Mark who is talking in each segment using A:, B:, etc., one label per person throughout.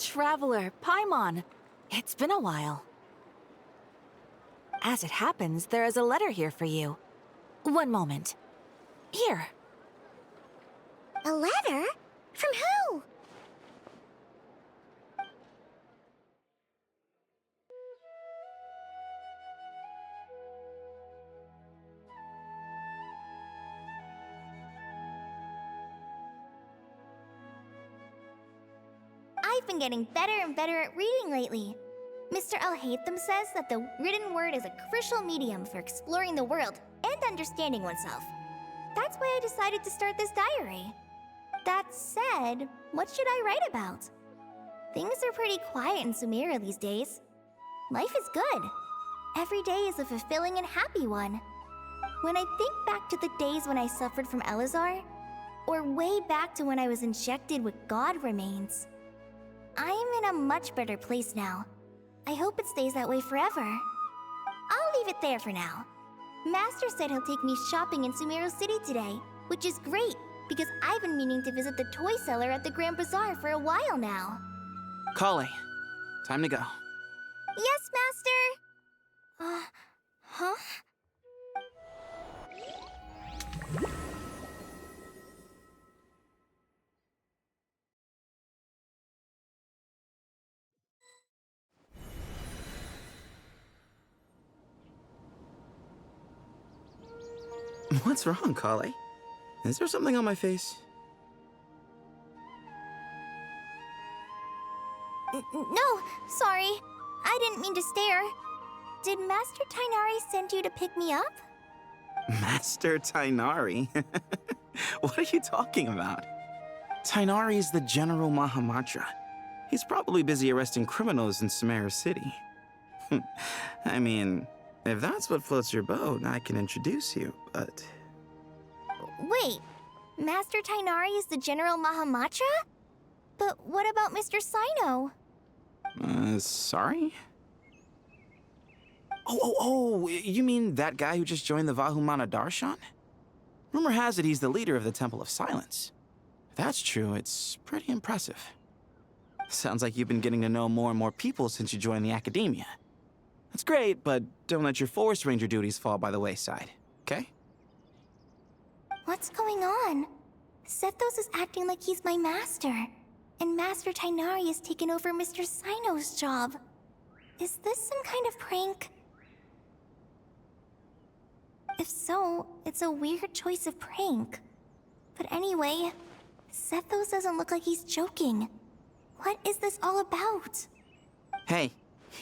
A: Traveler, Paimon. It's been a while. As it happens, there is a letter here for you. One moment. Here.
B: A letter? From who? I've been getting better and better at reading lately. Mr. Alhaitham says that the written word is a crucial medium for exploring the world and understanding oneself. That's why I decided to start this diary. That said, what should I write about? Things are pretty quiet in Sumeru these days. Life is good. Every day is a fulfilling and happy one. When I think back to the days when I suffered from Elazar, or way back to when I was injected with God remains, I am in a much better place now. I hope it stays that way forever. I'll leave it there for now. Master said he'll take me shopping in Sumeru City today, which is great, because I've been meaning to visit the toy seller at the Grand Bazaar for a while now.
C: Kale, time to go.
B: Yes, Master! Huh?
C: What's wrong, Kale? Is there something on my face?
B: No, sorry. I didn't mean to stare. Did Master Tighnari send you to pick me up?
C: Master Tighnari? What are you talking about? Tighnari is the General Mahamatra. He's probably busy arresting criminals in Sumeru City. I mean, if that's what floats your boat, I can introduce you, but...
B: Wait, Master Tighnari is the General Mahamatra? But what about Mr. Sino?
C: Sorry? Oh, you mean that guy who just joined the Vahumana Darshan? Rumor has it he's the leader of the Temple of Silence. If that's true, it's pretty impressive. Sounds like you've been getting to know more and more people since you joined the academia. That's great, but don't let your Forest Ranger duties fall by the wayside, okay?
B: What's going on? Sethos is acting like he's my master, and Master Tighnari has taken over Mr. Sino's job. Is this some kind of prank? If so, it's a weird choice of prank. But anyway, Sethos doesn't look like he's joking. What is this all about?
C: Hey,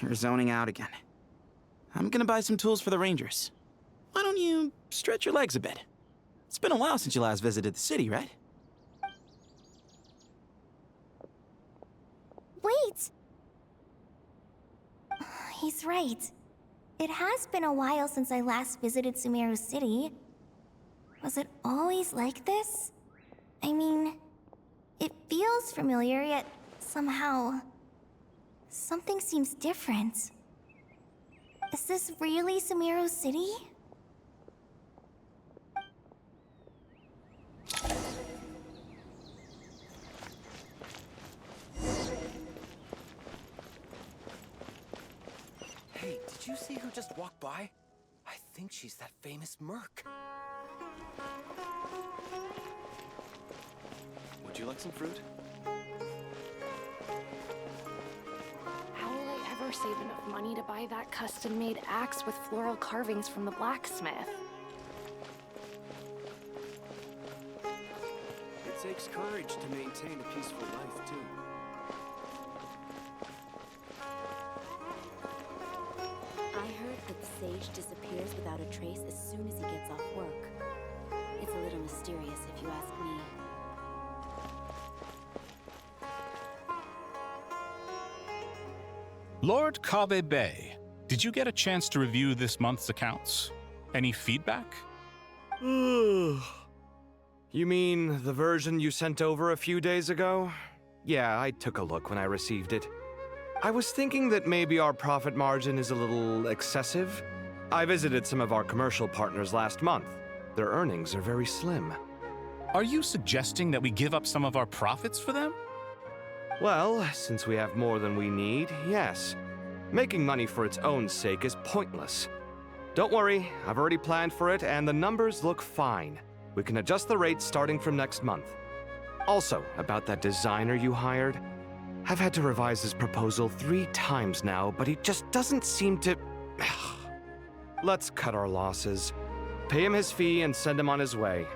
C: you're zoning out again. I'm gonna buy some tools for the Rangers. Why don't you stretch your legs a bit? It's been a while since you last visited the city, right?
B: Wait! He's right. It has been a while since I last visited Sumeru City. Was it always like this? I mean, it feels familiar, yet somehow... something seems different. Is this really Sumeru City?
D: Hey, did you see who just walked by? I think she's that famous merc. Would you like some fruit?
E: How will I ever save enough money to buy that custom-made axe with floral carvings from the blacksmith?
D: It takes courage to maintain a peaceful life, too.
F: I heard that the sage disappears without a trace as soon as he gets off work. It's a little mysterious, if you ask me.
G: Lord Kabe Bay, did you get a chance to review this month's accounts? Any feedback?
H: You mean the version you sent over a few days ago? Yeah, I took a look when I received it. I was thinking that maybe our profit margin is a little excessive. I visited some of our commercial partners last month. Their earnings are very slim.
G: Are you suggesting that we give up some of our profits for them?
H: Well, since we have more than we need, yes. Making money for its own sake is pointless. Don't worry, I've already planned for it, and the numbers look fine. We can adjust the rates starting from next month. Also, about that designer you hired, I've had to revise his proposal 3 times now, but he just doesn't seem to... Let's cut our losses. Pay him his fee and send him on his way.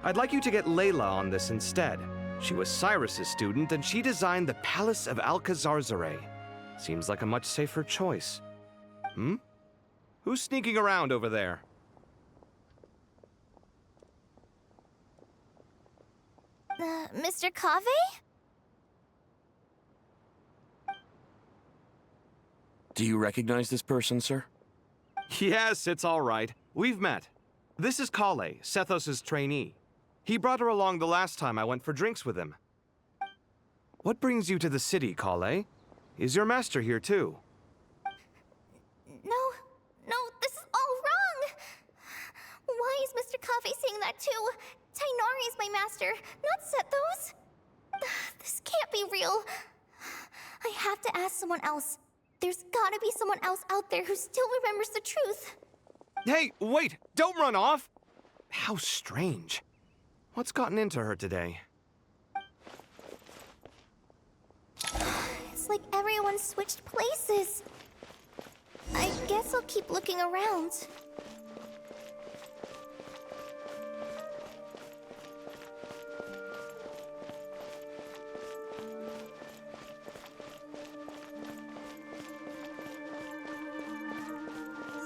H: I'd like you to get Layla on this instead. She was Cyrus's student, and she designed the Palace of Alcazarzaray. Seems like a much safer choice. Who's sneaking around over there?
B: Mr. Cave?
I: Do you recognize this person, sir?
H: Yes, it's all right. We've met. This is Kale, Sethos' trainee. He brought her along the last time I went for drinks with him. What brings you to the city, Kale? Is your master here too?
B: No, this is all wrong! Why is Mr. Cave saying that too? Tainari is my master, not Sethos. This can't be real. I have to ask someone else. There's gotta be someone else out there who still remembers the truth.
H: Hey, wait! Don't run off! How strange. What's gotten into her today?
B: It's like everyone switched places. I guess I'll keep looking around.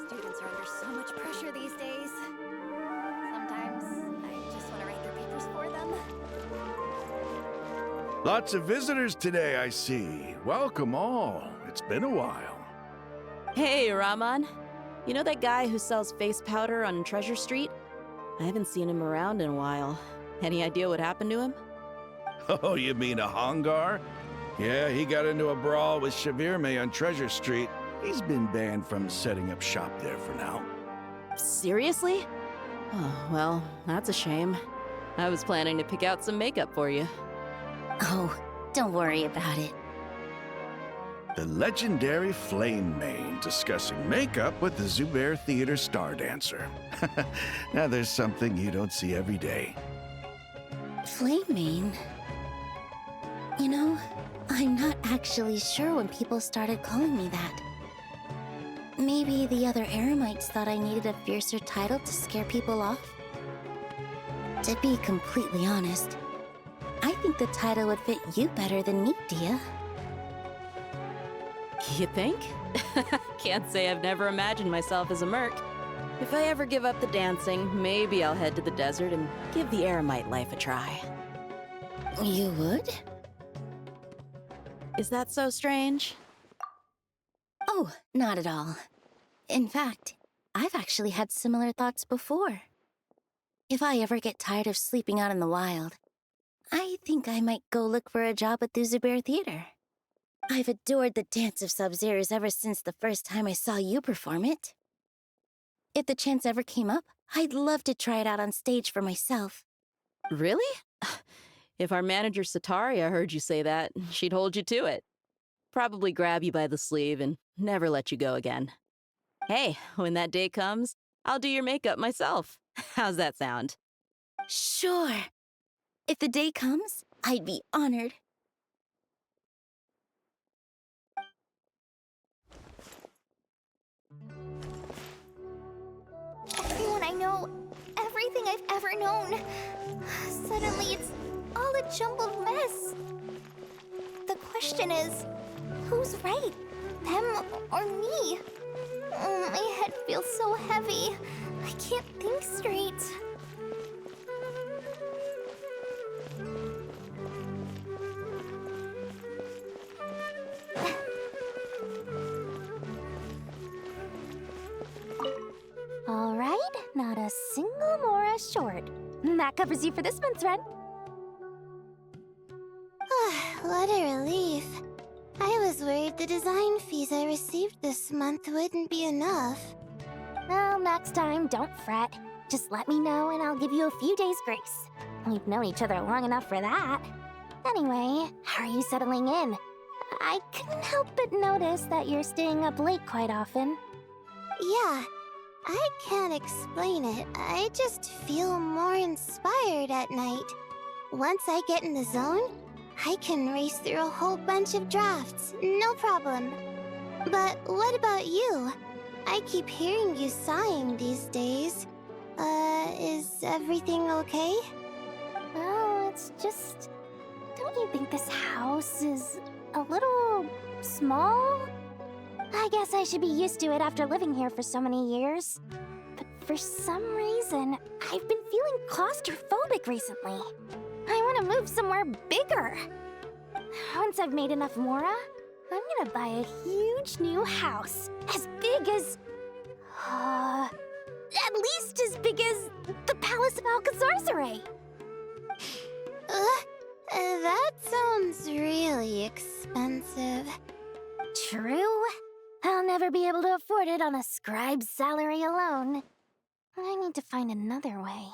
F: Students are under so much pressure these days. Sometimes I just want to write their papers for them.
J: Lots of visitors today, I see. Welcome all. It's been a while.
K: Hey, Rahman. You know that guy who sells face powder on Treasure Street? I haven't seen him around in a while. Any idea what happened to him?
J: Oh, you mean a Hongar? Yeah, he got into a brawl with Shavirme on Treasure Street. He's been banned from setting up shop there for now.
K: Seriously? Oh, well, that's a shame. I was planning to pick out some makeup for you.
B: Oh, don't worry about it.
J: The legendary Flame Mane discussing makeup with the Zubair Theater star dancer. Now there's something you don't see every day.
B: Flame Mane? You know, I'm not actually sure when people started calling me that. Maybe the other Eremites thought I needed a fiercer title to scare people off? To be completely honest, I think the title would fit you better than me, Dia.
K: You think? Can't say I've never imagined myself as a merc. If I ever give up the dancing, maybe I'll head to the desert and give the Eremite life a try.
B: You would?
K: Is that so strange?
B: Oh, not at all. In fact, I've actually had similar thoughts before. If I ever get tired of sleeping out in the wild, I think I might go look for a job at the Zubair Theater. I've adored the dance of Sub-Zeros ever since the first time I saw you perform it. If the chance ever came up, I'd love to try it out on stage for myself.
K: Really? If our manager Sataria heard you say that, she'd hold you to it. Probably grab you by the sleeve and never let you go again. Hey, when that day comes, I'll do your makeup myself. How's that sound?
B: Sure. If the day comes, I'd be honored. Everyone I know, everything I've ever known. Suddenly it's all a jumbled mess. The question is, who's right? Them or me? My head feels so heavy. I can't think straight.
L: All right, not a single Mora short. That covers you for this month's rent.
B: What a relief. I was worried the design fees I received this month wouldn't be enough.
L: Well, next time, don't fret. Just let me know and I'll give you a few days' grace. We've known each other long enough for that. Anyway, how are you settling in? I couldn't help but notice that you're staying up late quite often.
M: Yeah, I can't explain it. I just feel more inspired at night. Once I get in the zone, I can race through a whole bunch of drafts, no problem. But what about you? I keep hearing you sighing these days. Is everything okay?
L: Well, it's just... Don't you think this house is a little small? I guess I should be used to it after living here for so many years. But for some reason, I've been feeling claustrophobic recently. I want to move somewhere bigger. Once I've made enough Mora, I'm gonna buy a huge new house. As big as... at least as big as the Palace of Alcazarzaray.
M: That sounds really expensive.
L: True. I'll never be able to afford it on a scribe's salary alone. I need to find another way.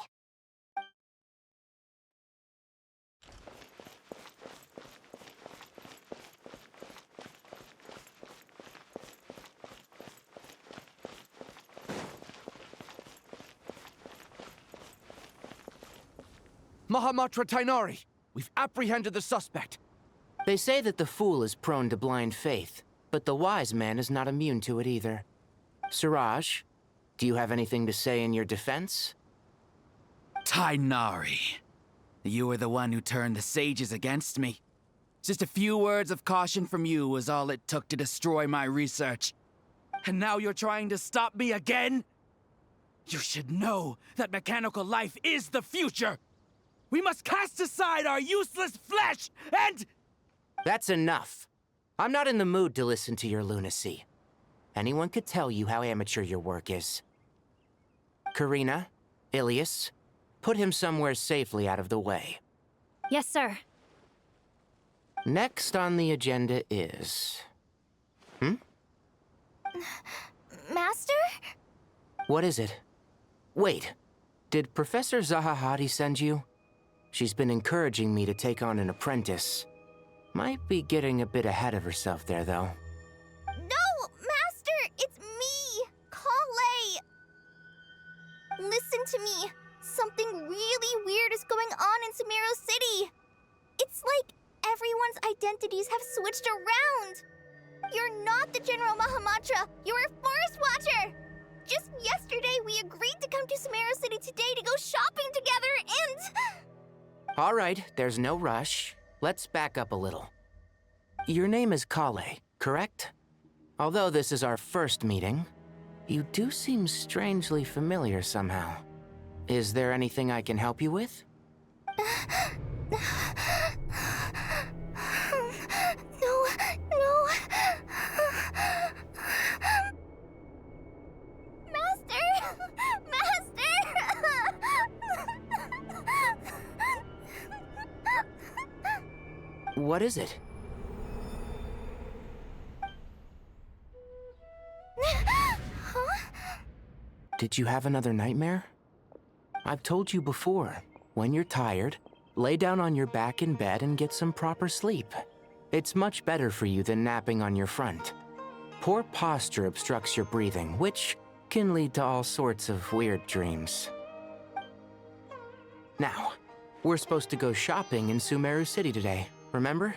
D: Mahamatra Tainari! We've apprehended the suspect.
N: They say that the fool is prone to blind faith, but the wise man is not immune to it either. Suraj, do you have anything to say in your defense?
O: Tainari, you were the one who turned the sages against me. Just a few words of caution from you was all it took to destroy my research. And now you're trying to stop me again? You should know that mechanical life is the future! We must cast aside our useless flesh and...
N: That's enough. I'm not in the mood to listen to your lunacy. Anyone could tell you how amateur your work is. Karina, Ilias, put him somewhere safely out of the way.
A: Yes, sir.
N: Next on the agenda is...
B: Master?
N: What is it? Wait, did Professor Zahahati send you? She's been encouraging me to take on an apprentice. Might be getting a bit ahead of herself there, though.
B: No, Master! It's me, Kale! Listen to me. Something really weird is going on in Sumeru City. It's like everyone's identities have switched around. You're not the General Mahamatra. You're a Forest Watcher. Just yesterday, we agreed to come to Sumeru City today to go shopping together and...
N: All right, there's no rush. Let's back up a little. Your name is Kale, correct? Although this is our first meeting, you do seem strangely familiar somehow. Is there anything I can help you with?
B: No.
N: What is it? Did you have another nightmare? I've told you before, when you're tired, lay down on your back in bed and get some proper sleep. It's much better for you than napping on your front. Poor posture obstructs your breathing, which can lead to all sorts of weird dreams. Now, we're supposed to go shopping in Sumeru City today, remember?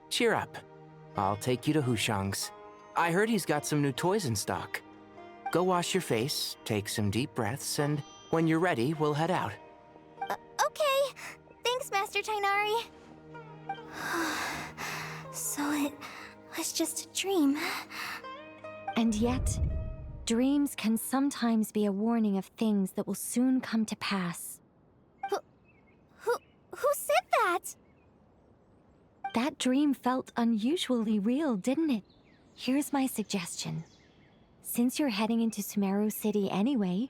N: Cheer up. I'll take you to Hushang's. I heard he's got some new toys in stock. Go wash your face, take some deep breaths, and when you're ready, we'll head out.
B: Okay. Thanks, Master Tainari. So it was just a dream.
P: And yet, dreams can sometimes be a warning of things that will soon come to pass.
B: Who said that?
P: That dream felt unusually real, didn't it? Here's my suggestion. Since you're heading into Sumeru City anyway,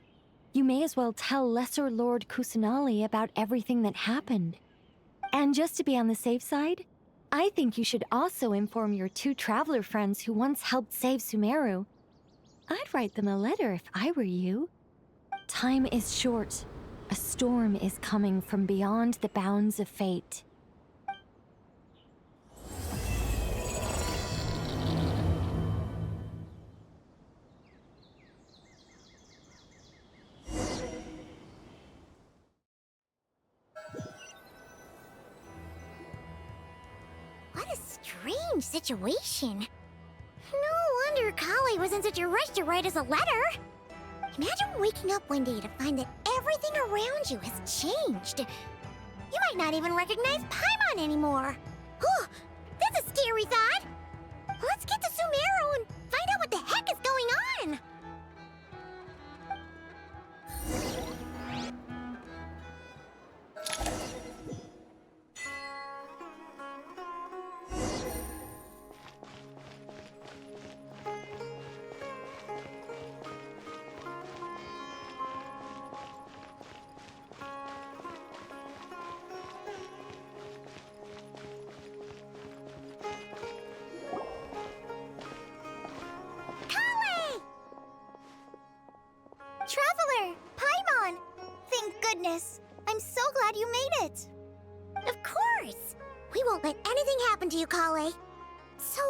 P: you may as well tell Lesser Lord Kusanali about everything that happened. And just to be on the safe side, I think you should also inform your 2 traveler friends who once helped save Sumeru. I'd write them a letter if I were you. Time is short. A storm is coming from beyond the bounds of fate.
M: strange situation. No wonder Kale was in such a rush to write us a letter. Imagine waking up one day to find that everything around you has changed. You might not even recognize Paimon anymore. Oh, that's a scary thought. Let's get to Sumeru and find out what the heck is going on. Traveler! Paimon! Thank goodness. I'm so glad you made it. Of course. We won't let anything happen to you, Kale. So,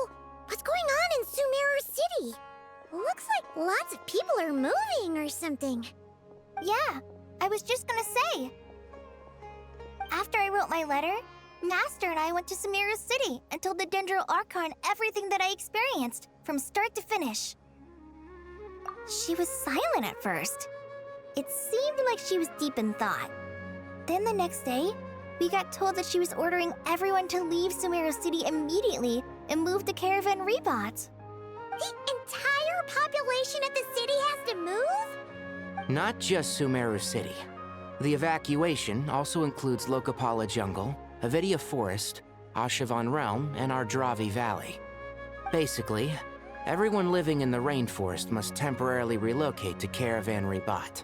M: what's going on in Sumeru City? Looks like lots of people are moving or something.
B: Yeah, I was just gonna say. After I wrote my letter, Master and I went to Sumeru City and told the Dendro Archon everything that I experienced, from start to finish. She was silent at first. It seemed like she was deep in thought. Then the next day, we got told that she was ordering everyone to leave Sumeru City immediately and move to Caravan Rebot.
M: The entire population of the city has to move?
N: Not just Sumeru City. The evacuation also includes Lokapala Jungle, Avidia Forest, Ashavan Realm, and Ardravi Valley. Basically, everyone living in the rainforest must temporarily relocate to Caravan Rebot.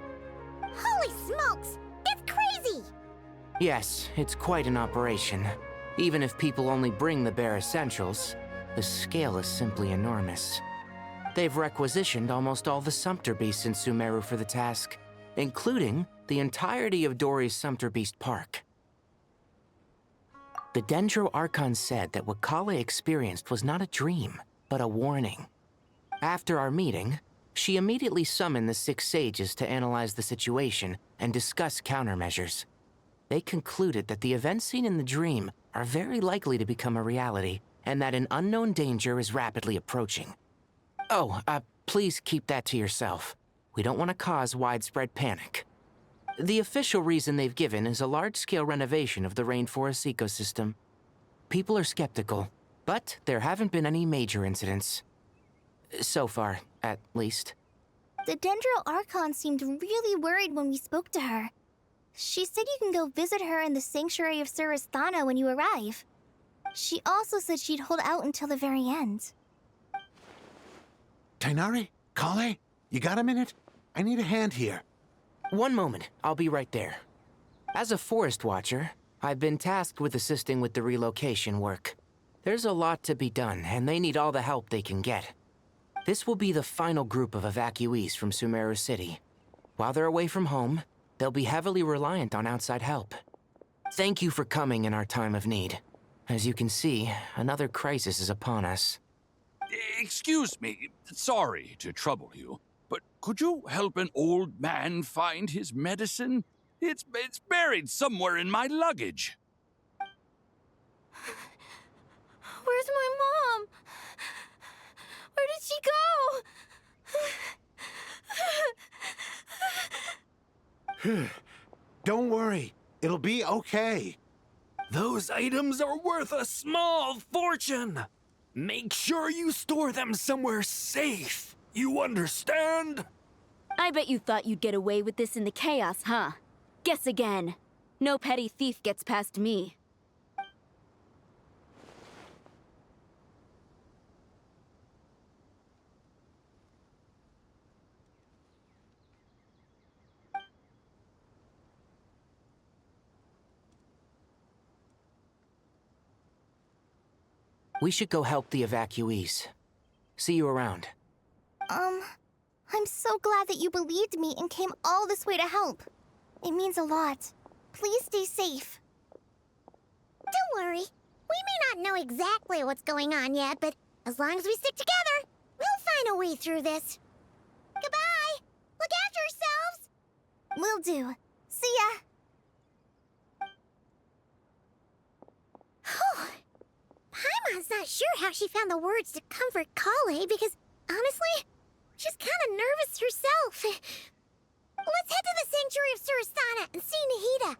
M: Holy smokes! That's crazy!
N: Yes, it's quite an operation. Even if people only bring the bare essentials, the scale is simply enormous. They've requisitioned almost all the Sumpter Beasts in Sumeru for the task, including the entirety of Dori's Sumpter Beast Park. The Dendro Archon said that what Kale experienced was not a dream, but a warning. After our meeting, she immediately summoned the 6 sages to analyze the situation and discuss countermeasures. They concluded that the events seen in the dream are very likely to become a reality, and that an unknown danger is rapidly approaching. Oh, please keep that to yourself. We don't want to cause widespread panic. The official reason they've given is a large-scale renovation of the rainforest ecosystem. People are skeptical, but there haven't been any major incidents. So far, at least.
B: The Dendro Archon seemed really worried when we spoke to her. She said you can go visit her in the Sanctuary of Surasthana when you arrive. She also said she'd hold out until the very end.
J: Tainari? Kale? You got a minute? I need a hand here.
N: One moment, I'll be right there. As a forest watcher, I've been tasked with assisting with the relocation work. There's a lot to be done, and they need all the help they can get. This will be the final group of evacuees from Sumeru City. While they're away from home, they'll be heavily reliant on outside help. Thank you for coming in our time of need. As you can see, another crisis is upon us.
Q: Excuse me, sorry to trouble you, but could you help an old man find his medicine? It's buried somewhere in my luggage.
L: Where's my mom? Where did she go?
J: Don't worry, it'll be okay.
R: Those items are worth a small fortune. Make sure you store them somewhere safe. You understand?
F: I bet you thought you'd get away with this in the chaos, huh? Guess again. No petty thief gets past me.
N: We should go help the evacuees. See you around.
B: I'm so glad that you believed me and came all this way to help. It means a lot. Please stay safe.
M: Don't worry. We may not know exactly what's going on yet, but as long as we stick together, we'll find a way through this. Goodbye! Look after yourselves!
B: Will do. See ya!
M: Whew. Archon's not sure how she found the words to comfort Kale because, honestly, she's kind of nervous herself. Let's head to the Sanctuary of Surasana and see Nahida.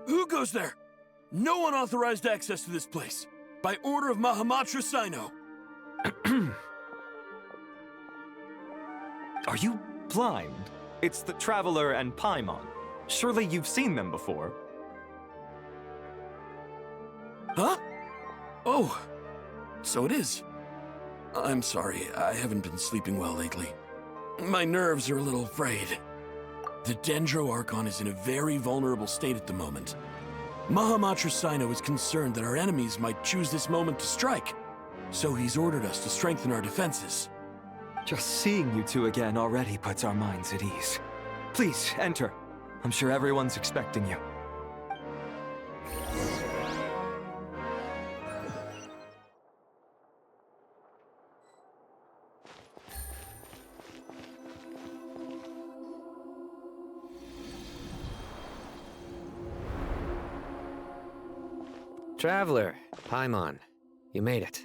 I: Who goes there? No unauthorized access to this place. By order of Mahamatra Sino.
S: Are you blind? It's the Traveler and Paimon. Surely you've seen them before.
I: Huh? Oh, so it is. I'm sorry, I haven't been sleeping well lately. My nerves are a little frayed. The Dendro Archon is in a very vulnerable state at the moment. Mahamatra Sino is concerned that our enemies might choose this moment to strike, so he's ordered us to strengthen our defenses.
S: Just seeing you two again already puts our minds at ease. Please, enter. I'm sure everyone's expecting you.
T: Traveler, Paimon, you made it.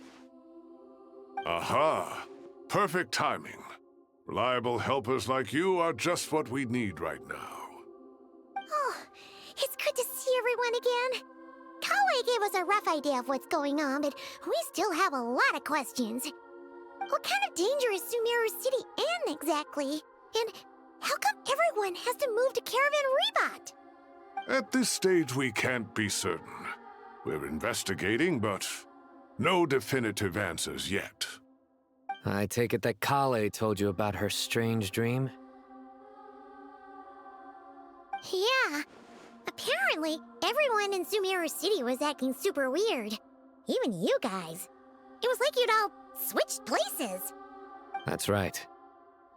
U: Aha! Perfect timing. Reliable helpers like you are just what we need right now.
M: Oh, it's good to see everyone again. Kale gave us a rough idea of what's going on, but we still have a lot of questions. What kind of danger is Sumeru City in exactly? And how come everyone has to move to Caravan Rebot?
U: At this stage, we can't be certain. We're investigating, but no definitive answers yet.
T: I take it that Kale told you about her strange dream?
M: Yeah. Apparently, everyone in Sumeru City was acting super weird. Even you guys. It was like you'd all switched places.
T: That's right.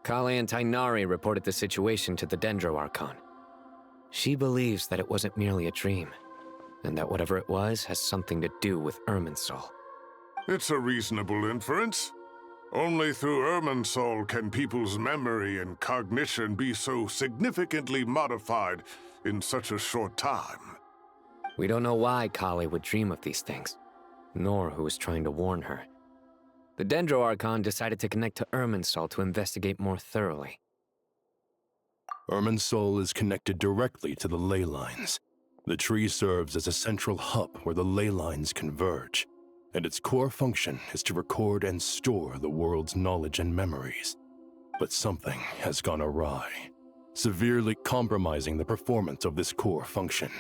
T: Kale and Tainari reported the situation to the Dendro Archon. She believes that it wasn't merely a dream, and that whatever it was has something to do with Irminsul.
U: It's a reasonable inference. Only through Irminsul can people's memory and cognition be so significantly modified in such a short time.
T: We don't know why Kale would dream of these things, nor who was trying to warn her. The Dendro Archon decided to connect to Irminsul to investigate more thoroughly.
V: Irminsul is connected directly to the ley lines. The tree serves as a central hub where the ley lines converge, and its core function is to record and store the world's knowledge and memories. But something has gone awry, severely compromising the performance of this core function.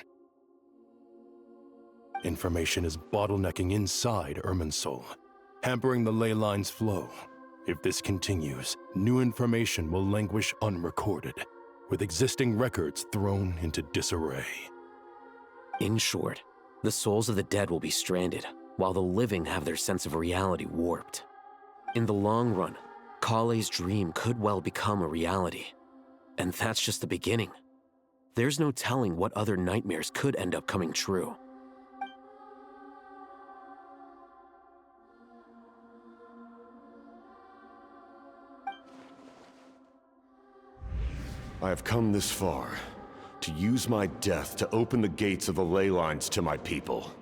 V: Information is bottlenecking inside Irminsul, hampering the ley lines' flow. If this continues, new information will languish unrecorded, with existing records thrown into disarray.
N: In short, the souls of the dead will be stranded, while the living have their sense of reality warped. In the long run, Kale's dream could well become a reality. And that's just the beginning. There's no telling what other nightmares could end up coming true.
W: I have come this far, to use my death to open the gates of the ley lines to my people.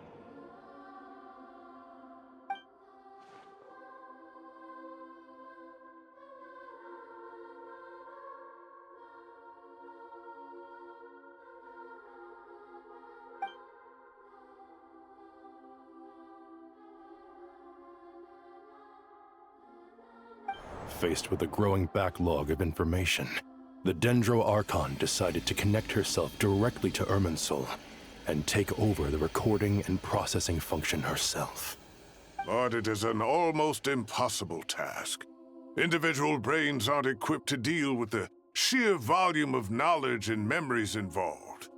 V: Faced with a growing backlog of information, the Dendro Archon decided to connect herself directly to Irminsul and take over the recording and processing function herself.
U: But it is an almost impossible task. Individual brains aren't equipped to deal with the sheer volume of knowledge and memories involved.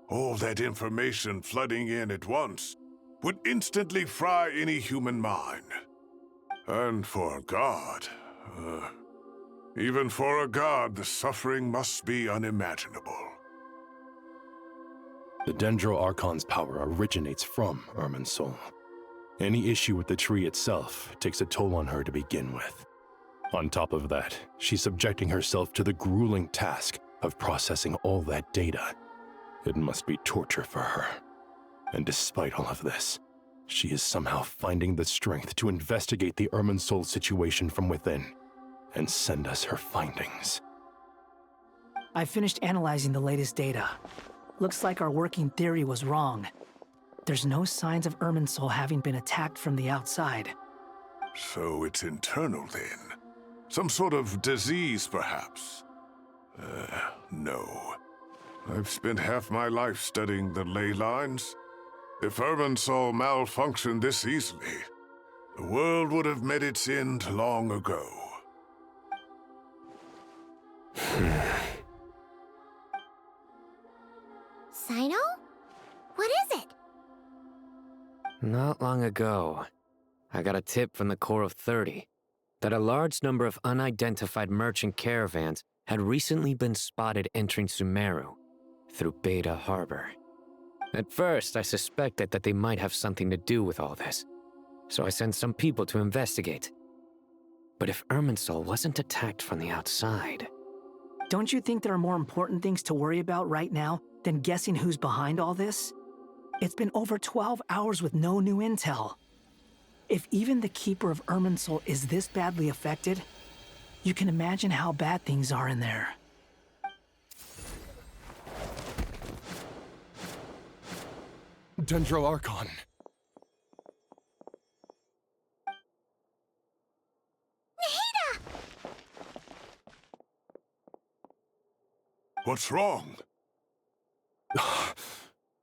U: All that information flooding in at once would instantly fry any human mind. And for a god, even for a god, the suffering must be unimaginable.
V: The Dendro Archon's power originates from Irminsul. Any issue with the tree itself takes a toll on her to begin with. On top of that, she's subjecting herself to the grueling task of processing all that data. It must be torture for her. And despite all of this, she is somehow finding the strength to investigate the Irminsul situation from within and send us her findings.
C: I finished analyzing the latest data. Looks like our working theory was wrong. There's no signs of Irminsul having been attacked from the outside.
U: So it's internal then? Some sort of disease, perhaps? No. I've spent half my life studying the ley lines. If Irminsul malfunctioned this easily, the world would have met its end long ago.
M: Sino? What is it?
T: Not long ago, I got a tip from the Corps of 30 that a large number of unidentified merchant caravans had recently been spotted entering Sumeru through Beta Harbor. At first, I suspected that they might have something to do with all this, so I sent some people to investigate. But if Irminsul wasn't attacked from the outside...
C: Don't you think there are more important things to worry about right now than guessing who's behind all this? It's been over 12 hours with no new intel. If even the Keeper of Irminsul is this badly affected, you can imagine how bad things are in there.
V: Dendro Archon.
U: What's wrong?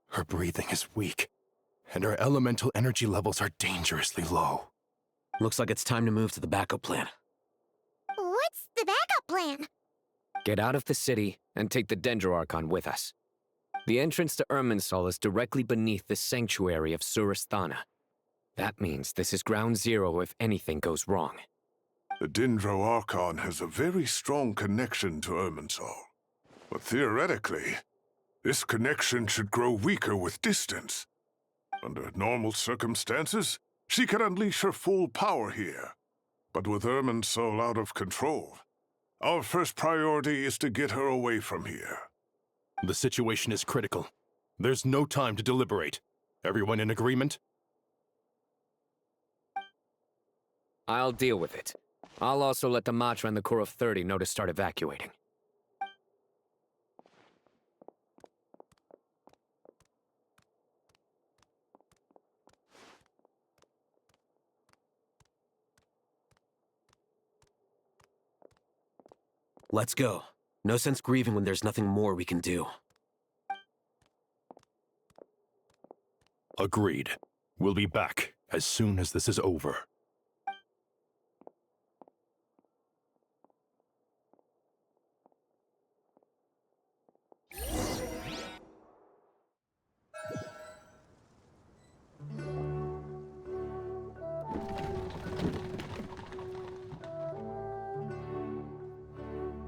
V: Her breathing is weak, and her elemental energy levels are dangerously low.
E: Looks like it's time to move to the backup plan.
M: What's the backup plan?
T: Get out of the city and take the Dendro Archon with us. The entrance to Irminsul is directly beneath the sanctuary of Surasthana. That means this is ground zero if anything goes wrong.
U: The Dendro Archon has a very strong connection to Irminsul. But theoretically, this connection should grow weaker with distance. Under normal circumstances, she can unleash her full power here. But with Irminsul out of control, our first priority is to get her away from here.
V: The situation is critical. There's no time to deliberate. Everyone in agreement?
T: I'll deal with it. I'll also let the Matra and the Corps of 30 know to start evacuating.
E: Let's go. No sense grieving when there's nothing more we can do.
V: Agreed. We'll be back as soon as this is over.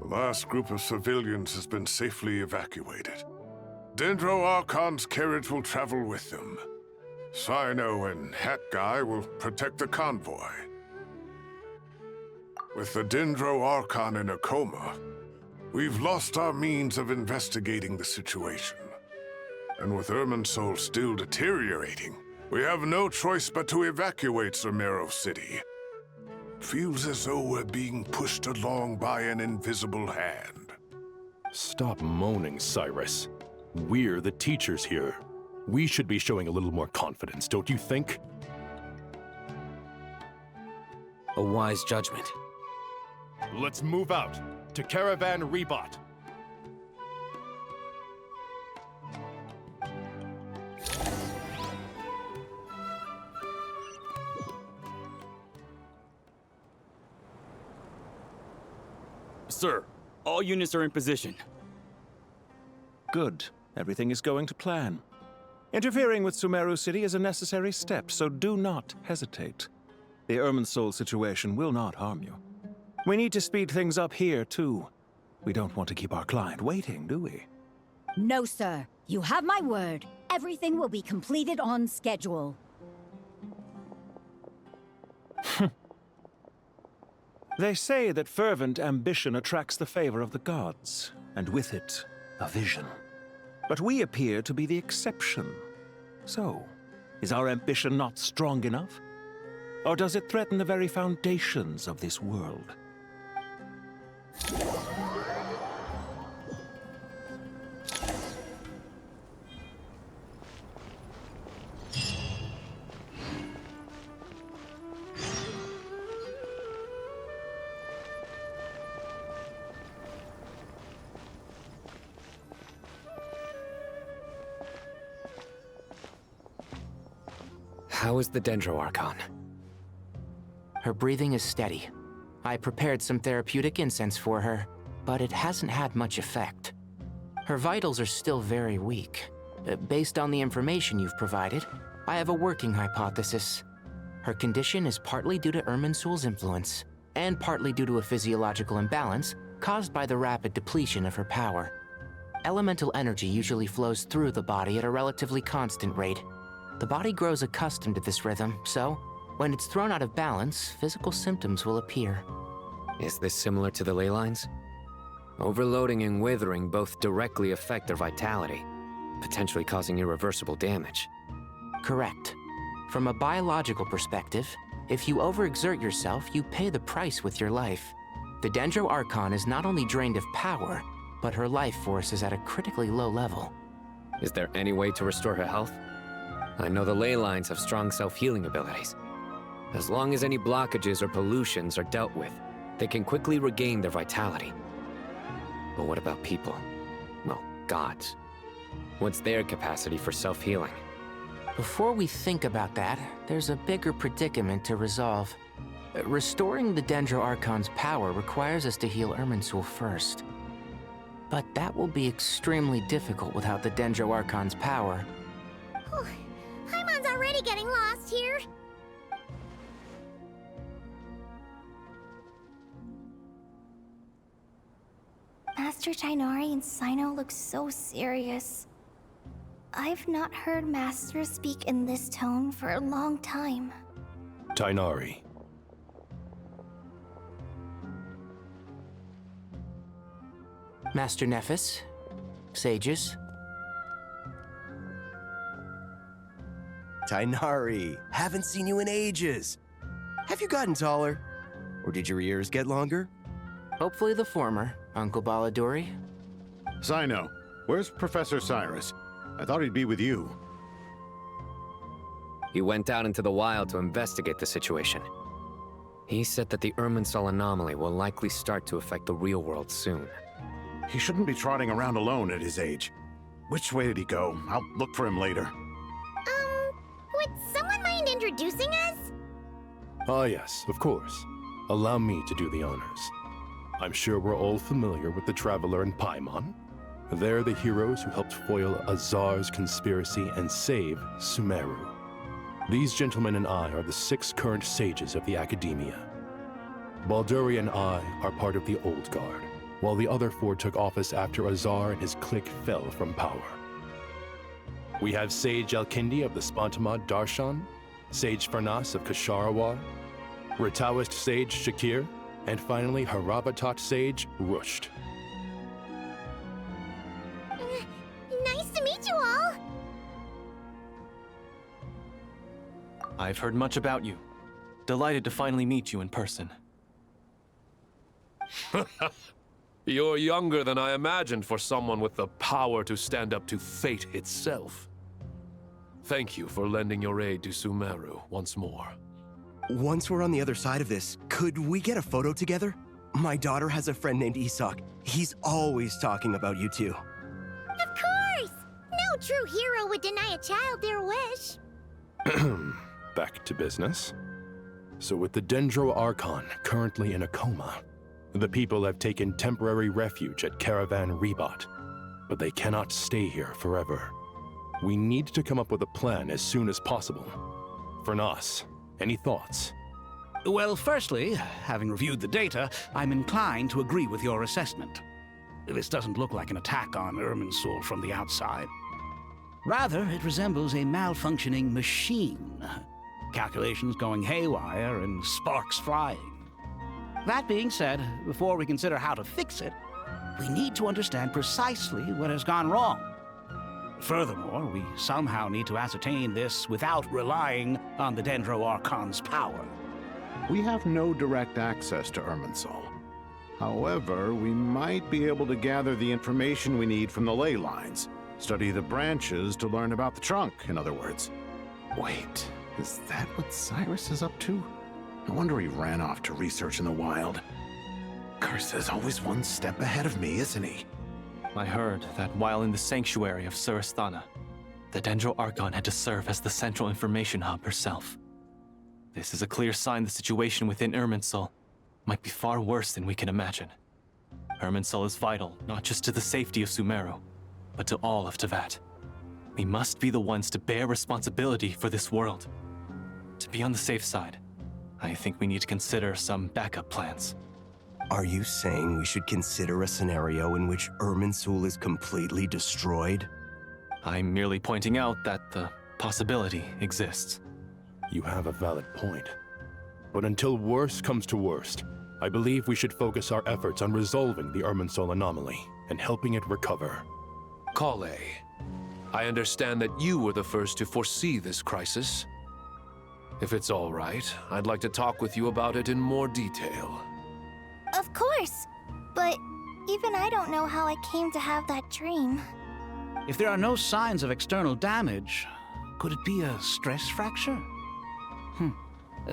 U: The last group of civilians has been safely evacuated. Dendro Archon's carriage will travel with them. Sino and Hat Guy will protect the convoy. With the Dendro Archon in a coma, we've lost our means of investigating the situation. And with Irminsul still deteriorating, we have no choice but to evacuate Sumeru City. Feels as though we're being pushed along by an invisible hand.
V: Stop moaning, Cyrus. We're the teachers here. We should be showing a little more confidence, don't you think?
E: A wise judgment.
V: Let's move out to Caravan Rebot.
G: Sir, all units are in position.
X: Good. Everything is going to plan. Interfering with Sumeru City is a necessary step, so do not hesitate. The Irminsul situation will not harm you. We need to speed things up here, too. We don't want to keep our client waiting, do we?
Y: No, sir. You have my word. Everything will be completed on schedule.
X: They say that fervent ambition attracts the favor of the gods, and with it, a vision. But we appear to be the exception. So, is our ambition not strong enough? Or does it threaten the very foundations of this world?
T: How is the Dendro Archon?
N: Her breathing is steady. I prepared some therapeutic incense for her, but it hasn't had much effect. Her vitals are still very weak. Based on the information you've provided, I have a working hypothesis. Her condition is partly due to Irminsul's influence, and partly due to a physiological imbalance caused by the rapid depletion of her power. Elemental energy usually flows through the body at a relatively constant rate. The body grows accustomed to this rhythm, so when it's thrown out of balance, physical symptoms will appear.
T: Is this similar to the ley lines? Overloading and withering both directly affect their vitality, potentially causing irreversible damage.
N: Correct. From a biological perspective, if you overexert yourself, you pay the price with your life. The Dendro Archon is not only drained of power, but her life force is at a critically low level.
T: Is there any way to restore her health? I know the ley lines have strong self-healing abilities. As long as any blockages or pollutions are dealt with, they can quickly regain their vitality. But what about people? Well, gods. What's their capacity for self-healing?
N: Before we think about that, there's a bigger predicament to resolve. Restoring the Dendro Archon's power requires us to heal Irminsul first. But that will be extremely difficult without the Dendro Archon's power.
B: Paimon's already getting lost here. Master Tighnari and Cyno look so serious. I've not heard Master speak in this tone for a long time.
V: Tighnari.
N: Master Nephis, sages.
D: Tighnari, haven't seen you in ages. Have you gotten taller? Or did your ears get longer?
N: Hopefully the former, Uncle Baladuri.
H: Cyno, where's Professor Cyrus? I thought he'd be with you.
T: He went out into the wild to investigate the situation. He said that the Irminsul anomaly will likely start to affect the real world soon.
H: He shouldn't be trotting around alone at his age. Which way did he go? I'll look for him later.
B: Would someone mind introducing us?
V: Ah yes, of course. Allow me to do the honors. I'm sure we're all familiar with the Traveler and Paimon. They're the heroes who helped foil Azar's conspiracy and save Sumeru. These gentlemen and I are the 6 current sages of the Academia. Balduri and I are part of the Old Guard, while the other 4 took office after Azar and his clique fell from power. We have Sage Alkindi of the Spantamad Darshan, Sage Farnas of Kasharawar, Ritaoist Sage Shakir, and finally Harabatot Sage Rusht.
B: Nice to meet you all!
K: I've heard much about you. Delighted to finally meet you in person.
O: You're younger than I imagined for someone with the power to stand up to fate itself. Thank you for lending your aid to Sumeru once more.
D: Once we're on the other side of this, could we get a photo together? My daughter has a friend named Isak. He's always talking about you two.
B: Of course! No true hero would deny a child their wish.
V: Back to business. So with the Dendro Archon currently in a coma, the people have taken temporary refuge at Caravan Rebot, but they cannot stay here forever. We need to come up with a plan as soon as possible. Farnas, any thoughts?
Y: Well, firstly, having reviewed the data, I'm inclined to agree with your assessment. This doesn't look like an attack on Irminsul from the outside. Rather, it resembles a malfunctioning machine. calculations going haywire and sparks flying. That being said, before we consider how to fix it, we need to understand precisely what has gone wrong. Furthermore, we somehow need to ascertain this without relying on the Dendro Archon's power.
H: We have no direct access to Irminsul. However, we might be able to gather the information we need from the ley lines. Study the branches to learn about the trunk, in other words. Wait, is that what Cyrus is up to? No wonder he ran off to research in the wild. Curse's always one step ahead of me, isn't he?
K: I heard that while in the sanctuary of Surasthana, the Dendro Archon had to serve as the central information hub herself. This is a clear sign the situation within Irminsul might be far worse than we can imagine. Irminsul is vital not just to the safety of Sumeru, but to all of Teyvat. We must be the ones to bear responsibility for this world. To be on the safe side, I think we need to consider some backup plans.
D: Are you saying we should consider a scenario in which Irminsul is completely destroyed?
K: I'm merely pointing out that the possibility exists.
V: You have a valid point. But until worst comes to worst, I believe we should focus our efforts on resolving the Irminsul anomaly and helping it recover.
O: Kale, I understand that you were the first to foresee this crisis. If it's all right, I'd like to talk with you about it in more detail.
B: Of course! But even I don't know how I came to have that dream.
Y: If there are no signs of external damage, could it be a stress fracture?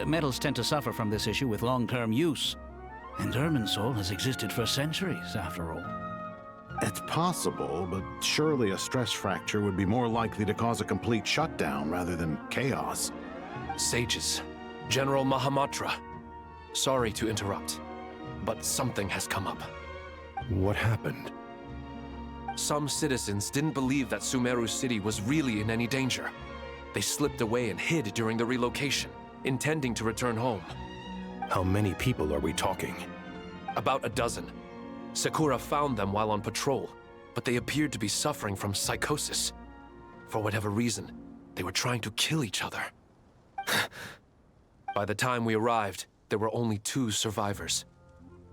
Y: Metals tend to suffer from this issue with long-term use, and Irminsul has existed for centuries, after all.
H: It's possible, but surely a stress fracture would be more likely to cause a complete shutdown rather than chaos.
O: Sages, General Mahamatra, sorry to interrupt, but something has come up.
V: What happened?
O: Some citizens didn't believe that Sumeru City was really in any danger. They slipped away and hid during the relocation, intending to return home.
V: How many people are we talking?
O: About a dozen. Sakura found them while on patrol, but they appeared to be suffering from psychosis. For whatever reason, they were trying to kill each other. By the time we arrived, there were only 2 survivors.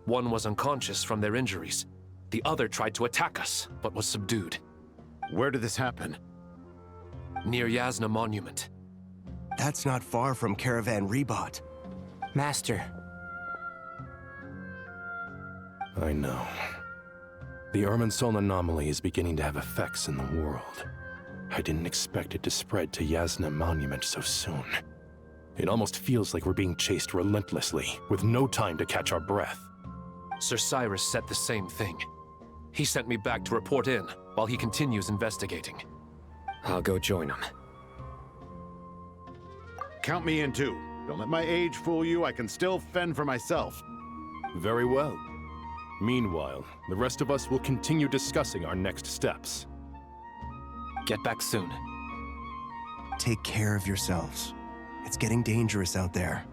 O: One was unconscious from their injuries. The other tried to attack us, but was subdued.
H: Where did this happen?
O: Near Yasna Monument.
D: That's not far from Caravan Rebot.
N: Master.
V: I know. The Irminsul anomaly is beginning to have effects in the world. I didn't expect it to spread to Yasna Monument so soon. It almost feels like we're being chased relentlessly, with no time to catch our breath.
O: Sir Cyrus said the same thing. He sent me back to report in, while he continues investigating.
T: I'll go join him.
H: Count me in too. Don't let my age fool you, I can still fend for myself.
V: Very well. Meanwhile, the rest of us will continue discussing our next steps.
K: Get back soon.
D: Take care of yourselves. It's getting dangerous out there.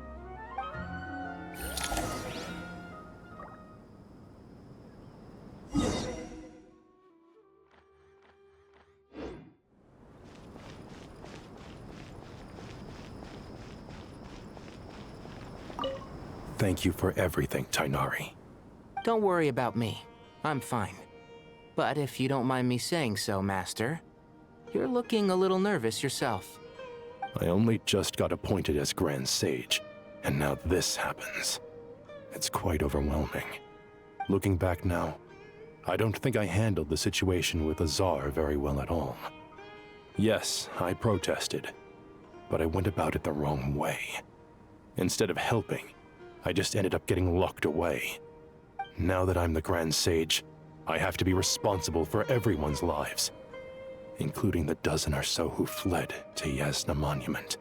V: Thank you for everything, Tighnari.
N: Don't worry about me. I'm fine. But if you don't mind me saying so, Master, you're looking a little nervous yourself.
V: I only just got appointed as Grand Sage, and now this happens. It's quite overwhelming. Looking back now, I don't think I handled the situation with Azar very well at all. Yes, I protested, but I went about it the wrong way. Instead of helping, I just ended up getting locked away. Now that I'm the Grand Sage, I have to be responsible for everyone's lives, including the dozen or so who fled to Yasna Monument.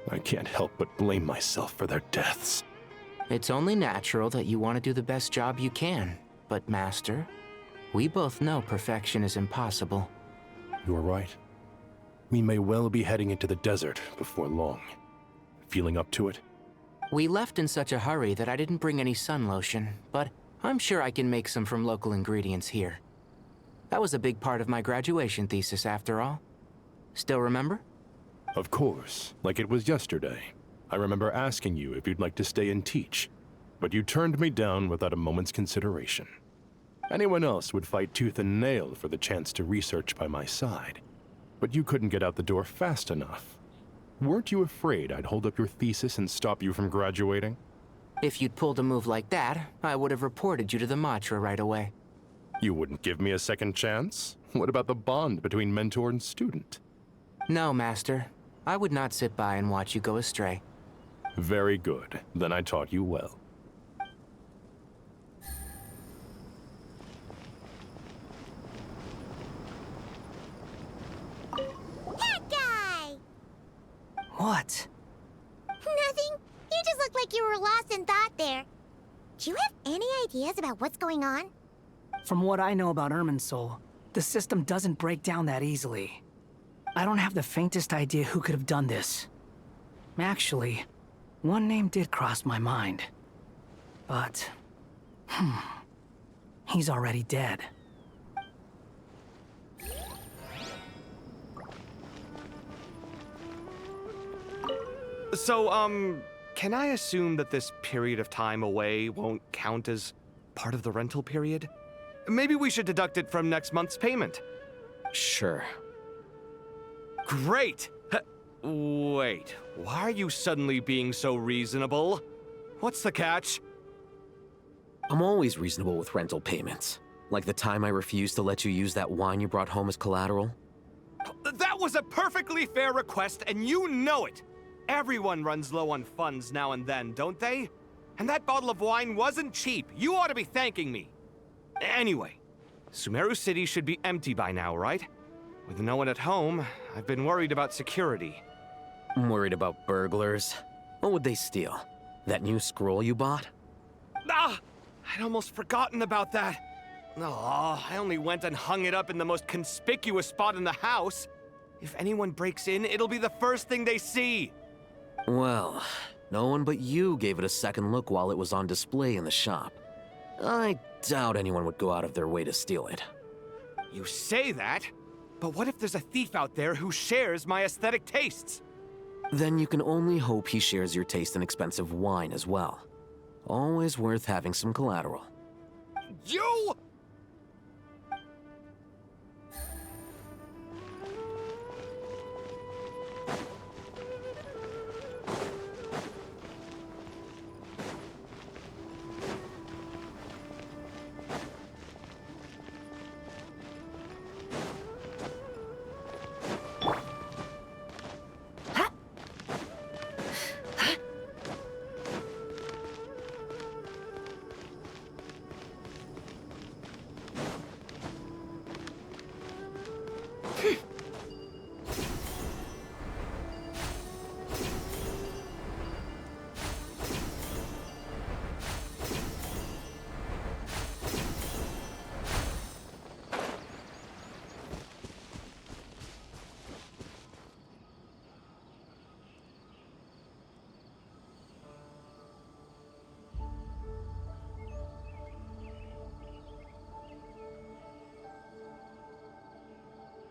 V: I can't help but blame myself for their deaths.
N: It's only natural that you want to do the best job you can, but Master, we both know perfection is impossible.
V: You're right. We may well be heading into the desert before long. Feeling up to it?
N: We left in such a hurry that I didn't bring any sun lotion, but I'm sure I can make some from local ingredients here. That was a big part of my graduation thesis, after all. Still remember?
V: Of course, like it was yesterday. I remember asking you if you'd like to stay and teach, but you turned me down without a moment's consideration. Anyone else would fight tooth and nail for the chance to research by my side, but you couldn't get out the door fast enough. Weren't you afraid I'd hold up your thesis and stop you from graduating?
N: If you'd pulled a move like that, I would have reported you to the Matra right away.
V: You wouldn't give me a second chance? What about the bond between mentor and student?
N: No, Master. I would not sit by and watch you go astray.
V: Very good. Then I taught you well.
M: That guy!
C: What?
M: Nothing. You just looked like you were lost in thought there. Do you have any ideas about what's going on?
C: From what I know about Irminsul, the system doesn't break down that easily. I don't have the faintest idea who could have done this. Actually, one name did cross my mind. But... he's already dead.
A: So, can I assume that this period of time away won't count as part of the rental period? Maybe we should deduct it from next month's payment.
E: Sure.
A: Great! Wait, why are you suddenly being so reasonable? What's the catch?
E: I'm always reasonable with rental payments. Like the time I refused to let you use that wine you brought home as collateral.
A: That was a perfectly fair request, and you know it! Everyone runs low on funds now and then, don't they? And that bottle of wine wasn't cheap. You ought to be thanking me. Anyway, Sumeru City should be empty by now, right? With no one at home, I've been worried about security.
E: I'm worried about burglars. What would they steal? That new scroll you bought?
A: Ah! I'd almost forgotten about that. Oh, I only went and hung it up in the most conspicuous spot in the house. If anyone breaks in, it'll be the first thing they see.
E: Well, no one but you gave it a second look while it was on display in the shop. I doubt anyone would go out of their way to steal it.
A: You say that, but what if there's a thief out there who shares my aesthetic tastes?
E: Then you can only hope he shares your taste in expensive wine as well. Always worth having some collateral.
A: You!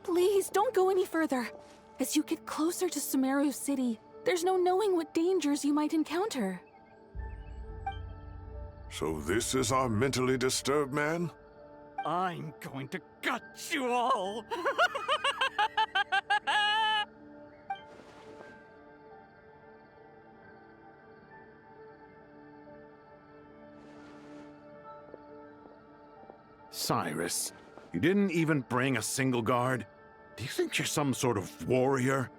J: Please, don't go any further. As you get closer to Sumeru City, there's no knowing what dangers you might encounter.
U: So this is our mentally disturbed man?
R: I'm going to gut you all!
H: Cyrus, you didn't even bring a single guard? Do you think you're some sort of warrior?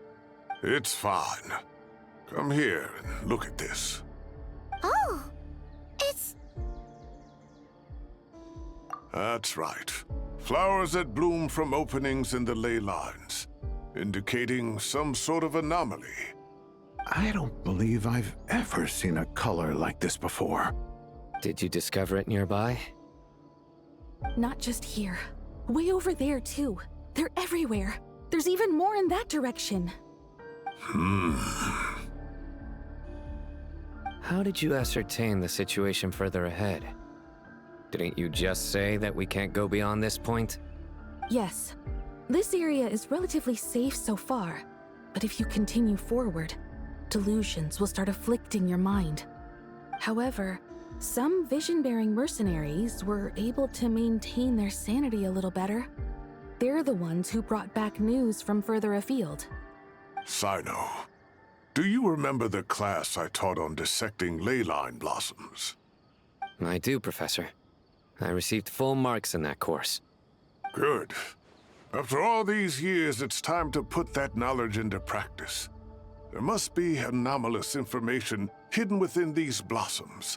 U: It's fine. Come here and look at this.
M: Oh, it's...
U: That's right. Flowers that bloom from openings in the ley lines, indicating some sort of anomaly.
H: I don't believe I've ever seen a color like this before.
T: Did you discover it nearby?
J: Not just here. Way over there, too. They're everywhere. There's even more in that direction.
T: How did you ascertain the situation further ahead? Didn't you just say that we can't go beyond this point?
J: Yes. This area is relatively safe so far. But if you continue forward, delusions will start afflicting your mind. However, some vision-bearing mercenaries were able to maintain their sanity a little better. They're the ones who brought back news from further afield.
U: Sino, do you remember the class I taught on dissecting ley line blossoms?
T: I do, Professor. I received full marks in that course.
U: Good. After all these years, it's time to put that knowledge into practice. There must be anomalous information hidden within these blossoms.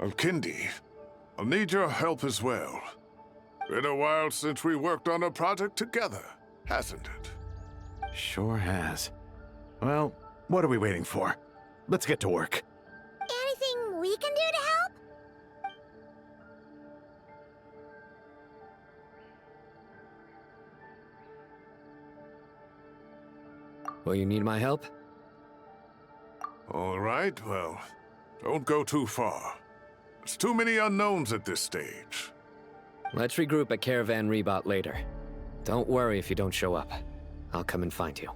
U: Alkindi, I'll need your help as well. Been a while since we worked on a project together, hasn't it?
H: Sure has. Well, what are we waiting for? Let's get to work.
M: Anything we can do to help?
T: Will you need my help?
U: All right, well, don't go too far. There's too many unknowns at this stage.
T: Let's regroup at Caravan Rebot later. Don't worry if you don't show up. I'll come and find you.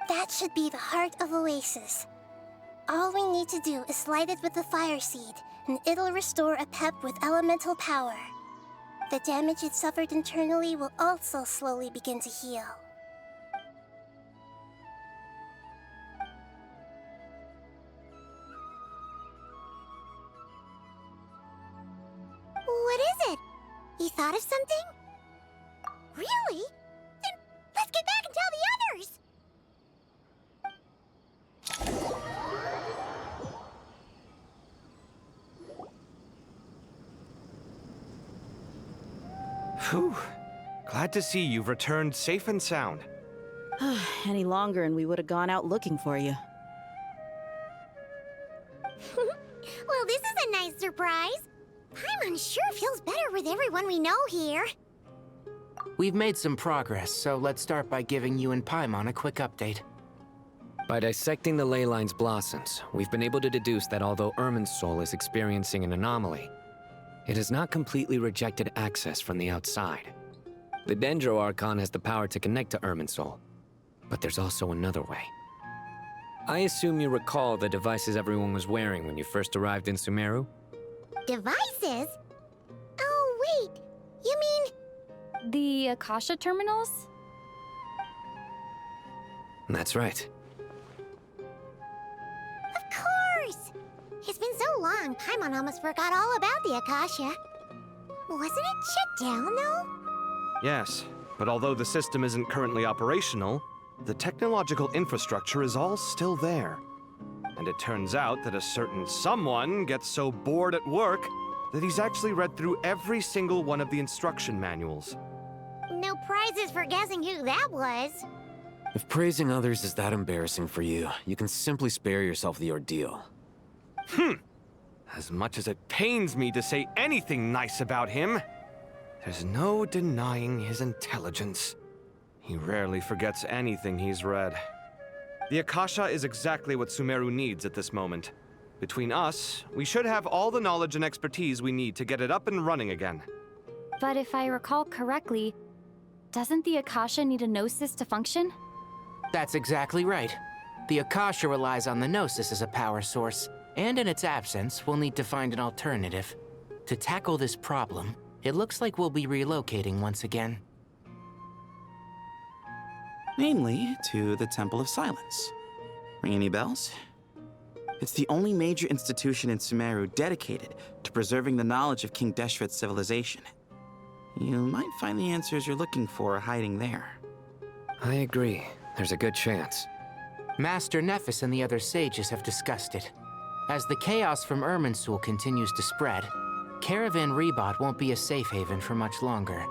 M: That should be the heart of Oasis. All we need to do is light it with the fire seed, and it'll restore a pep with elemental power. The damage it suffered internally will also slowly begin to heal. What is it? You thought of something? Really? Then let's get back and tell the others!
A: Whew. Glad to see you've returned safe and sound.
F: Any longer and we would have gone out looking for you.
M: Well, this is a nice surprise. Paimon sure feels better with everyone we know here.
N: We've made some progress, so let's start by giving you and Paimon a quick update.
T: By dissecting the ley line's blossoms, we've been able to deduce that although Irminsul is experiencing an anomaly, it has not completely rejected access from the outside. The Dendro Archon has the power to connect to Irminsul, but there's also another way. I assume you recall the devices everyone was wearing when you first arrived in Sumeru?
M: Devices? Oh, wait. You mean...
I: The Akasha terminals?
T: That's right.
M: Of course! It's been so long, Paimon almost forgot all about the Akasha. Wasn't it shut down, though?
A: Yes, but although the system isn't currently operational, the technological infrastructure is all still there. And it turns out that a certain someone gets so bored at work that he's actually read through every single one of the instruction manuals.
M: No prizes for guessing who that was.
E: If praising others is that embarrassing for you, you can simply spare yourself the ordeal.
A: As much as it pains me to say anything nice about him, there's no denying his intelligence. He rarely forgets anything he's read. The Akasha is exactly what Sumeru needs at this moment. Between us, we should have all the knowledge and expertise we need to get it up and running again.
I: But if I recall correctly, doesn't the Akasha need a Gnosis to function?
N: That's exactly right. The Akasha relies on the Gnosis as a power source, and in its absence, we'll need to find an alternative. To tackle this problem, it looks like we'll be relocating once again.
L: Namely, to the Temple of Silence. Ring any bells? It's the only major institution in Sumeru dedicated to preserving the knowledge of King Deshret's civilization. You might find the answers you're looking for hiding there.
T: I agree. There's a good chance.
N: Master Nephis and the other sages have discussed it. As the chaos from Irminsul continues to spread, Caravan Rebot won't be a safe haven for much longer.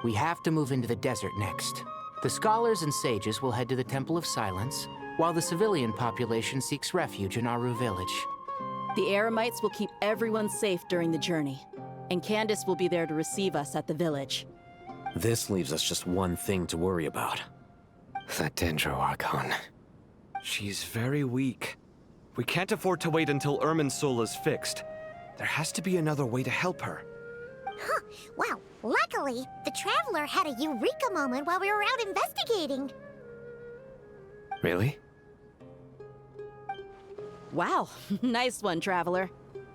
N: We have to move into the desert next. The scholars and sages will head to the Temple of Silence, while the civilian population seeks refuge in Aru village.
F: The Eremites will keep everyone safe during the journey, and Candace will be there to receive us at the village.
E: This leaves us just one thing to worry about.
T: That Dendro Archon.
A: She's very weak. We can't afford to wait until Irminsul is fixed. There has to be another way to help her.
M: Huh. Wow. Luckily, the Traveler had a eureka moment while we were out investigating.
T: Really?
F: Wow, nice one, Traveler.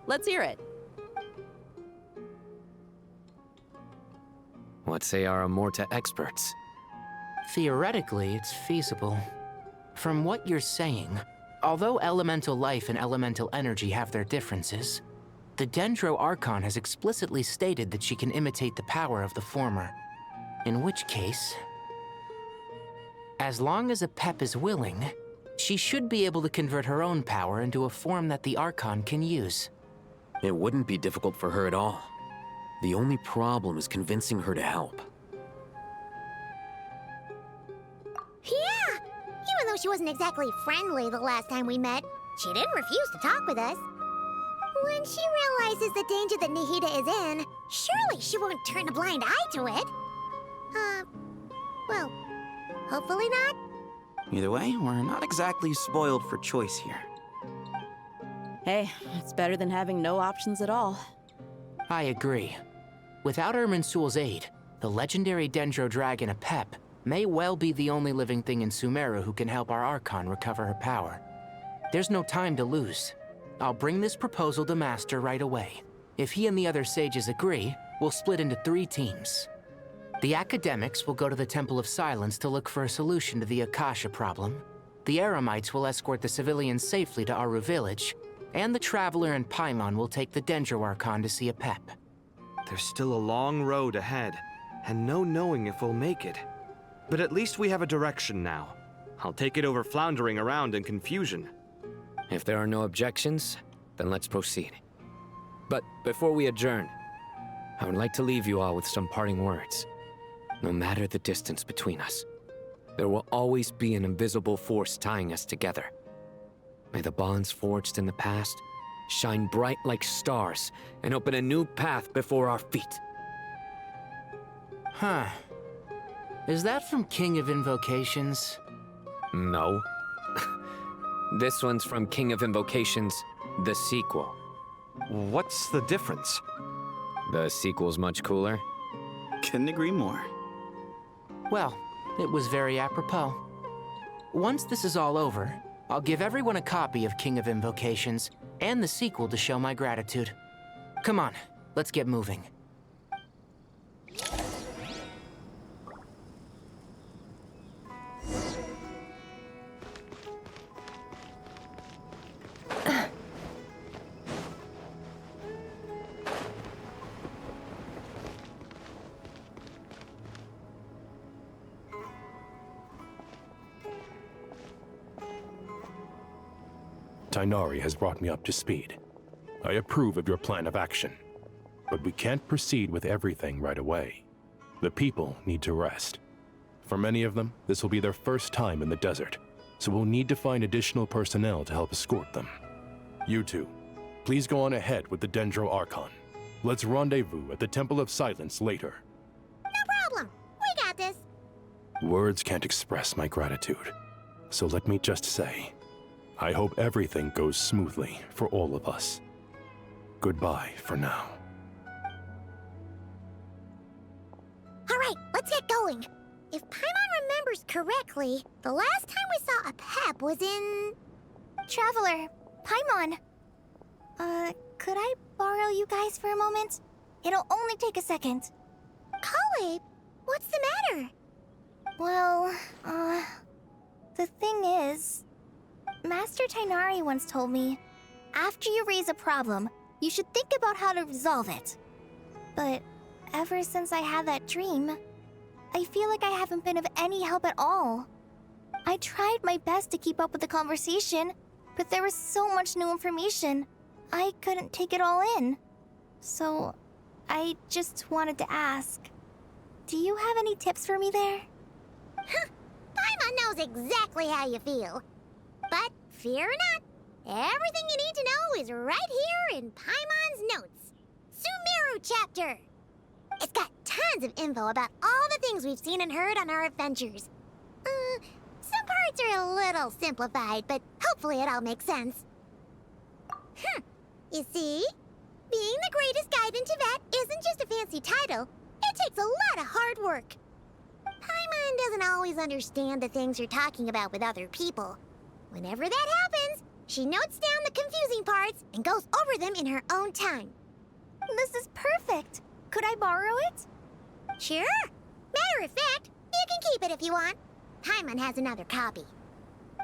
F: Let's hear it.
T: What say our Amorta experts?
N: Theoretically, it's feasible. From what you're saying, although elemental life and elemental energy have their differences, the Dendro Archon has explicitly stated that she can imitate the power of the former. In which case, as long as a Pep is willing, she should be able to convert her own power into a form that the Archon can use.
E: It wouldn't be difficult for her at all. The only problem is convincing her to help.
M: Yeah! Even though she wasn't exactly friendly the last time we met, she didn't refuse to talk with us. When she realizes the danger that Nihida is in, surely she won't turn a blind eye to it. Well, hopefully not.
L: Either way, we're not exactly spoiled for choice here.
F: Hey, it's better than having no options at all.
N: I agree. Without Irminsul's aid, the legendary Dendro Dragon Apep may well be the only living thing in Sumeru who can help our Archon recover her power. There's no time to lose. I'll bring this proposal to Master right away. If he and the other sages agree, we'll split into 3 teams. The academics will go to the Temple of Silence to look for a solution to the Akasha problem. The Eremites will escort the civilians safely to Aru village, and the Traveler and Paimon will take the Dendro Archon to see Apep.
A: There's still a long road ahead, and no knowing if we'll make it. But at least we have a direction now. I'll take it over floundering around in confusion.
T: If there are no objections, then let's proceed. But before we adjourn, I would like to leave you all with some parting words. No matter the distance between us, there will always be an invisible force tying us together. May the bonds forged in the past shine bright like stars and open a new path before our feet.
N: Huh. Is that from King of Invocations?
T: No. This one's from King of Invocations, the sequel.
A: What's the difference?
T: The sequel's much cooler.
L: Couldn't agree more.
N: Well, it was very apropos. Once this is all over, I'll give everyone a copy of King of Invocations and the sequel to show my gratitude. Come on, let's get moving.
V: Tighnari has brought me up to speed. I approve of your plan of action, but we can't proceed with everything right away. The people need to rest. For many of them, this will be their first time in the desert, so we'll need to find additional personnel to help escort them. You two, please go on ahead with the Dendro Archon. Let's rendezvous at the Temple of Silence later.
M: No problem. We got this.
V: Words can't express my gratitude, so let me just say, I hope everything goes smoothly for all of us. Goodbye for now.
M: All right, let's get going. If Paimon remembers correctly, the last time we saw a Pep was in...
B: Traveler, Paimon. Could I borrow you guys for a moment? It'll only take a second.
M: Kale, what's the matter?
B: Well, the thing is... Master Tighnari once told me, after you raise a problem, you should think about how to resolve it. But ever since I had that dream, I feel like I haven't been of any help at all. I tried my best to keep up with the conversation, but there was so much new information. I couldn't take it all in. So, I just wanted to ask, do you have any tips for me there?
G: Paimon knows exactly how you feel. But fear not, everything you need to know is right here in Paimon's notes. Sumeru chapter! It's got tons of info about all the things we've seen and heard on our adventures. Some parts are a little simplified, but hopefully it all makes sense. You see? Being the greatest guide in Teyvat isn't just a fancy title. It takes a lot of hard work. Paimon doesn't always understand the things you're talking about with other people. Whenever that happens, she notes down the confusing parts and goes over them in her own time.
B: This is perfect. Could I borrow it?
G: Sure. Matter of fact, you can keep it if you want. Paimon has another copy.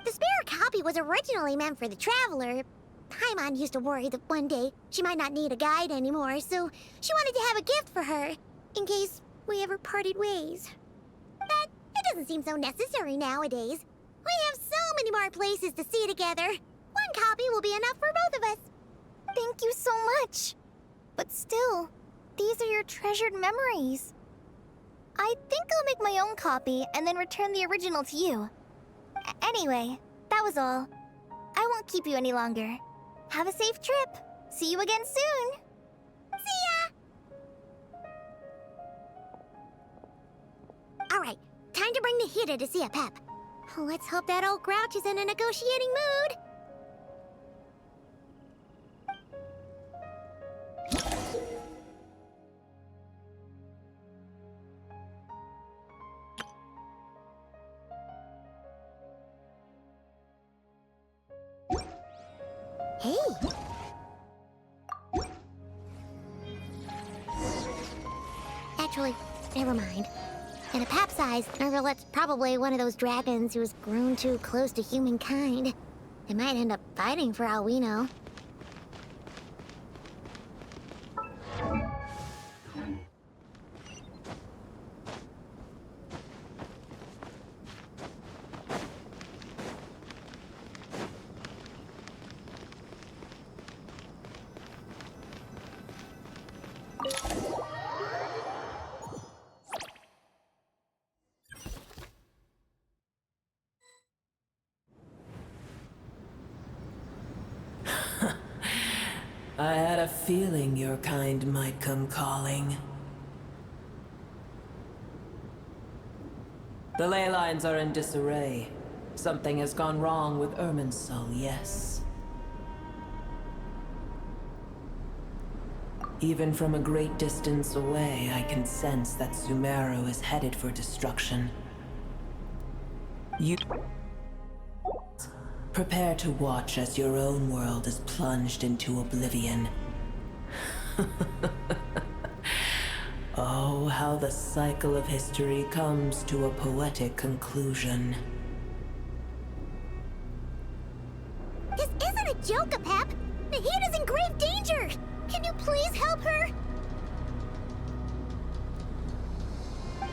G: The spare copy was originally meant for the traveler. Paimon used to worry that one day she might not need a guide anymore, so she wanted to have a gift for her, in case we ever parted ways. But it doesn't seem so necessary nowadays. We have so many more places to see together. One copy will be enough for both of us.
B: Thank you so much. But still, these are your treasured memories. I think I'll make my own copy and then return the original to you. Anyway, that was all. I won't keep you any longer. Have a safe trip. See you again soon.
G: See ya! Alright, time to bring the Hida to see a Pep. Let's hope that old grouch is in a negotiating mood. Hey! Actually, never mind. In a pap size, Nervalet's probably one of those dragons who's grown too close to humankind. They might end up fighting for all we know.
P: I had a feeling your kind might come calling. The ley lines are in disarray. Something has gone wrong with Irminsul, yes. Even from a great distance away, I can sense that Sumeru is headed for destruction. You prepare to watch as your own world is plunged into oblivion. Oh, how the cycle of history comes to a poetic conclusion.
G: This isn't a joke, Apep! Nahida's in grave danger! Can you please help her?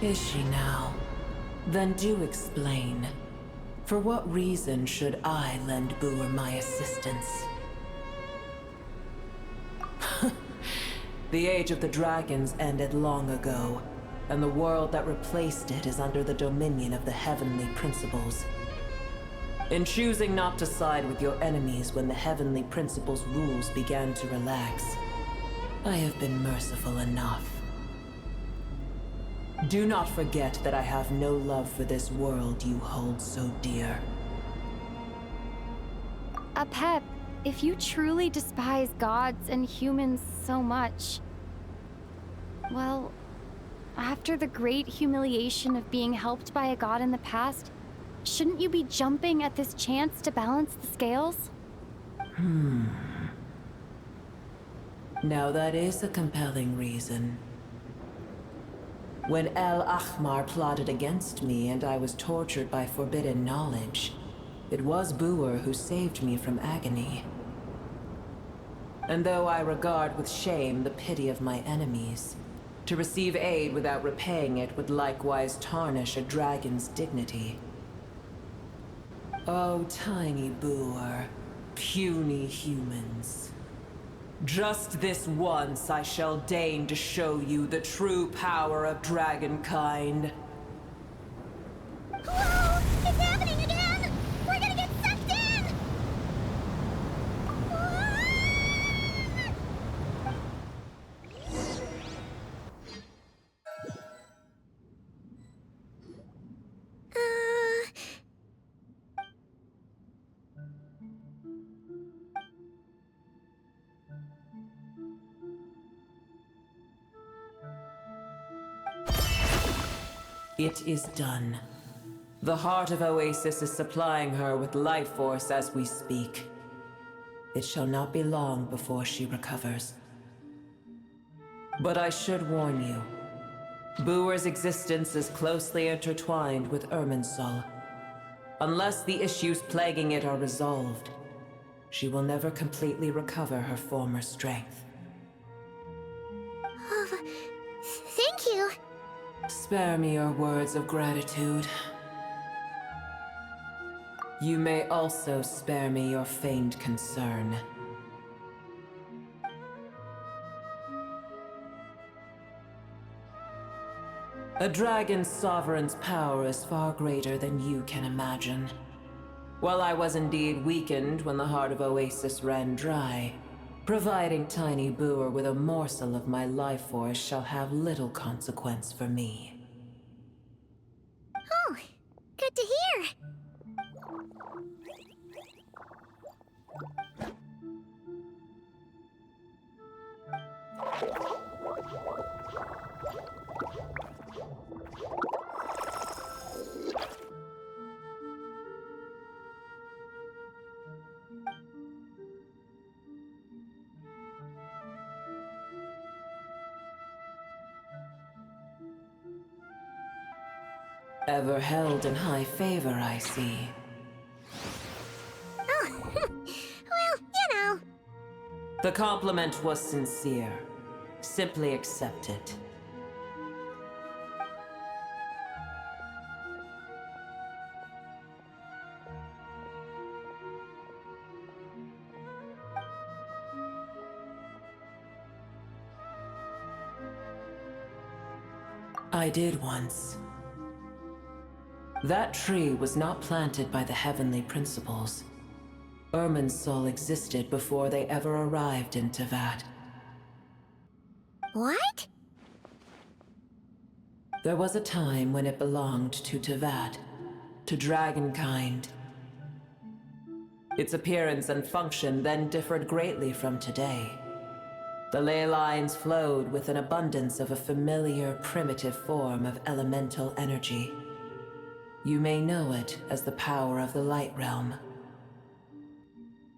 P: Is she now? Then do explain. For what reason should I lend Boer my assistance? The age of the dragons ended long ago, and the world that replaced it is under the dominion of the heavenly principles. In choosing not to side with your enemies when the heavenly principles' rules began to relax, I have been merciful enough. Do not forget that I have no love for this world you hold so dear.
I: Apep, if you truly despise gods and humans so much, well, after the great humiliation of being helped by a god in the past, shouldn't you be jumping at this chance to balance the scales?
P: Now that is a compelling reason. When El Ahmar plotted against me and I was tortured by forbidden knowledge, it was Boer who saved me from agony. And though I regard with shame the pity of my enemies, To receive aid without repaying it would likewise tarnish a dragon's dignity. Oh, tiny boor, puny humans. Just this once I shall deign to show you the true power of dragonkind.
G: Whoa! It's happening again! We're gonna get sucked in!
P: It is done. The heart of Oasis is supplying her with life force as we speak. It shall not be long before she recovers. But I should warn you. Boor's existence is closely intertwined with Irminsul. Unless the issues plaguing it are resolved, she will never completely recover her former strength.
G: Thank you.
P: Spare me your words of gratitude. You may also spare me your feigned concern. A dragon's sovereign's power is far greater than you can imagine. While I was indeed weakened when the heart of Oasis ran dry, providing Tiny Boor with a morsel of my life force shall have little consequence for me.
G: Oh, good to hear.
P: Ever held in high favor, I see.
G: Oh, well, you know.
P: The compliment was sincere. Simply accept it. I did once. That tree was not planted by the heavenly principles. Irminsul existed before they ever arrived in Teyvat.
G: What?
P: There was a time when it belonged to Teyvat, to dragonkind. Its appearance and function then differed greatly from today. The ley lines flowed with an abundance of a familiar, primitive form of elemental energy. You may know it as the power of the Light Realm.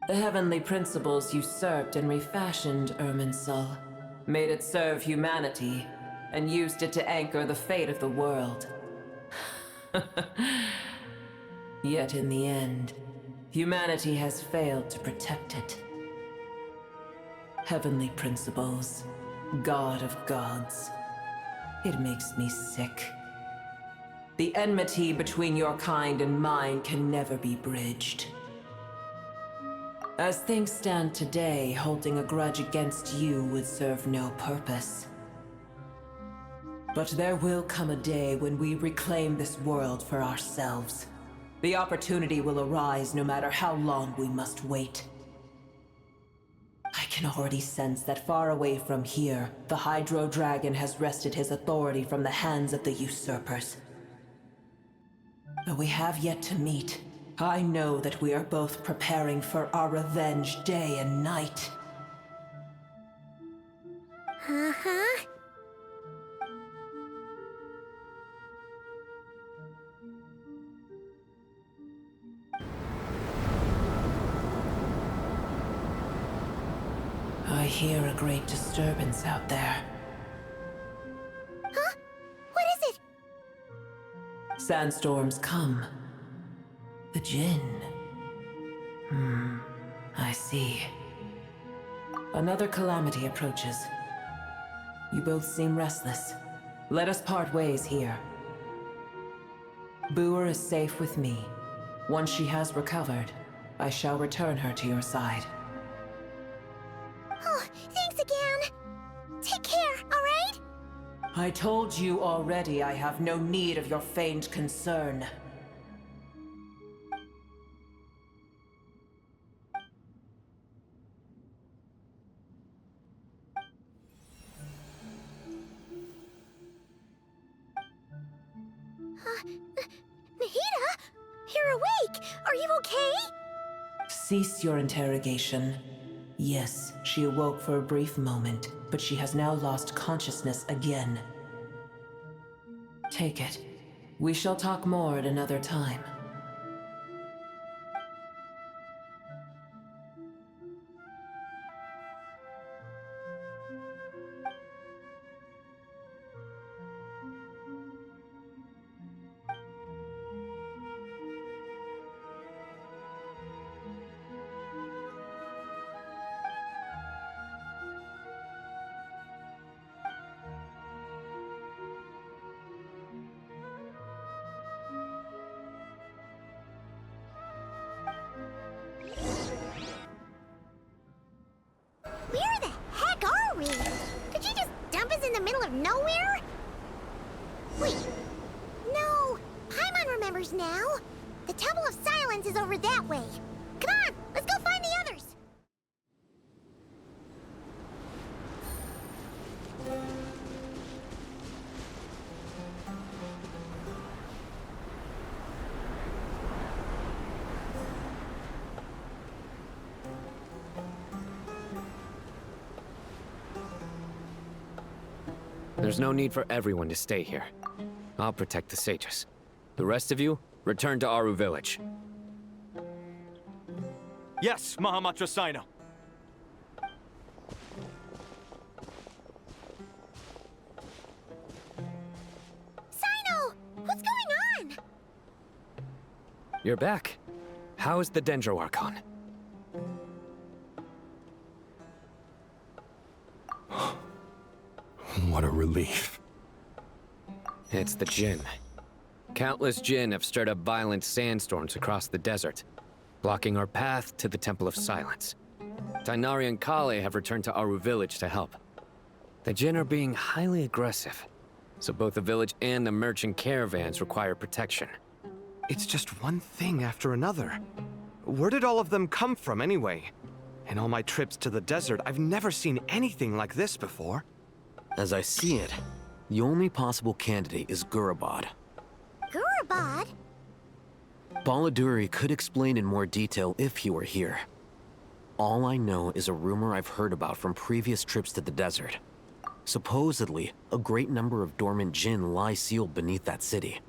P: The heavenly principles usurped and refashioned Irminsul, made it serve humanity, and used it to anchor the fate of the world. Yet in the end, humanity has failed to protect it. Heavenly principles, God of gods. It makes me sick. The enmity between your kind and mine can never be bridged. As things stand today, holding a grudge against you would serve no purpose. But there will come a day when we reclaim this world for ourselves. The opportunity will arise no matter how long we must wait. I can already sense that far away from here, the Hydro Dragon has wrested his authority from the hands of the usurpers. Though we have yet to meet, I know that we are both preparing for our revenge day and night.
G: Uh-huh.
P: I hear a great disturbance out there.
G: Huh? What is it?
P: Sandstorms come. The Jinn. I see. Another calamity approaches. You both seem restless. Let us part ways here. Boer is safe with me. Once she has recovered, I shall return her to your side.
G: Oh, thanks again. Take care, alright?
P: I told you already I have no need of your feigned concern.
G: Nahida? You're awake! Are you okay?
P: Cease your interrogation. Yes, she awoke for a brief moment, but she has now lost consciousness again. Take it. We shall talk more at another time.
G: Where the heck are we? Did you just dump us in the middle of nowhere? Wait. No. Paimon remembers now. The Temple of Silence is over that way. Come on, let's go find the others.
T: There's no need for everyone to stay here. I'll protect the sages. The rest of you, return to Aru village.
A: Yes, Mahamatra Sino.
G: Sino! What's going on?
T: You're back. How's the Dendro Archon?
V: What a relief.
T: It's the Jinn. Countless Jinn have stirred up violent sandstorms across the desert, blocking our path to the Temple of Silence. Tighnari and Kale have returned to Aru village to help. The Jinn are being highly aggressive, so both the village and the merchant caravans require protection.
A: It's just one thing after another. Where did all of them come from anyway? In all my trips to the desert, I've never seen anything like this before.
E: As I see it, the only possible candidate is Gurabad.
G: Gurabad?
E: Baladuri could explain in more detail if he were here. All I know is a rumor I've heard about from previous trips to the desert. Supposedly, a great number of dormant Jinn lie sealed beneath that city.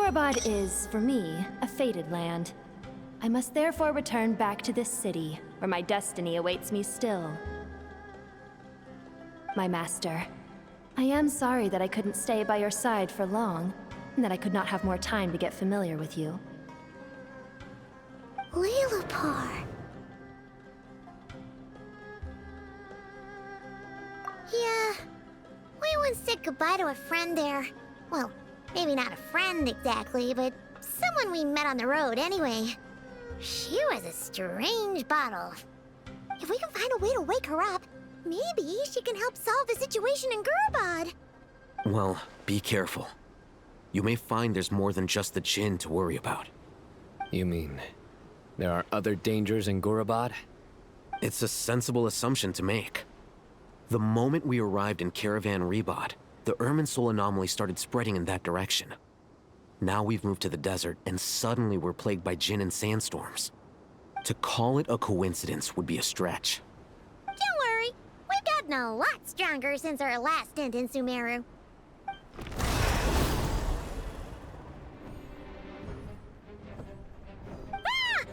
Q: Gurabad is, for me, a fated land. I must therefore return back to this city, where my destiny awaits me still. My master, I am sorry that I couldn't stay by your side for long, and that I could not have more time to get familiar with you.
G: Lalapar. Yeah, we once said goodbye to a friend there. Well, maybe not a friend exactly, but someone we met on the road anyway. She was a strange bottle. If we can find a way to wake her up, maybe she can help solve the situation in Gurabad.
E: Well, be careful. You may find there's more than just the Jinn to worry about.
T: You mean, there are other dangers in Gurabad?
E: It's a sensible assumption to make. The moment we arrived in Caravan Rebod, the Irminsul anomaly started spreading in that direction. Now we've moved to the desert, and suddenly we're plagued by Jinn and sandstorms. To call it a coincidence would be a stretch.
G: Don't worry, we've gotten a lot stronger since our last stint in Sumeru. Ah!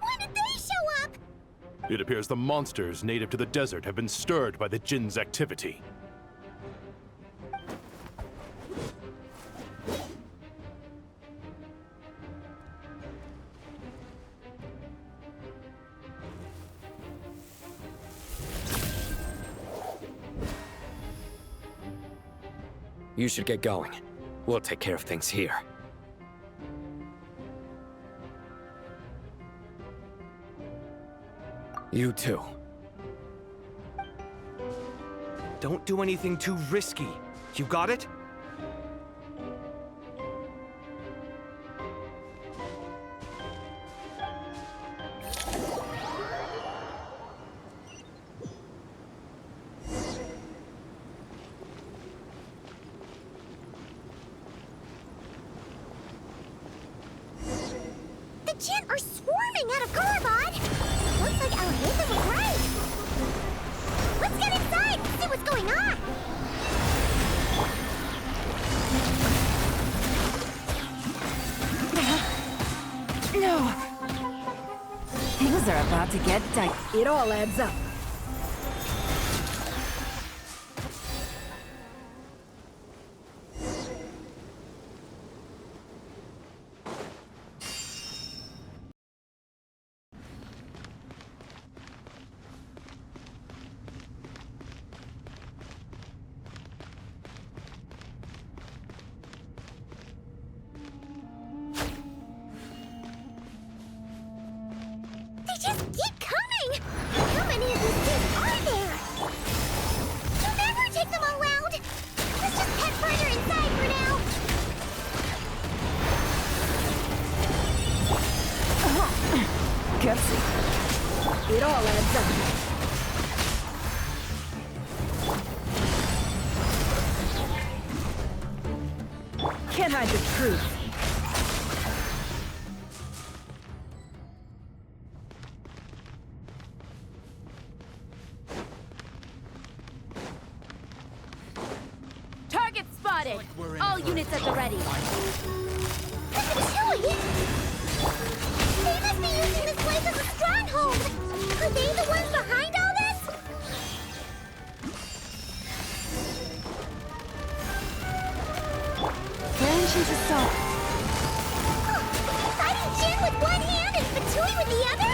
G: When did they show up?
V: It appears the monsters native to the desert have been stirred by the Jinn's activity.
T: You should get going. We'll take care of things here. You too.
A: Don't do anything too risky. You got it?
G: The Jinn are swarming out of Gurabad! Looks like Alhaitha was right! Let's get inside and see what's going on!
S: No! Things are about to get tight. It all adds up.
G: They just keep coming! How many of these things are there? You'll never take them all round! Let's just head further inside for now!
S: Gutsy. It all adds up. Can't hide the truth.
Q: Target spotted! All units at the ready.
G: Chili! They must be using this place as a stronghold! Are they the ones behind all this?
S: Genshin Impact.
G: Fighting Jin with one hand and Fatui with the other?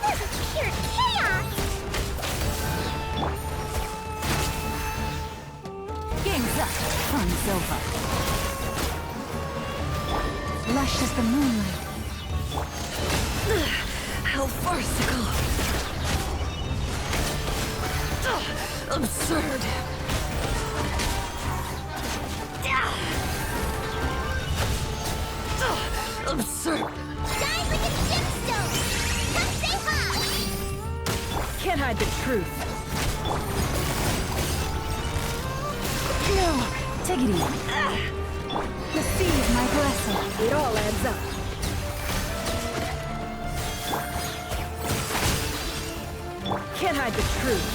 G: This is pure chaos!
S: Game's up. Fun's over. Lush as the moonlight. How farcical. Absurd. Absurd.
G: Die like a gemstone! Come save us!
S: Can't hide the truth. No, take it easy. Receive my blessing. It all adds up. Can't hide the truth.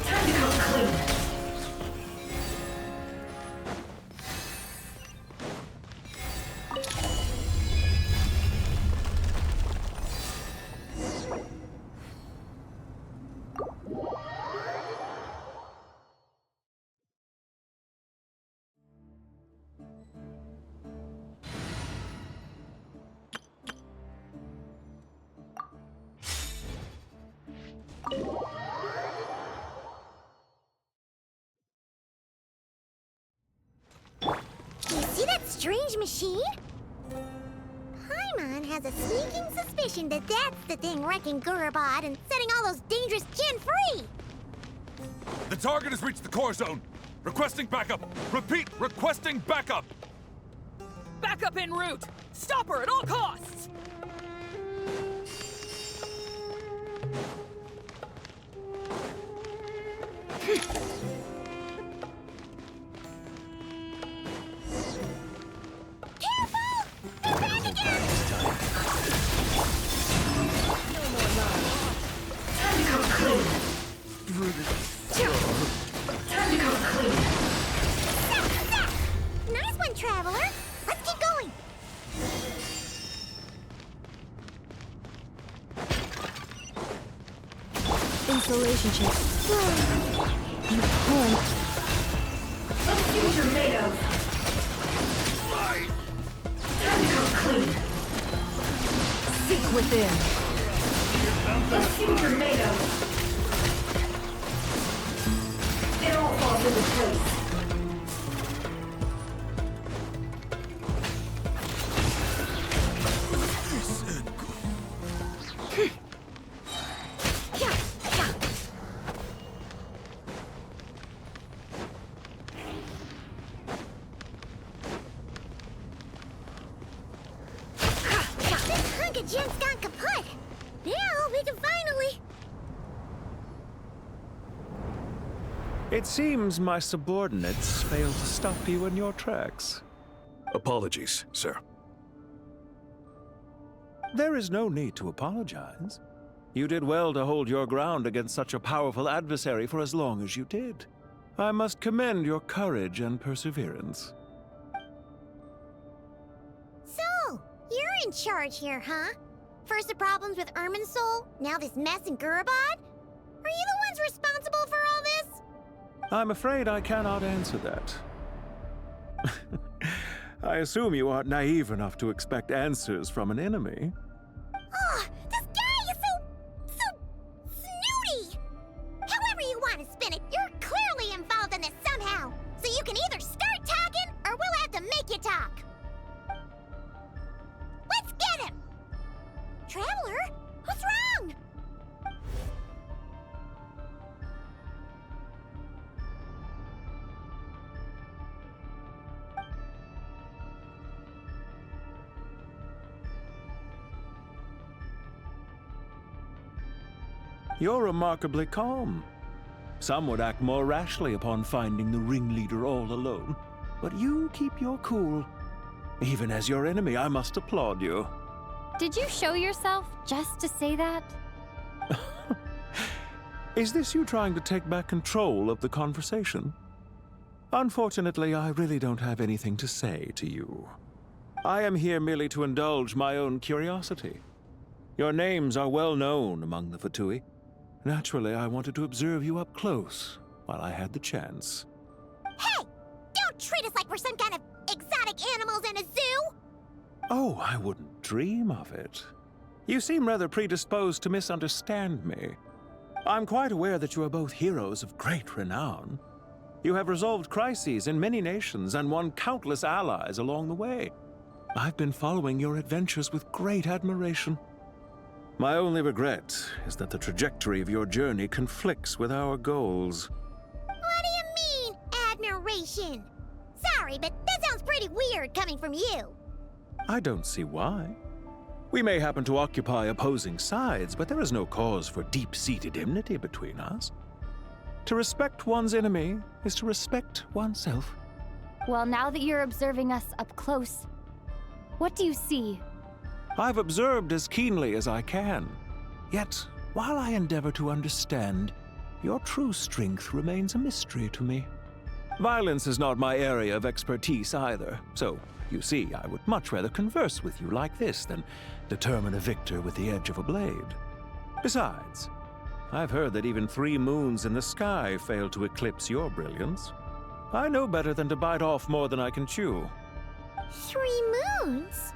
S: Time to come clean.
G: You see that strange machine? Paimon has a sneaking suspicion that that's the thing wrecking Gurubad and setting all those dangerous Jinn free!
R: The target has reached the core zone. Requesting backup. Repeat, requesting backup.
K: Backup en route. Stop her at all costs.
G: Nice one, Traveler! Let's keep going!
J: Insulation chip. You point.
S: Let's see what you're made of. Time to come clean.
J: Seek within.
S: Let's see what you're made of. It all falls into place.
G: This hunk of Jinn's gone kaput! Now we can finally...
O: It seems my subordinates failed to stop you in your tracks.
V: Apologies, sir.
O: There is no need to apologize. You did well to hold your ground against such a powerful adversary for as long as you did. I must commend your courage and perseverance.
G: So, you're in charge here, huh? First the problems with Irminsul, now this mess in Gurubad? Are you the ones responsible for all this?
O: I'm afraid I cannot answer that. I assume you aren't naive enough to expect answers from an enemy.
G: Oh, this guy is so snooty! However you want to spin it, you're clearly involved in this somehow. So you can either start talking, or we'll have to make you talk. Let's get him! Traveler, what's wrong?
O: You're remarkably calm. Some would act more rashly upon finding the ringleader all alone. But you keep your cool. Even as your enemy, I must applaud you.
I: Did you show yourself just to say that?
O: Is this you trying to take back control of the conversation? Unfortunately, I really don't have anything to say to you. I am here merely to indulge my own curiosity. Your names are well known among the Fatui. Naturally, I wanted to observe you up close while I had the chance.
G: Hey! Don't treat us like we're some kind of exotic animals in a zoo!
O: Oh, I wouldn't dream of it. You seem rather predisposed to misunderstand me. I'm quite aware that you are both heroes of great renown. You have resolved crises in many nations and won countless allies along the way. I've been following your adventures with great admiration. My only regret is that the trajectory of your journey conflicts with our goals.
G: What do you mean, admiration? Sorry, but that sounds pretty weird coming from you.
O: I don't see why. We may happen to occupy opposing sides, but there is no cause for deep-seated enmity between us. To respect one's enemy is to respect oneself.
I: Well, now that you're observing us up close, what do you see?
O: I've observed as keenly as I can. Yet, while I endeavor to understand, your true strength remains a mystery to me. Violence is not my area of expertise either, so, you see, I would much rather converse with you like this than determine a victor with the edge of a blade. Besides, I've heard that even 3 moons in the sky fail to eclipse your brilliance. I know better than to bite off more than I can chew.
G: 3 moons?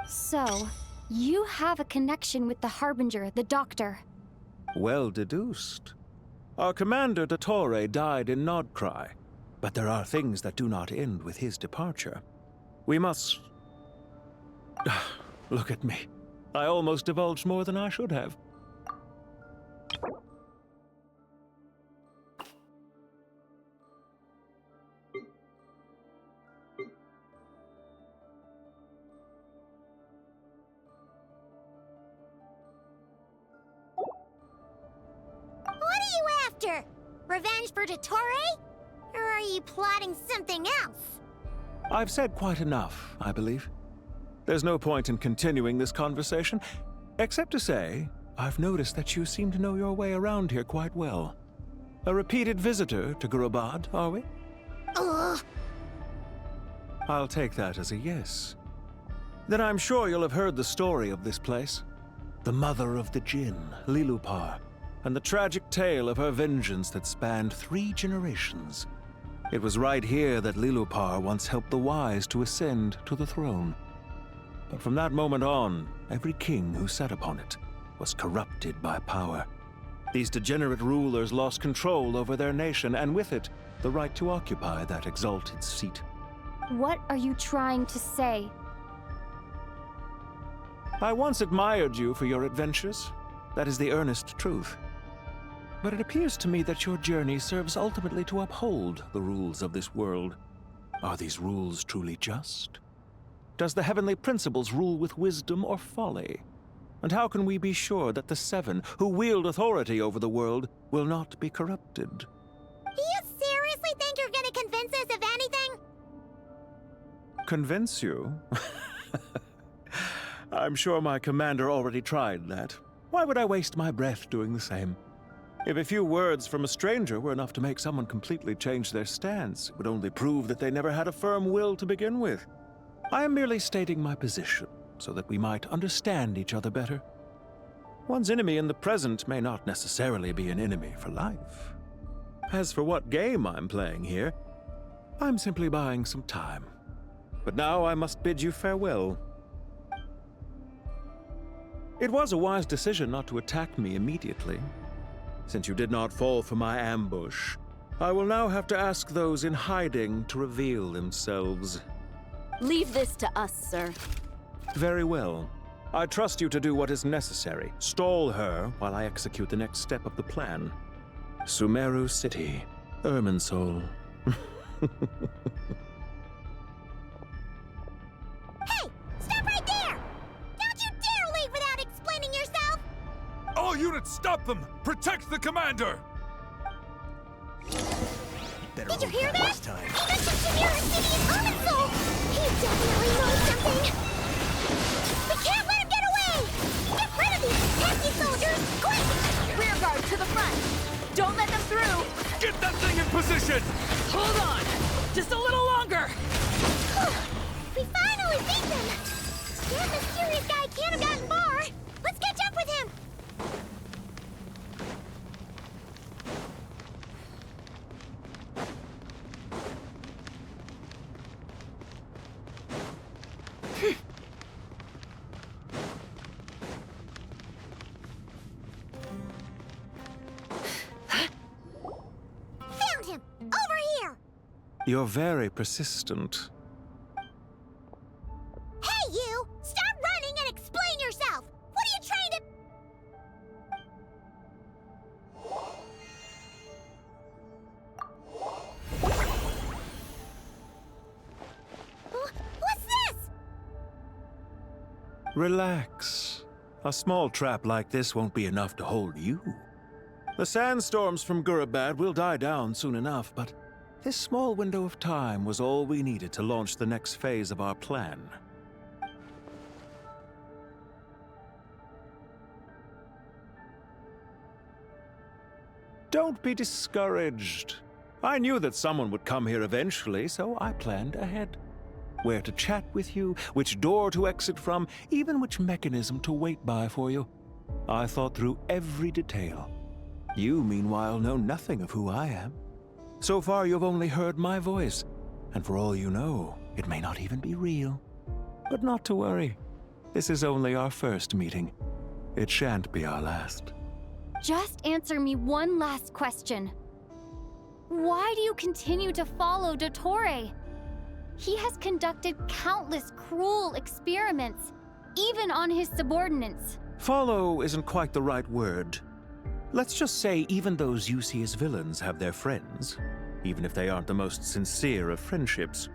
I: So, you have a connection with the Harbinger, the Doctor.
O: Well deduced. Our commander, Dottore, died in Nod-Krai, but there are things that do not end with his departure. We must... Look at me. I almost divulged more than I should have.
G: Revenge for Dottore? Or are you plotting something else?
O: I've said quite enough, I believe. There's no point in continuing this conversation, except to say, I've noticed that you seem to know your way around here quite well. A repeated visitor to Gurabad, are we?
G: Ugh.
O: I'll take that as a yes. Then I'm sure you'll have heard the story of this place. The mother of the Jinn, Lilupar, and the tragic tale of her vengeance that spanned 3 generations. It was right here that Lilupar once helped the wise to ascend to the throne. But from that moment on, every king who sat upon it was corrupted by power. These degenerate rulers lost control over their nation, and with it, the right to occupy that exalted seat.
I: What are you trying to say?
O: I once admired you for your adventures. That is the earnest truth. But it appears to me that your journey serves ultimately to uphold the rules of this world. Are these rules truly just? Does the heavenly principles rule with wisdom or folly? And how can we be sure that the 7 who wield authority over the world will not be corrupted?
G: Do you seriously think you're gonna convince us of anything?
O: Convince you? I'm sure my commander already tried that. Why would I waste my breath doing the same? If a few words from a stranger were enough to make someone completely change their stance, it would only prove that they never had a firm will to begin with. I am merely stating my position, so that we might understand each other better. One's enemy in the present may not necessarily be an enemy for life. As for what game I'm playing here, I'm simply buying some time. But now I must bid you farewell. It was a wise decision not to attack me immediately. Since you did not fall for my ambush, I will now have to ask those in hiding to reveal themselves.
F: Leave this to us, sir.
O: Very well. I trust you to do what is necessary. Stall her while I execute the next step of the plan. Sumeru City, Irminsul.
G: Hey! Stop right there! Don't you dare leave without explaining yourself!
R: All units, stop them! Protect the commander!
G: Did you hear that? He mentioned Sumeru City in Irminsul! He definitely knows something! We can't let him get away! Get rid of these pesky soldiers, quick!
K: Rear guard to the front! Don't let them through!
R: Get that thing in position!
K: Hold on! Just a little longer!
G: We finally beat them! That mysterious guy can't have gotten far! Let's catch up with him! Found him! Over here!
O: You're very persistent.
G: Hey, you! Stop running and explain yourself! What are you trying to... What's this?
O: Relax. A small trap like this won't be enough to hold you. The sandstorms from Gurabad will die down soon enough, but this small window of time was all we needed to launch the next phase of our plan. Don't be discouraged. I knew that someone would come here eventually, so I planned ahead. Where to chat with you, which door to exit from, even which mechanism to wait by for you. I thought through every detail. You, meanwhile, know nothing of who I am. So far, you've only heard my voice, and for all you know, it may not even be real. But not to worry. This is only our first meeting. It shan't be our last.
I: Just answer me one last question. Why do you continue to follow Dottore? He has conducted countless cruel experiments, even on his subordinates.
O: Follow isn't quite the right word. Let's just say even those you see as villains have their friends, even if they aren't the most sincere of friendships.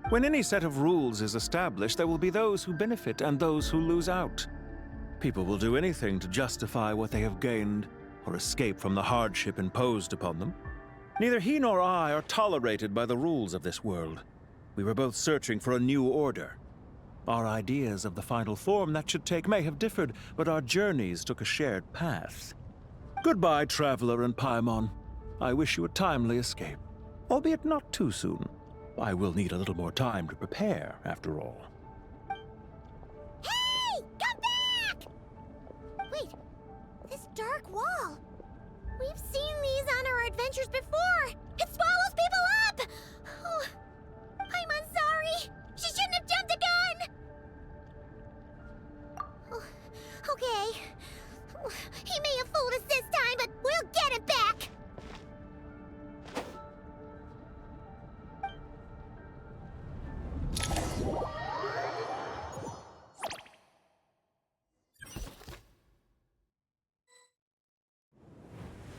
O: When any set of rules is established, there will be those who benefit and those who lose out. People will do anything to justify what they have gained or escape from the hardship imposed upon them. Neither he nor I are tolerated by the rules of this world. We were both searching for a new order. Our ideas of the final form that should take may have differed, but our journeys took a shared path. Goodbye, Traveler and Paimon. I wish you a timely escape, albeit not too soon. I will need a little more time to prepare, after all.
G: Hey! Come back! Wait, this dark wall. We've seen these on our adventures before. It swallows people up! Oh, I'm sorry. She shouldn't have jumped the gun! Oh, okay. He may have fooled us this time, but we'll get it back!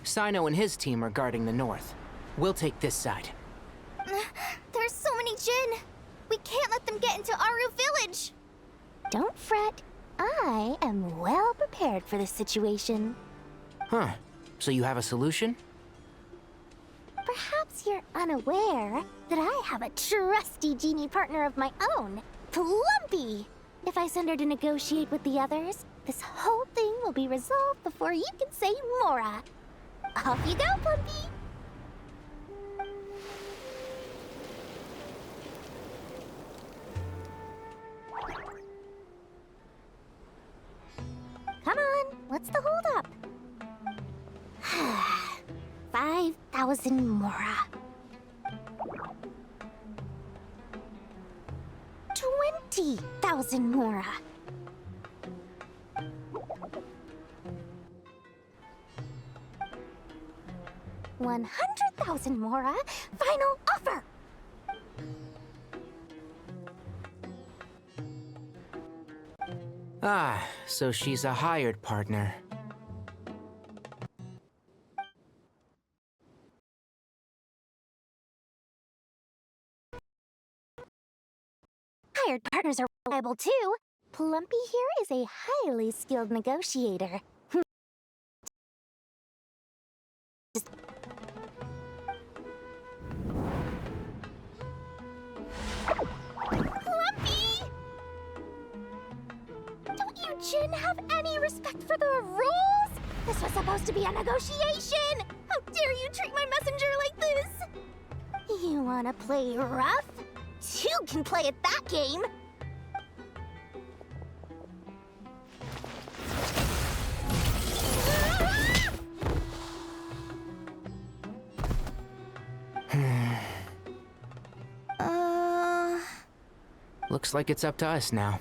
N: Sino and his team are guarding the north. We'll take this side.
B: There's so many Jin. We can't let them get into Aru Village.
M: Don't fret. I am well prepared for this situation.
N: Huh. So you have a solution?
M: Perhaps you're unaware that I have a trusty genie partner of my own, Plumpy. If I send her to negotiate with the others, this whole thing will be resolved before you can say Mora. Off you go, Plumpy! Come on, what's the holdup? 5,000 Mora. 20,000 Mora. 100,000 Mora. Final offer.
N: Ah, so she's a hired partner.
M: Hired partners are reliable too. Plumpy here is a highly skilled negotiator.
B: Plumpy! Don't you Jin have any respect for the rules? This was supposed to be a negotiation! How dare you treat my messenger like this?
M: You wanna play rough? Two can play at that game!
N: Looks like it's up to us now.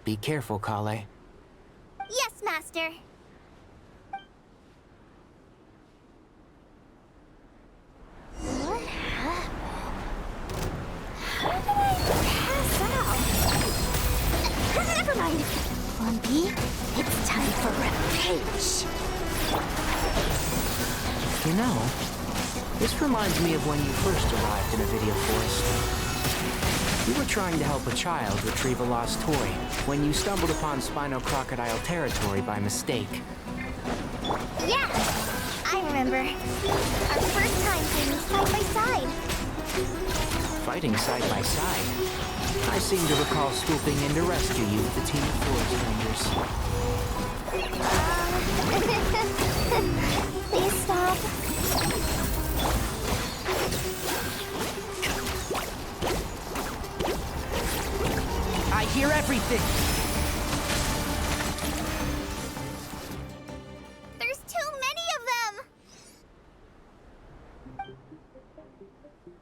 N: Be careful, Kale.
B: Yes, Master.
M: What happened? How did I pass out? Never mind. Plumpy, it's time for revenge.
N: You know, this reminds me of when you first arrived in a video forest. You were trying to help a child retrieve a lost toy when you stumbled upon Spino Crocodile territory by mistake.
B: Yeah, I remember. Our first time fighting side by side.
N: Fighting side by side? I seem to recall swooping in to rescue you with a team of forest rangers.
B: Please stop.
C: Requesting.
B: There's too many of them!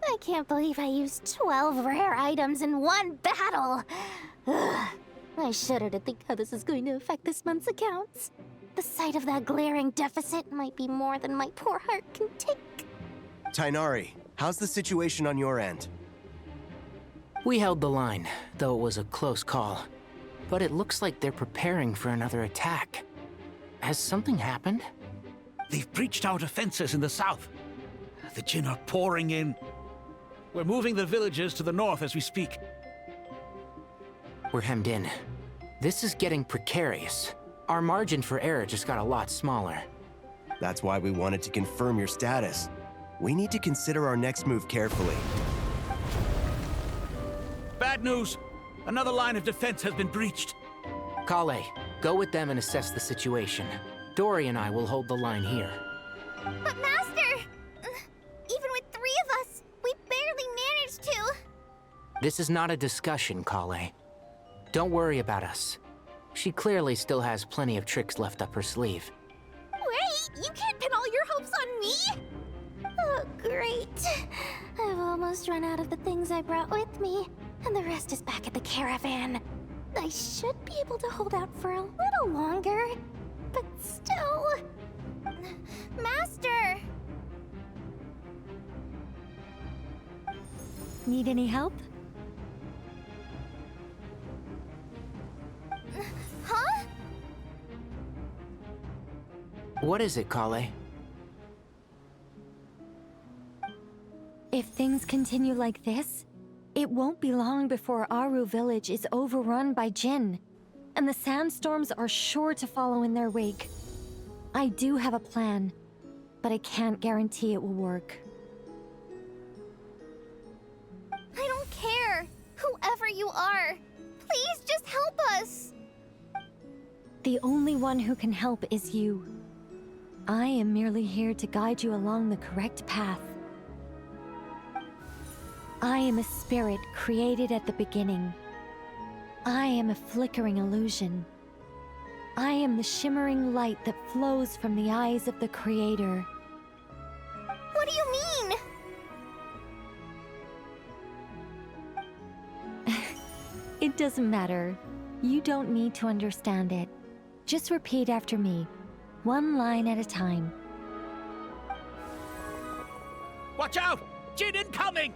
B: I can't believe I used 12 rare items in one battle. Ugh. I shudder to think how this is going to affect this month's accounts. The sight of that glaring deficit might be more than my poor heart can take.
C: Tighnari, how's the situation on your end?
N: We held the line, though it was a close call. But it looks like they're preparing for another attack. Has something happened?
R: They've breached our defenses in the south. The Jinn are pouring in. We're moving the villagers to the north as we speak.
N: We're hemmed in. This is getting precarious. Our margin for error just got a lot smaller.
C: That's why we wanted to confirm your status. We need to consider our next move carefully.
R: Bad news! Another line of defense has been breached.
N: Kale, go with them and assess the situation. Dory and I will hold the line here.
B: But Master! Even with 3 of us, we barely managed to.
N: This is not a discussion, Kale. Don't worry about us. She clearly still has plenty of tricks left up her sleeve.
B: Wait, you can't pin all your hopes on me? Oh, great. I've almost run out of the things I brought with me, and the rest is back at the caravan. I should be able to hold out for a little longer, but still... Master!
S: Need any help?
B: Huh?
N: What is it, Kale?
S: If things continue like this, it won't be long before Aru village is overrun by Jinn, and the sandstorms are sure to follow in their wake. I do have a plan, but I can't guarantee it will work.
B: I don't care. Whoever you are, please just help us.
S: The only one who can help is you. I am merely here to guide you along the correct path. I am a spirit created at the beginning. I am a flickering illusion. I am the shimmering light that flows from the eyes of the Creator.
B: What do you mean?
S: It doesn't matter. You don't need to understand it. Just repeat after me, one line at a time.
R: Watch out! Jinn incoming!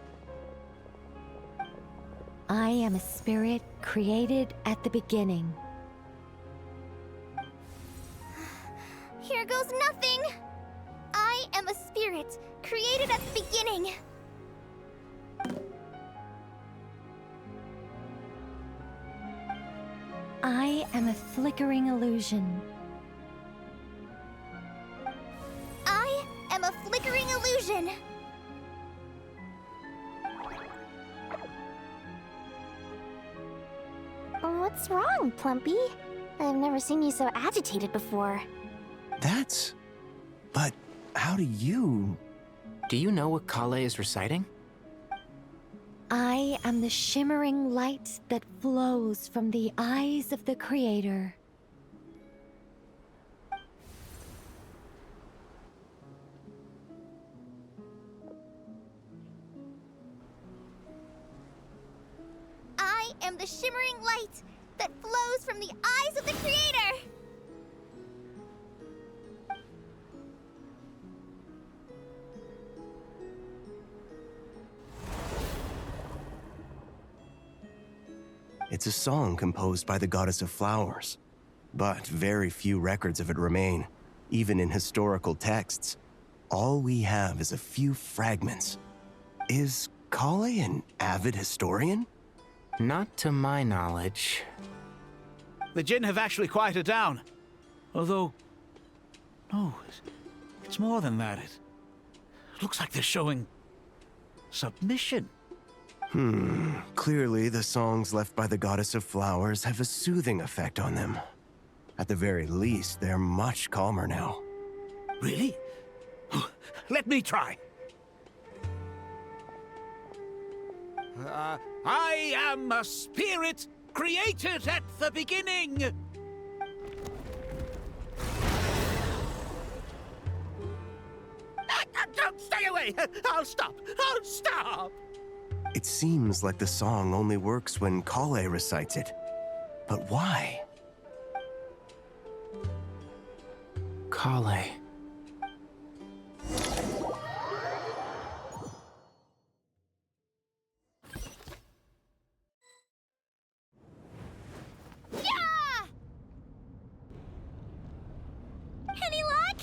S: I am a spirit created at the beginning.
B: Here goes nothing. I am a spirit created at the beginning.
S: I am a flickering illusion.
B: I am a flickering illusion. What's wrong, Plumpy? I've never seen you so agitated before.
C: But how do you...
N: Do you know what Kale is reciting?
S: I am the shimmering light that flows from the eyes of the Creator.
B: I am the shimmering light that flows from the eyes of the Creator!
C: It's a song composed by the goddess of flowers, but very few records of it remain, even in historical texts. All we have is a few fragments. Is Kale an avid historian?
N: Not to my knowledge.
R: The Jinn have actually quieted down. Although... no, it's more than that. It looks like they're showing... submission.
C: Clearly the songs left by the goddess of flowers have a soothing effect on them. At the very least, they're much calmer now.
R: Really? Let me try. I am a spirit created at the beginning! Don't stay away! I'll stop! I'll stop!
C: It seems like the song only works when Kale recites it. But why?
N: Kale.
B: Yeah! Any luck?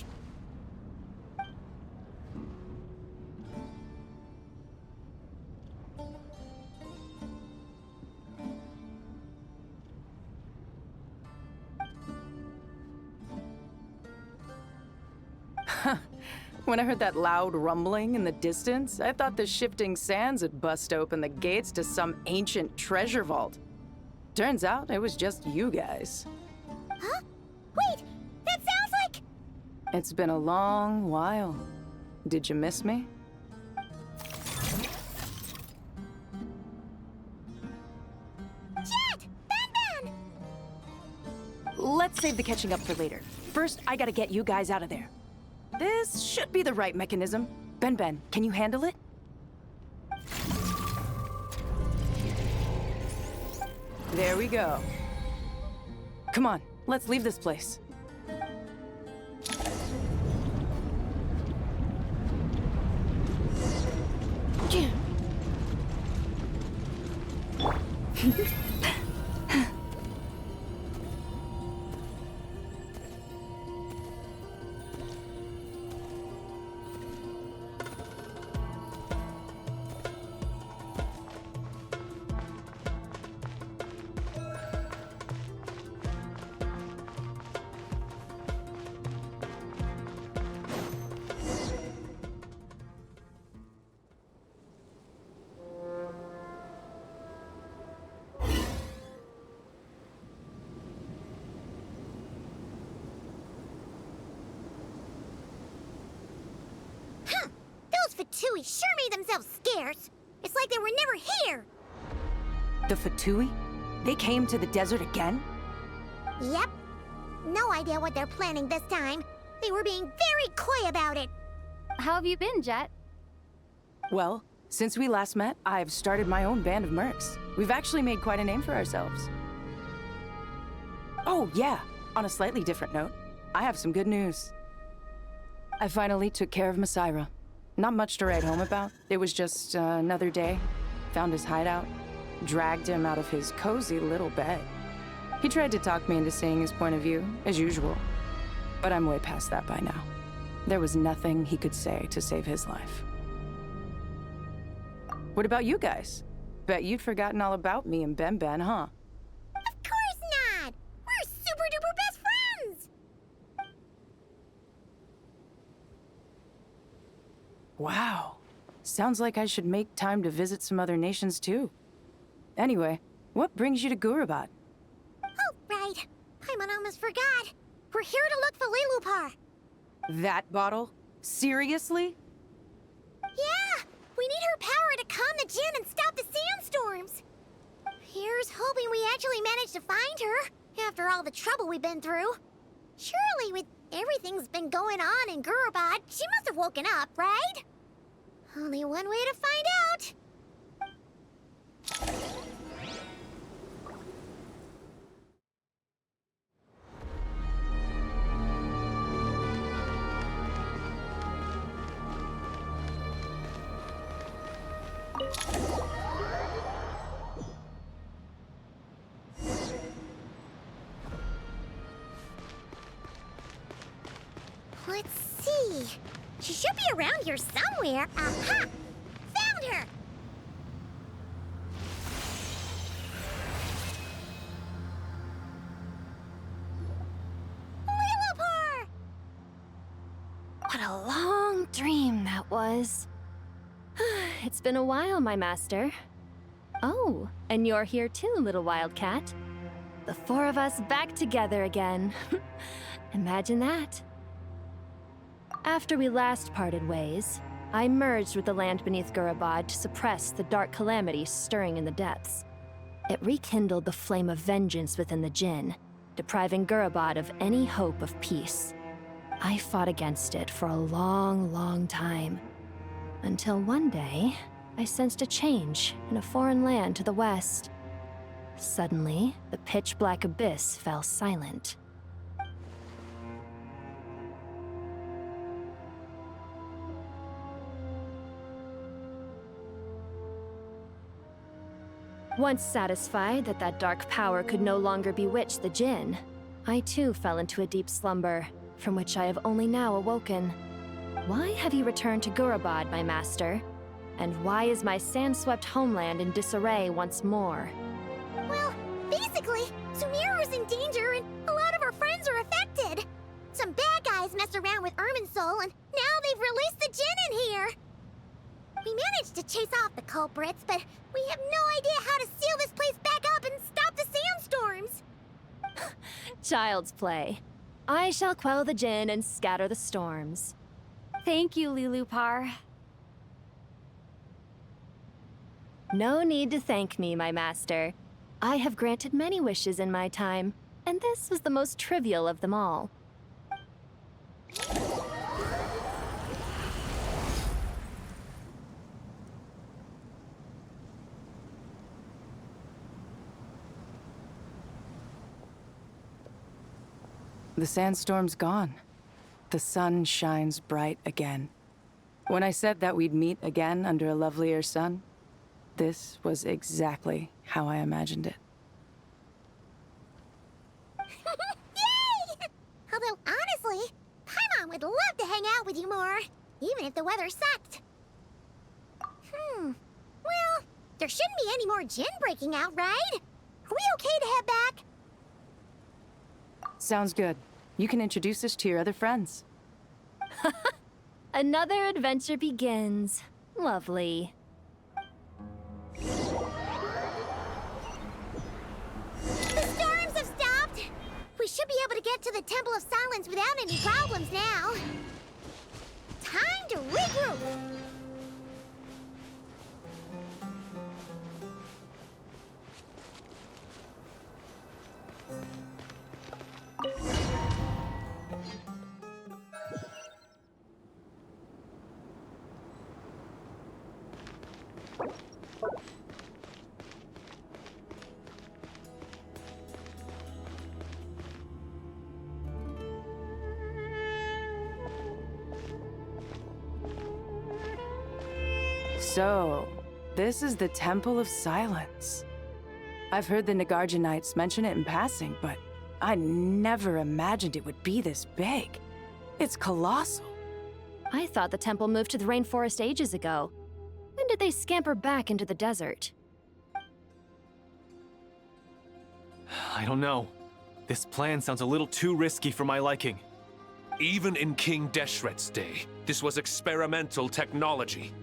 F: When I heard that loud rumbling in the distance, I thought the shifting sands had bust open the gates to some ancient treasure vault. Turns out it was just you guys.
G: Huh? Wait, that sounds like...
F: It's been a long while. Did you miss me?
G: Jet! Ben!
F: Let's save the catching up for later. First, I gotta get you guys out of there. This should be the right mechanism. Ben, can you handle it? There we go. Come on, let's leave this place.
G: Fatui sure made themselves scarce. It's like they were never here.
F: The Fatui? They came to the desert again?
G: Yep. No idea what they're planning this time. They were being very coy about it.
I: How have you been, Jet?
F: Well, since we last met, I've started my own band of mercs. We've actually made quite a name for ourselves. Oh, yeah. On a slightly different note, I have some good news. I finally took care of Masaira. Not much to write home about. It was just another day. Found his hideout. Dragged him out of his cozy little bed. He tried to talk me into seeing his point of view, as usual. But I'm way past that by now. There was nothing he could say to save his life. What about you guys? Bet you'd forgotten all about me and Ben, huh?
G: Of course not! We're super duper best friends!
F: Wow. Sounds like I should make time to visit some other nations too. Anyway, what brings you to Gurabat?
G: Oh, right. Paimon almost forgot. We're here to look for Lilupar.
F: That bottle? Seriously?
G: Yeah! We need her power to calm the Jinn and stop the sandstorms. Here's hoping we actually manage to find her, after all the trouble we've been through. Surely, with everything's been going on in Gurabat, she must have woken up, right? Only one way to find out. Let's see. She should be around here somewhere. Aha! Found her! Lilupar!
Q: What a long dream that was. It's been a while, my master. Oh, and you're here too, little wildcat. The four of us back together again. Imagine that. After we last parted ways, I merged with the land beneath Gurabad to suppress the dark calamity stirring in the depths. It rekindled the flame of vengeance within the Jinn, depriving Gurabad of any hope of peace. I fought against it for a long, long time. Until one day, I sensed a change in a foreign land to the west. Suddenly, the pitch-black abyss fell silent. Once satisfied that that dark power could no longer bewitch the Jinn, I too fell into a deep slumber, from which I have only now awoken. Why have you returned to Gurabad, my master? And why is my sand-swept homeland in disarray once more?
G: Well, basically, Sumeru's in danger and a lot of our friends are affected. Some bad guys messed around with Irminsul and now they've released the Jinn in here. We managed to chase off the culprits, but we have no idea how to seal this place back up and stop the sandstorms.
Q: Child's play. I shall quell the Jinn and scatter the storms.
I: Thank you, Lilupar.
Q: No need to thank me, my master. I have granted many wishes in my time, and this was the most trivial of them all.
F: The sandstorm's gone. The sun shines bright again. When I said that we'd meet again under a lovelier sun, this was exactly how I imagined it.
G: Yay! Although, honestly, Paimon would love to hang out with you more, even if the weather sucked. Well, there shouldn't be any more Jinn breaking out, right? Are we okay to head back?
F: Sounds good. You can introduce us to your other friends.
Q: Another adventure begins. Lovely.
G: The storms have stopped! We should be able to get to the Temple of Silence without any problems now. Time to regroup!
F: So, this is the Temple of Silence. I've heard the Nagarjanites mention it in passing, but I never imagined it would be this big. It's colossal.
Q: I thought the temple moved to the rainforest ages ago. When did they scamper back into the desert?
D: I don't know. This plan sounds a little too risky for my liking.
H: Even in King Deshret's day, this was experimental technology.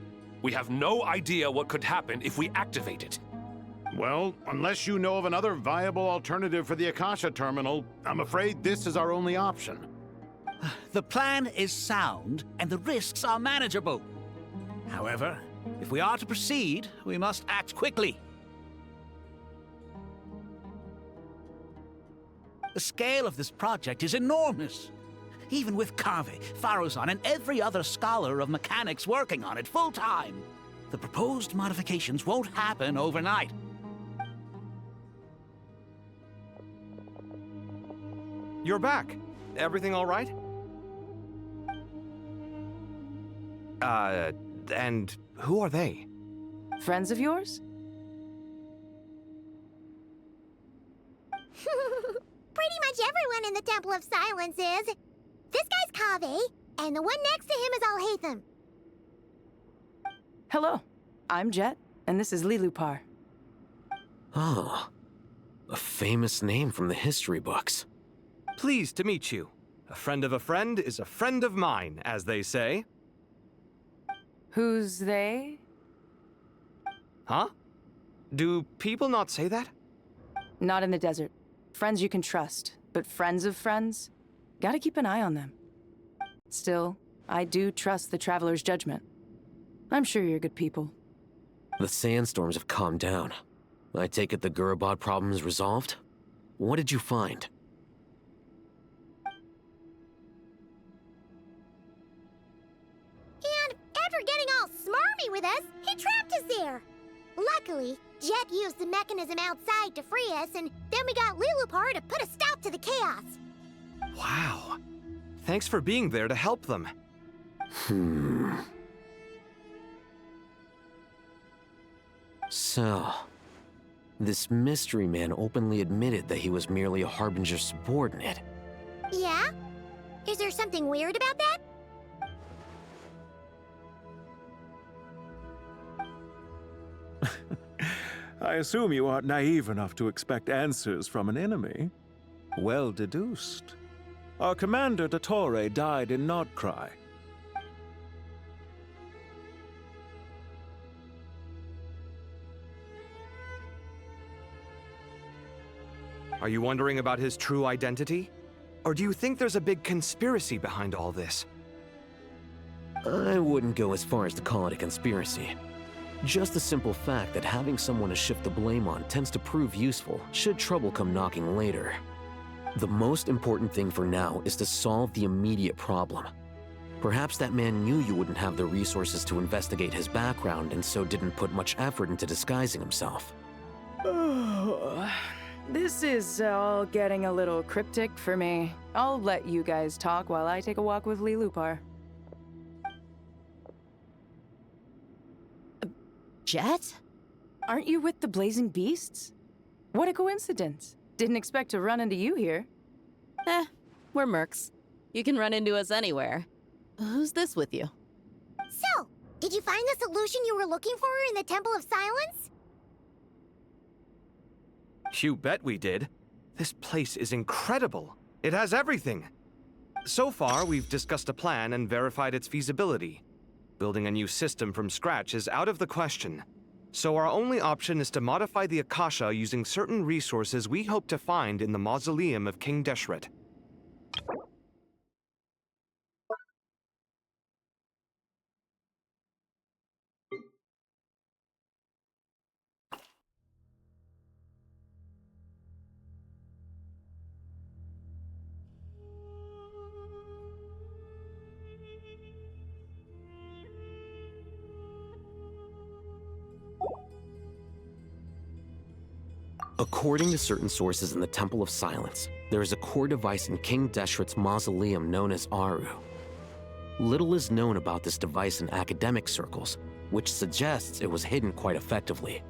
H: We have no idea what could happen if we activate it.
W: Well, unless you know of another viable alternative for the Akasha terminal, I'm afraid this is our only option.
R: The plan is sound, and the risks are manageable. However, if we are to proceed, we must act quickly. The scale of this project is enormous. Even with Kaveh, Faruzan, and every other scholar of mechanics working on it full-time, the proposed modifications won't happen overnight.
A: You're back. Everything all right? And who are they?
F: Friends of yours?
G: Pretty much everyone in the Temple of Silence is. This guy's Kaveh, and the one next to him is Alhaitham.
F: Hello, I'm Jet, and this is Lilupar.
E: Oh, a famous name from the history books.
A: Pleased to meet you. A friend of a friend is a friend of mine, as they say.
F: Who's they?
A: Huh? Do people not say that?
F: Not in the desert. Friends you can trust, but friends of friends? Gotta keep an eye on them. Still, I do trust the Traveler's judgment. I'm sure you're good people.
E: The sandstorms have calmed down. I take it the Gurabot problem is resolved? What did you find?
G: And after getting all smarmy with us, he trapped us there. Luckily, Jet used the mechanism outside to free us, and then we got Lilupar to put a stop to the chaos.
A: Wow. Thanks for being there to help them.
E: So, this mystery man openly admitted that he was merely a Harbinger subordinate.
G: Yeah? Is there something weird about that?
O: I assume you aren't naive enough to expect answers from an enemy. Well deduced. Our commander, Dottore, died in Nod-Krai.
A: Are you wondering about his true identity? Or do you think there's a big conspiracy behind all this?
E: I wouldn't go as far as to call it a conspiracy. Just the simple fact that having someone to shift the blame on tends to prove useful should trouble come knocking later. The most important thing for now is to solve the immediate problem. Perhaps that man knew you wouldn't have the resources to investigate his background and so didn't put much effort into disguising himself.
F: This is all getting a little cryptic for me. I'll let you guys talk while I take a walk with Lilupar.
L: Jet?
F: Aren't you with the Blazing Beasts? What a coincidence. Didn't expect to run into you here.
L: We're mercs. You can run into us anywhere. Who's this with you?
G: So, did you find the solution you were looking for in the Temple of Silence?
A: You bet we did. This place is incredible. It has everything. So far, we've discussed a plan and verified its feasibility. Building a new system from scratch is out of the question. So our only option is to modify the Akasha using certain resources we hope to find in the mausoleum of King Deshret.
E: According to certain sources in the Temple of Silence, there is a core device in King Deshret's mausoleum known as Aru. Little is known about this device in academic circles, which suggests it was hidden quite effectively.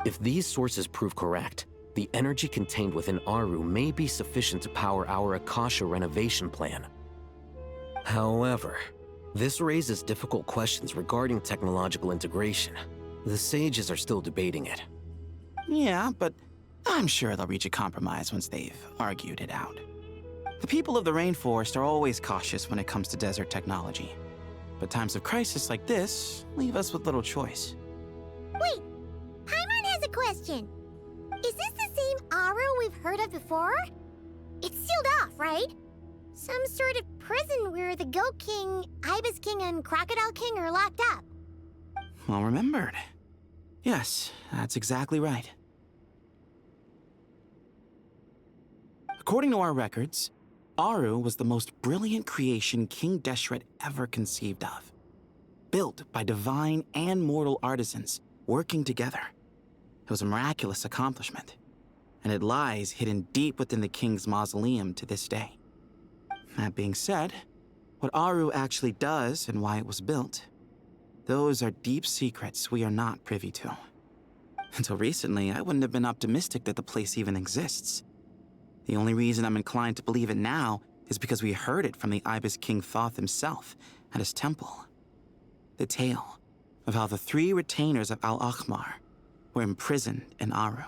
E: If these sources prove correct, the energy contained within Aru may be sufficient to power our Akasha renovation plan. However, this raises difficult questions regarding technological integration. The sages are still debating it.
P: Yeah, but I'm sure they'll reach a compromise once they've argued it out. The people of the rainforest are always cautious when it comes to desert technology. But times of crisis like this leave us with little choice.
G: Wait, Paimon has a question. Is this the same Aru we've heard of before? It's sealed off, right? Some sort of prison where the Goat King, Ibis King, and Crocodile King are locked up.
P: Well remembered. Yes, that's exactly right. According to our records, Aru was the most brilliant creation King Deshret ever conceived of. Built by divine and mortal artisans working together. It was a miraculous accomplishment, and it lies hidden deep within the king's mausoleum to this day. That being said, what Aru actually does and why it was built, those are deep secrets we are not privy to. Until recently, I wouldn't have been optimistic that the place even exists. The only reason I'm inclined to believe it now is because we heard it from the Ibis King Thoth himself at his temple. The tale of how the 3 retainers of Al-Akhmar were imprisoned in Aru.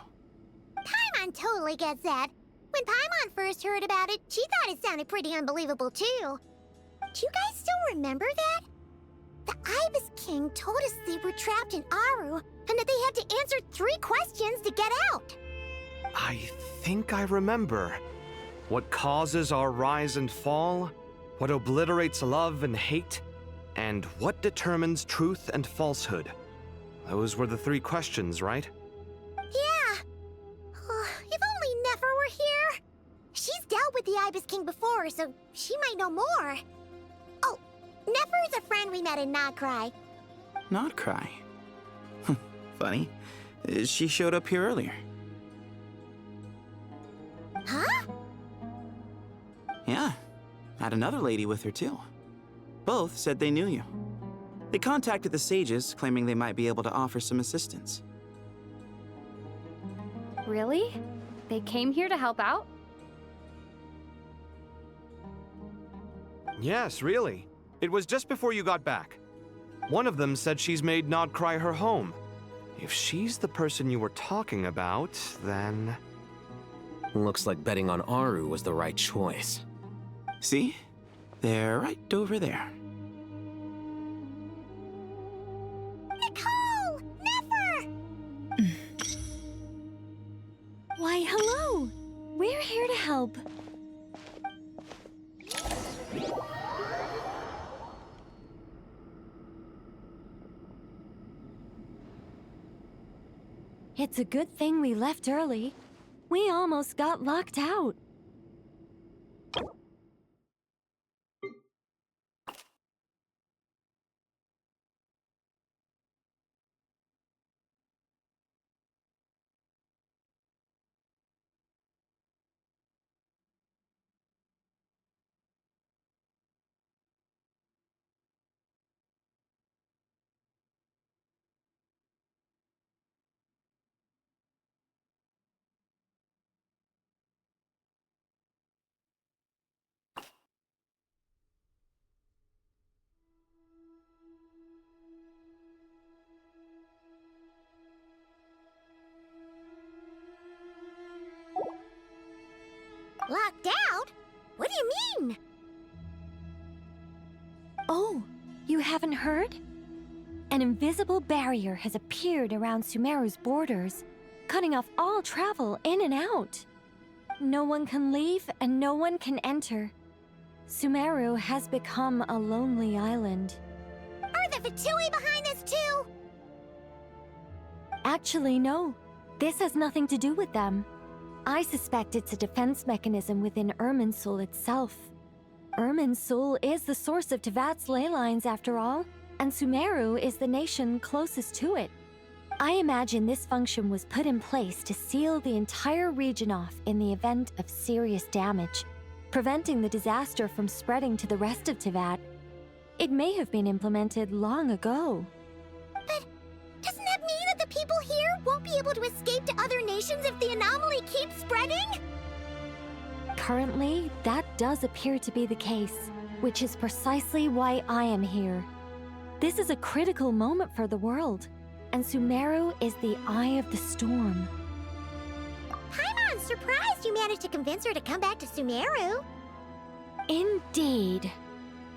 G: Paimon totally gets that. When Paimon first heard about it, she thought it sounded pretty unbelievable too. Do you guys still remember that? The Ibis King told us they were trapped in Aru, and that they had to answer 3 questions to get out.
A: I think I remember. What causes our rise and fall? What obliterates love and hate? And what determines truth and falsehood? Those were the 3 questions, right?
G: Yeah. If only Nefer were here. She's dealt with the Ibis King before, so she might know more. Oh, Nefer is a friend we met in Nod-Krai.
P: Nod-Krai? Funny. She showed up here earlier.
G: Huh?
P: Yeah. Had another lady with her, too. Both said they knew you. They contacted the sages, claiming they might be able to offer some assistance.
I: Really? They came here to help out?
A: Yes, really. It was just before you got back. One of them said she's made Nod-Krai her home. If she's the person you were talking about, then...
E: Looks like betting on Aru was the right choice.
P: See? They're right over there.
G: Nicole! Nefer!
S: Why, hello! We're here to help. It's a good thing we left early. We almost got locked out.
G: Locked out? What do you mean?
S: Oh, you haven't heard? An invisible barrier has appeared around Sumeru's borders, cutting off all travel in and out. No one can leave and no one can enter. Sumeru has become a lonely island.
G: Are the Fatui behind this too?
S: Actually, no. This has nothing to do with them. I suspect it's a defense mechanism within Irminsul itself. Irminsul is the source of Teyvat's ley lines, after all, and Sumeru is the nation closest to it. I imagine this function was put in place to seal the entire region off in the event of serious damage, preventing the disaster from spreading to the rest of Teyvat. It may have been implemented long ago.
G: But doesn't that mean that the people here won't be able to escape to other nations if the anomaly keeps spreading?
S: Currently, that does appear to be the case, which is precisely why I am here. This is a critical moment for the world, and Sumeru is the eye of the storm.
G: Paimon's surprised you managed to convince her to come back to Sumeru.
S: Indeed.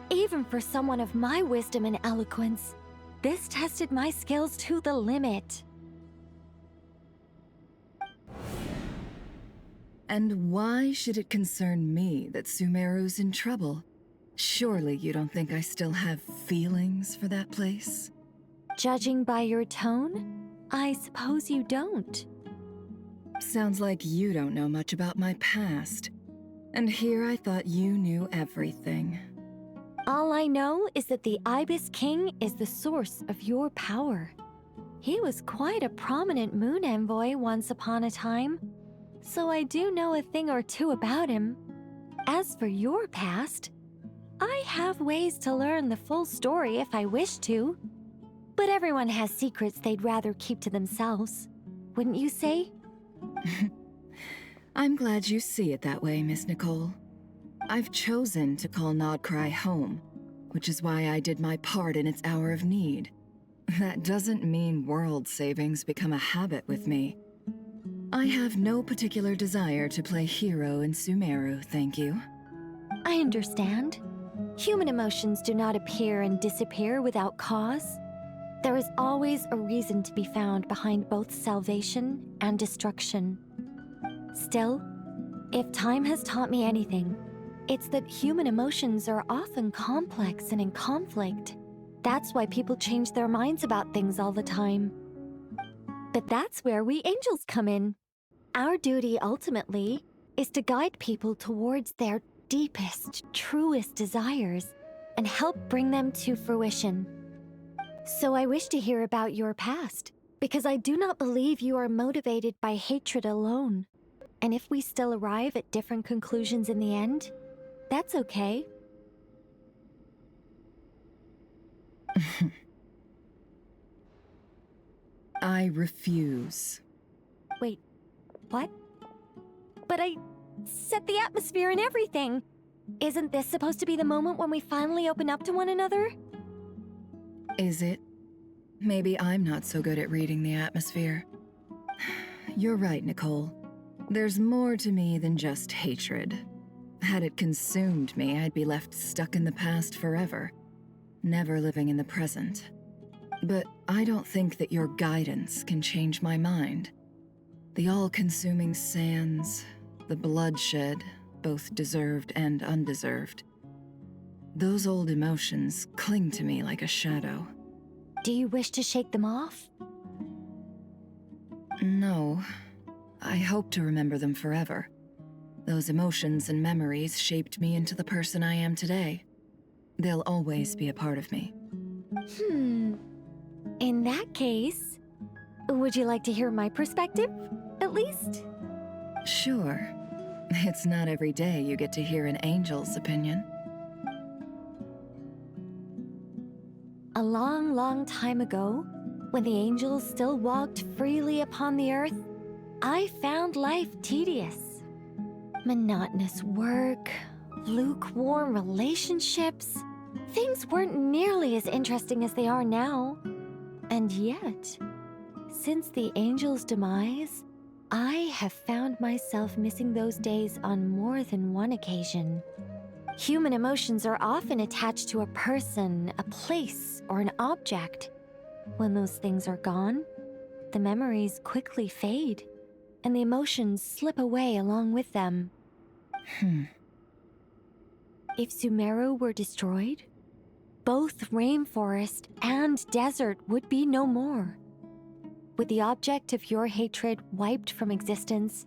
S: Even for someone of my wisdom and eloquence, this tested my skills to the limit.
J: And why should it concern me that Sumeru's in trouble? Surely you don't think I still have feelings for that place?
S: Judging by your tone, I suppose you don't.
J: Sounds like you don't know much about my past. And here I thought you knew everything.
S: All I know is that the Ibis King is the source of your power. He was quite a prominent moon envoy once upon a time, so I do know a thing or two about him. As for your past, I have ways to learn the full story if I wish to. But everyone has secrets they'd rather keep to themselves, wouldn't you say?
J: I'm glad you see it that way, Miss Nicole. I've chosen to call Nod-Krai home, which is why I did my part in its hour of need. That doesn't mean world savings become a habit with me. I have no particular desire to play hero in Sumeru, thank you.
S: I understand. Human emotions do not appear and disappear without cause. There is always a reason to be found behind both salvation and destruction. Still, if time has taught me anything, it's that human emotions are often complex and in conflict. That's why people change their minds about things all the time. But that's where we angels come in. Our duty, ultimately, is to guide people towards their deepest, truest desires and help bring them to fruition. So I wish to hear about your past, because I do not believe you are motivated by hatred alone. And if we still arrive at different conclusions in the end, that's okay.
J: I refuse.
S: Wait, what? But I set the atmosphere and everything. Isn't this supposed to be the moment when we finally open up to one another?
J: Is it? Maybe I'm not so good at reading the atmosphere. You're right, Nicole. There's more to me than just hatred. Had it consumed me, I'd be left stuck in the past forever, never living in the present. But I don't think that your guidance can change my mind. The all-consuming sands, the bloodshed, both deserved and undeserved. Those old emotions cling to me like a shadow.
S: Do you wish to shake them off?
J: No. I hope to remember them forever. Those emotions and memories shaped me into the person I am today. They'll always be a part of me.
S: In that case, would you like to hear my perspective, at least?
J: Sure. It's not every day you get to hear an angel's opinion.
S: A long, long time ago, when the angels still walked freely upon the earth, I found life tedious. Monotonous work, lukewarm relationships. Things weren't nearly as interesting as they are now. And yet, since the angels' demise, I have found myself missing those days on more than one occasion. Human emotions are often attached to a person, a place, or an object. When those things are gone, the memories quickly fade, and the emotions slip away along with them. If Sumeru were destroyed, both rainforest and desert would be no more. With the object of your hatred wiped from existence,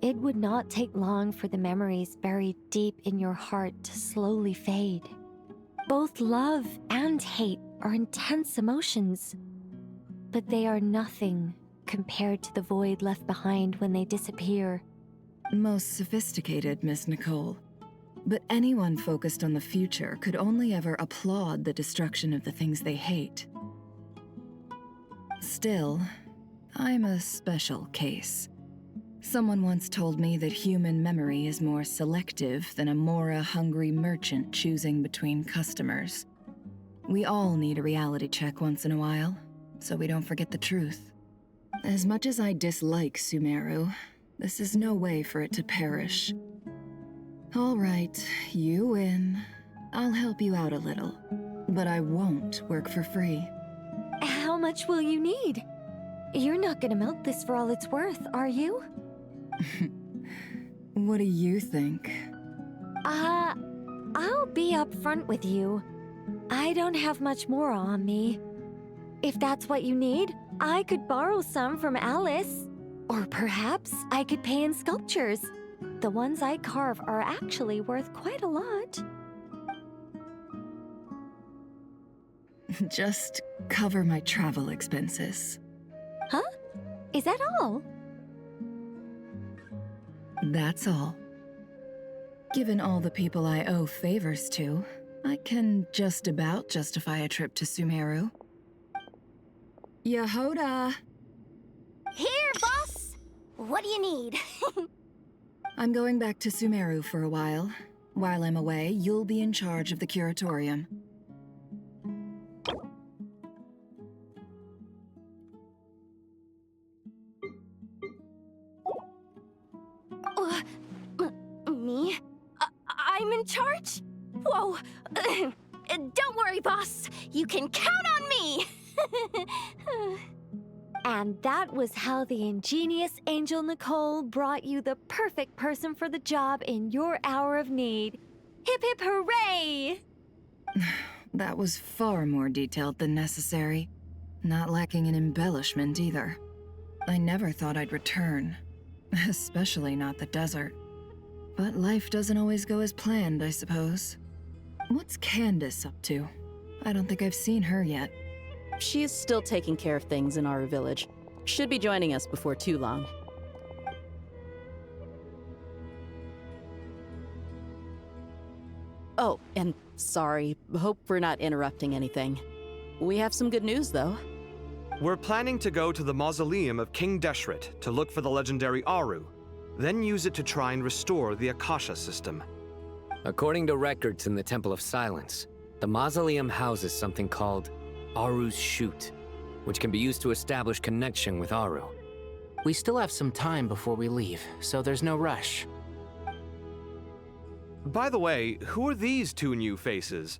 S: it would not take long for the memories buried deep in your heart to slowly fade. Both love and hate are intense emotions, but they are nothing compared to the void left behind when they disappear.
J: Most sophisticated, Miss Nicole. But anyone focused on the future could only ever applaud the destruction of the things they hate. Still, I'm a special case. Someone once told me that human memory is more selective than a Mora-hungry merchant choosing between customers. We all need a reality check once in a while, so we don't forget the truth. As much as I dislike Sumeru, this is no way for it to perish. All right, you win. I'll help you out a little, but I won't work for free.
S: How much will you need? You're not gonna milk this for all it's worth, are you?
J: What do you think?
S: I'll be upfront with you. I don't have much more on me. If that's what you need, I could borrow some from Alice. Or perhaps I could pay in sculptures. The ones I carve are actually worth quite a lot.
J: Just cover my travel expenses.
S: Huh? Is that all?
J: That's all. Given all the people I owe favors to, I can just about justify a trip to Sumeru. Yehoda!
G: Here, boss! What do you need?
J: I'm going back to Sumeru for a while. While I'm away, you'll be in charge of the curatorium.
Q: Me? I'm in charge? Whoa! Don't worry, boss. You can count on me!
S: And that was how the ingenious Angel Nicole brought you the perfect person for the job in your hour of need. Hip hip hooray!
J: That was far more detailed than necessary. Not lacking in embellishment either. I never thought I'd return. Especially not the desert. But life doesn't always go as planned, I suppose. What's Candace up to? I don't think I've seen her yet.
L: She is still taking care of things in our village. Should be joining us before too long. Oh, and sorry. Hope we're not interrupting anything. We have some good news, though.
A: We're planning to go to the mausoleum of King Deshret to look for the legendary Aru, then use it to try and restore the Akasha system.
T: According to records in the Temple of Silence, the mausoleum houses something called Aru's Chute, which can be used to establish connection with Aru.
N: We still have some time before we leave, so there's no rush.
A: By the way, who are these two new faces?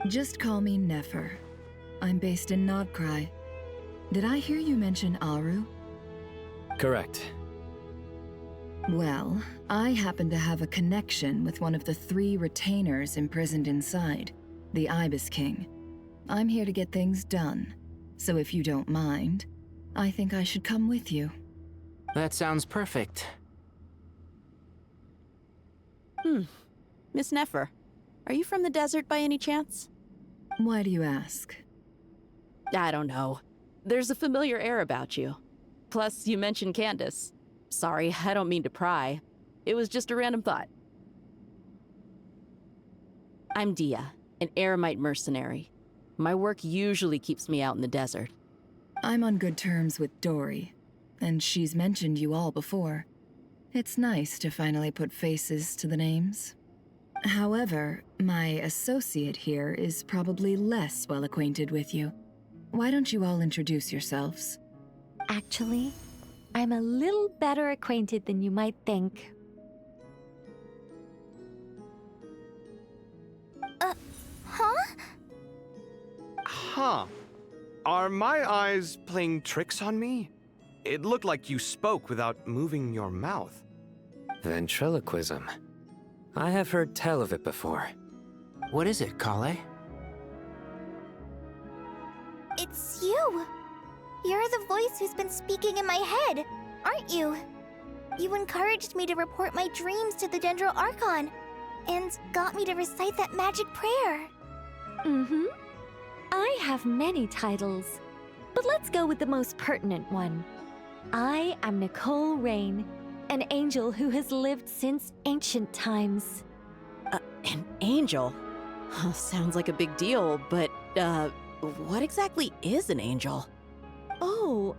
J: Just call me Nefer. I'm based in Nod-Krai. Did I hear you mention Aru?
T: Correct.
J: Well, I happen to have a connection with one of the 3 retainers imprisoned inside, the Ibis King. I'm here to get things done, so if you don't mind, I think I should come with you.
N: That sounds perfect.
L: Miss Nefer, are you from the desert by any chance?
J: Why do you ask?
L: I don't know. There's a familiar air about you. Plus, you mentioned Candace. Sorry, I don't mean to pry. It was just a random thought. I'm Dia, an eremite mercenary. My work usually keeps me out in the desert.
J: I'm on good terms with Dory, and she's mentioned you all before. It's nice to finally put faces to the names. However, my associate here is probably less well acquainted with you. Why don't you all introduce yourselves?
S: Actually, I'm a little better acquainted than you might think.
B: Huh?
A: Huh. Are my eyes playing tricks on me? It looked like you spoke without moving your mouth.
T: Ventriloquism. I have heard tell of it before.
N: What is it, Kale?
B: It's you! You're the voice who's been speaking in my head, aren't you? You encouraged me to report my dreams to the Dendro Archon, and got me to recite that magic prayer.
S: Mm-hmm. I have many titles, but let's go with the most pertinent one. I am Nicole Rain, an angel who has lived since ancient times.
L: An angel? Sounds like a big deal, but, what exactly is an angel?
S: Oh,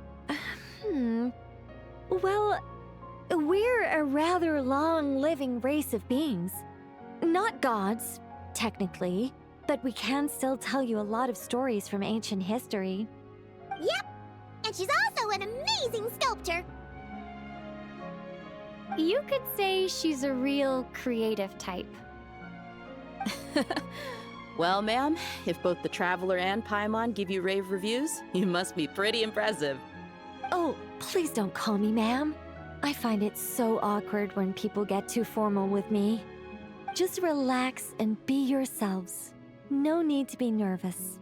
S: Well, we're a rather long-living race of beings. Not gods, technically, but we can still tell you a lot of stories from ancient history.
G: Yep! And she's also an amazing sculptor!
I: You could say she's a real creative type.
L: Well, ma'am, if both the Traveler and Paimon give you rave reviews, you must be pretty impressive.
S: Oh, please don't call me ma'am. I find it so awkward when people get too formal with me. Just relax and be yourselves. No need to be nervous.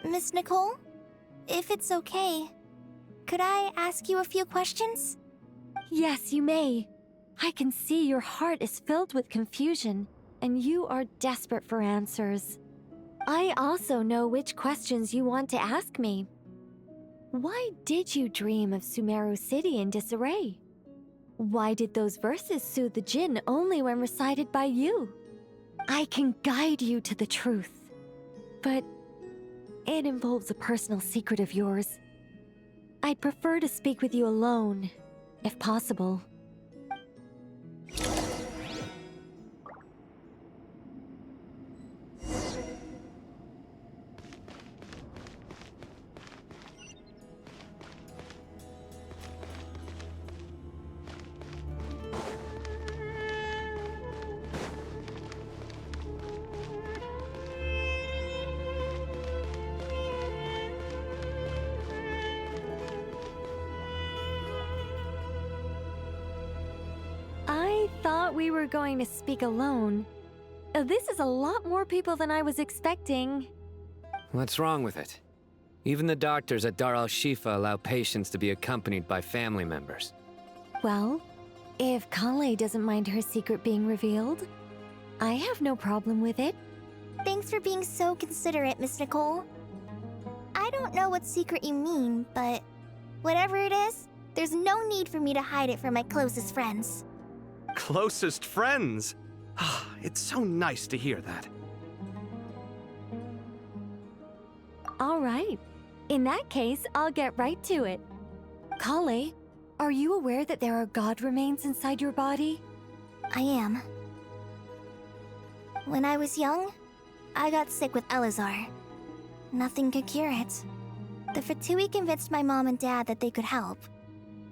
B: Miss Nicole, if it's okay, could I ask you a few questions?
S: Yes, you may. I can see your heart is filled with confusion, and you are desperate for answers. I also know which questions you want to ask me. Why did you dream of Sumeru City in disarray? Why did those verses soothe the djinn only when recited by you? I can guide you to the truth, but it involves a personal secret of yours. I'd prefer to speak with you alone, if possible. thought we were going to speak alone. This is a lot more people than I was expecting.
T: What's wrong with it? Even the doctors at Dar al-Shifa allow patients to be accompanied by family members.
S: Well, if Kale doesn't mind her secret being revealed, I have no problem with it.
B: Thanks for being so considerate, Miss Nicole. I don't know what secret you mean, but whatever it is, there's no need for me to hide it from my closest friends.
A: Closest friends? It's so nice to hear that.
S: All right. In that case, I'll get right to it. Kale, are you aware that there are god remains inside your body?
B: I am. When I was young, I got sick with Elazar. Nothing could cure it. The Fatui convinced my mom and dad that they could help,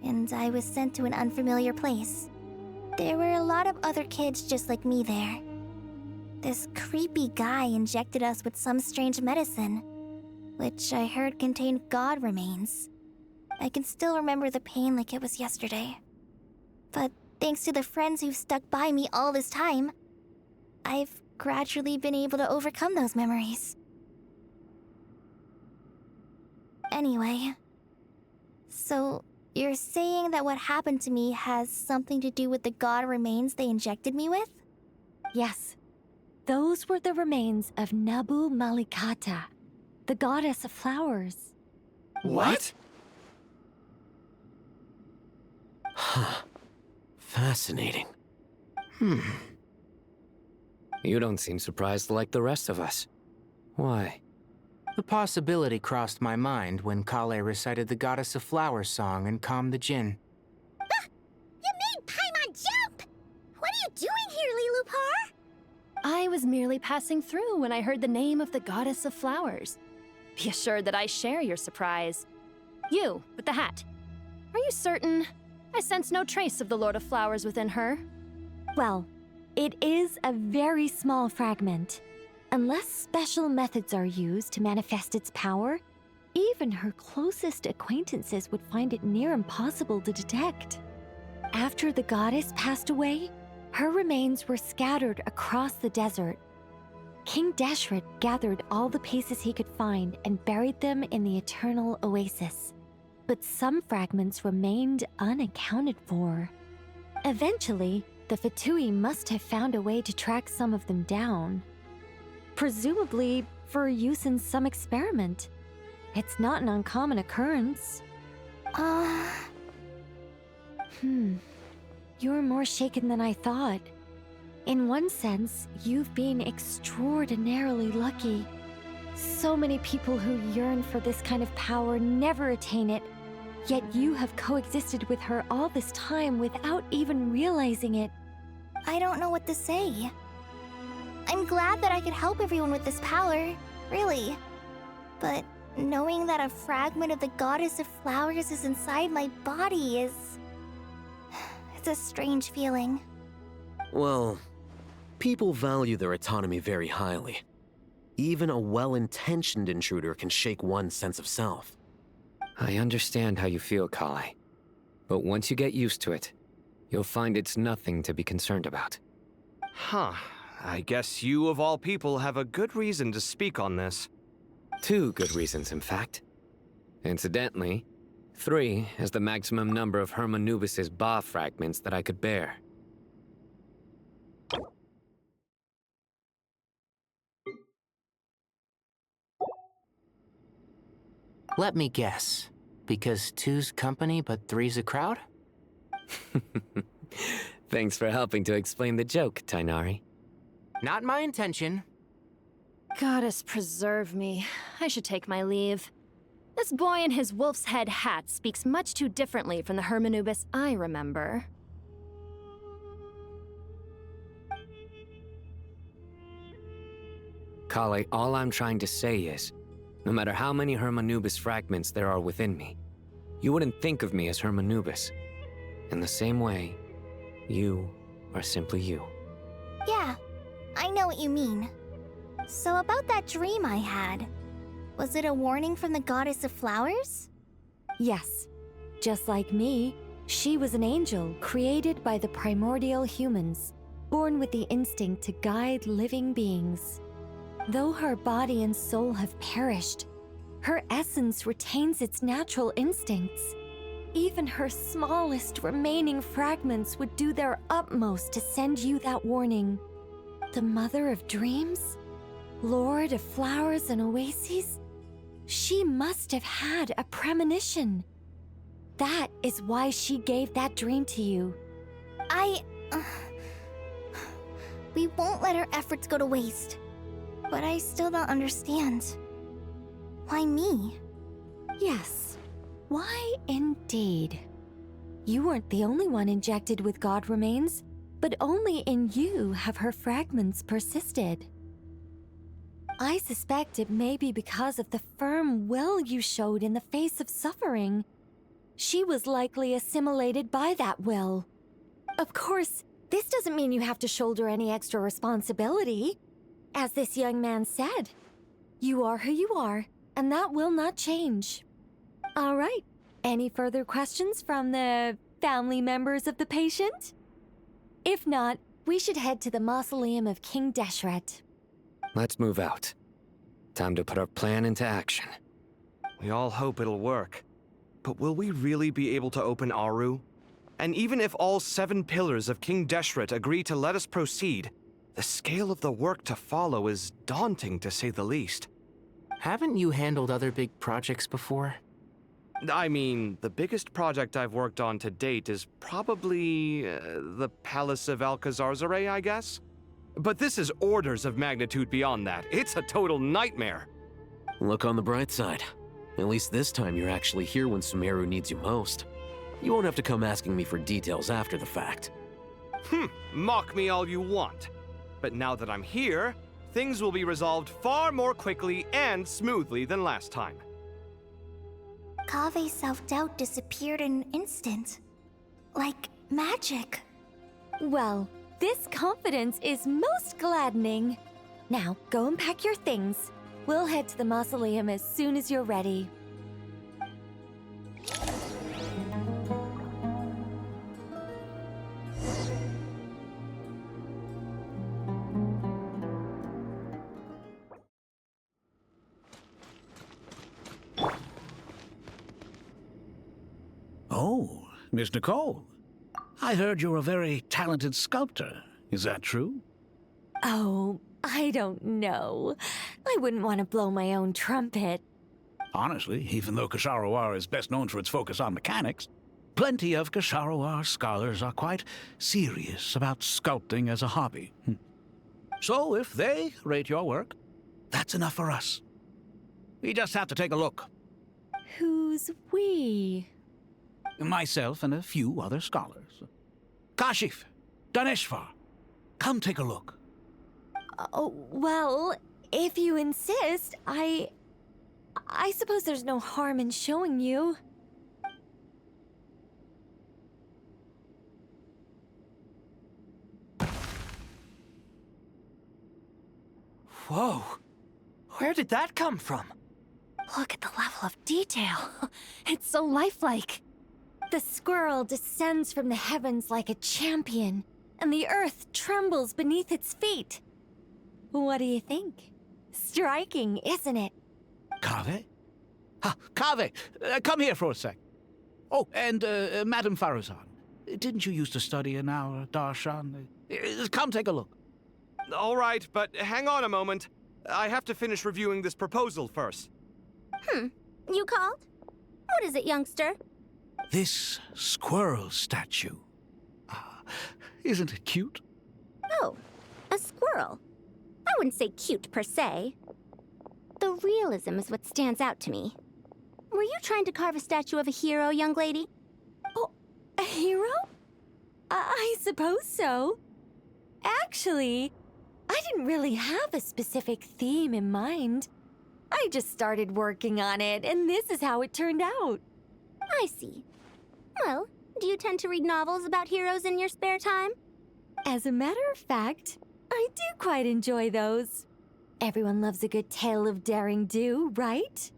B: and I was sent to an unfamiliar place. There were a lot of other kids just like me there. This creepy guy injected us with some strange medicine, which I heard contained god remains. I can still remember the pain like it was yesterday. But thanks to the friends who've stuck by me all this time, I've gradually been able to overcome those memories. Anyway, so you're saying that what happened to me has something to do with the god remains they injected me with?
S: Yes. Those were the remains of Nabu Malikata, the goddess of flowers.
A: What?
E: Huh. Fascinating.
T: You don't seem surprised like the rest of us. Why?
N: The possibility crossed my mind when Kale recited the Goddess of Flowers song and calmed the Jinn.
G: You made Paimon jump! What are you doing here, Lilupar?
Q: I was merely passing through when I heard the name of the Goddess of Flowers. Be assured that I share your surprise. You, with the hat. Are you certain? I sense no trace of the Lord of Flowers within her.
S: Well, it is a very small fragment. Unless special methods are used to manifest its power, even her closest acquaintances would find it near impossible to detect. After the goddess passed away, her remains were scattered across the desert. King Deshret gathered all the pieces he could find and buried them in the Eternal Oasis. But some fragments remained unaccounted for. Eventually, the Fatui must have found a way to track some of them down. Presumably for use in some experiment. It's not an uncommon occurrence. You're more shaken than I thought. In one sense, you've been extraordinarily lucky. So many people who yearn for this kind of power never attain it, yet you have coexisted with her all this time without even realizing it.
B: I don't know what to say. I'm glad that I could help everyone with this power, really. But knowing that a fragment of the Goddess of Flowers is inside my body is... it's a strange feeling.
E: Well, people value their autonomy very highly. Even a well-intentioned intruder can shake one's sense of self.
T: I understand how you feel, Kale. But once you get used to it, you'll find it's nothing to be concerned about.
A: Huh. I guess you, of all people, have a good reason to speak on this.
T: 2 good reasons, in fact. Incidentally, 3 is the maximum number of Hermanubis' Ba fragments that I could bear.
N: Let me guess. Because 2's company, but 3's a crowd?
T: Thanks for helping to explain the joke, Tainari.
N: Not my intention.
Q: Goddess preserve me. I should take my leave. This boy in his wolf's head hat speaks much too differently from the Hermanubis I remember.
T: Kale, all I'm trying to say is, no matter how many Hermanubis fragments there are within me, you wouldn't think of me as Hermanubis. In the same way, you are simply you.
B: Yeah, I know what you mean. So about that dream I had, was it a warning from the Goddess of Flowers?
S: Yes. Just like me, She was an angel created by the primordial humans, born with the instinct to guide living beings. Though her body and soul have perished, her essence retains its natural instincts. Even her smallest remaining fragments would do their utmost to send you that warning. The mother of dreams? Lord of flowers and oases? She must have had a premonition. That is why she gave that dream to you.
B: We won't let our efforts go to waste. But I still don't understand. Why me?
S: Yes. Why indeed? You weren't the only one injected with God remains, but only in you have her fragments persisted. I suspect it may be because of the firm will you showed in the face of suffering. She was likely assimilated by that will. Of course, this doesn't mean you have to shoulder any extra responsibility. As this young man said, you are who you are, and that will not change. All right, any further questions from the family members of the patient? If not, we should head to the mausoleum of King Deshret.
T: Let's move out. Time to put our plan into action.
A: We all hope it'll work. But will we really be able to open Aru? And even if all 7 pillars of King Deshret agree to let us proceed, the scale of the work to follow is daunting, to say the least.
N: Haven't you handled other big projects before?
A: I mean, the biggest project I've worked on to date is probably the Palace of Alcazarzaray, I guess? But this is orders of magnitude beyond that. It's a total nightmare.
E: Look on the bright side. At least this time you're actually here when Sumeru needs you most. You won't have to come asking me for details after the fact.
A: Mock me all you want. But now that I'm here, things will be resolved far more quickly and smoothly than last time.
B: Kave's self-doubt disappeared in an instant. Like magic.
S: Well, this confidence is most gladdening. Now, go and pack your things. We'll head to the mausoleum as soon as you're ready.
R: Oh, Miss Nicole. I heard you're a very talented sculptor. Is that true?
S: Oh, I don't know. I wouldn't want to blow my own trumpet.
R: Honestly, even though Kasharawar is best known for its focus on mechanics, plenty of Kasharawar scholars are quite serious about sculpting as a hobby. So if they rate your work, that's enough for us. We just have to take a look.
S: Who's we?
R: Myself and a few other scholars. Kashif, Daneshvar, come take a look.
S: Oh, well, if you insist, I suppose there's no harm in showing you.
D: Whoa! Where did that come from?
I: Look at the level of detail. It's so lifelike.
S: The squirrel descends from the heavens like a champion, and the earth trembles beneath its feet. What do you think? Striking, isn't it?
R: Kaveh? Kaveh, come here for a sec. Oh, and Madame Faruzan, didn't you used to study in our darshan? Come take a look.
A: All right, but hang on a moment. I have to finish reviewing this proposal first.
G: You called? What is it, youngster?
R: This squirrel statue. Isn't it cute?
G: Oh, a squirrel. I wouldn't say cute per se. The realism is what stands out to me. Were you trying to carve a statue of a hero, young lady?
S: Oh, a hero? I suppose so. Actually, I didn't really have a specific theme in mind. I just started working on it, and this is how it turned out.
G: I see. Well, do you tend to read novels about heroes in your spare time?
S: As a matter of fact, I do quite enjoy those. Everyone loves a good tale of daring do, right?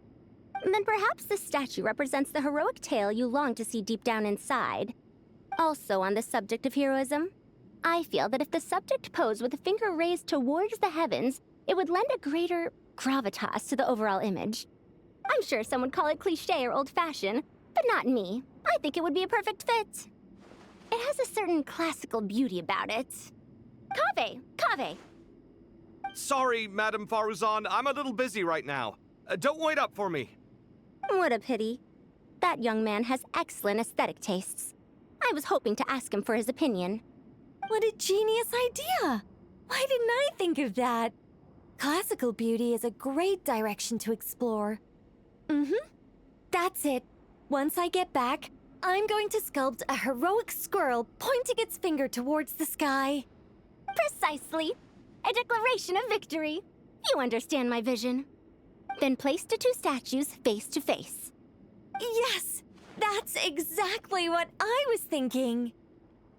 Q: then perhaps this statue represents the heroic tale you long to see deep down inside. Also on the subject of heroism, I feel that if the subject posed with a finger raised towards the heavens, it would lend a greater gravitas to the overall image. I'm sure some would call it cliché or old-fashioned, but not me. I think it would be a perfect fit. It has a certain classical beauty about it. Kaveh!
A: Sorry, Madame Faruzan, I'm a little busy right now. Don't wait up for me.
Q: What a pity. That young man has excellent aesthetic tastes. I was hoping to ask him for his opinion.
S: What a genius idea! Why didn't I think of that? Classical beauty is a great direction to explore. That's it. Once I get back, I'm going to sculpt a heroic squirrel pointing its finger towards the sky.
Q: Precisely. A declaration of victory. You understand my vision. Then place the two statues face to face.
S: Yes! That's exactly what I was thinking.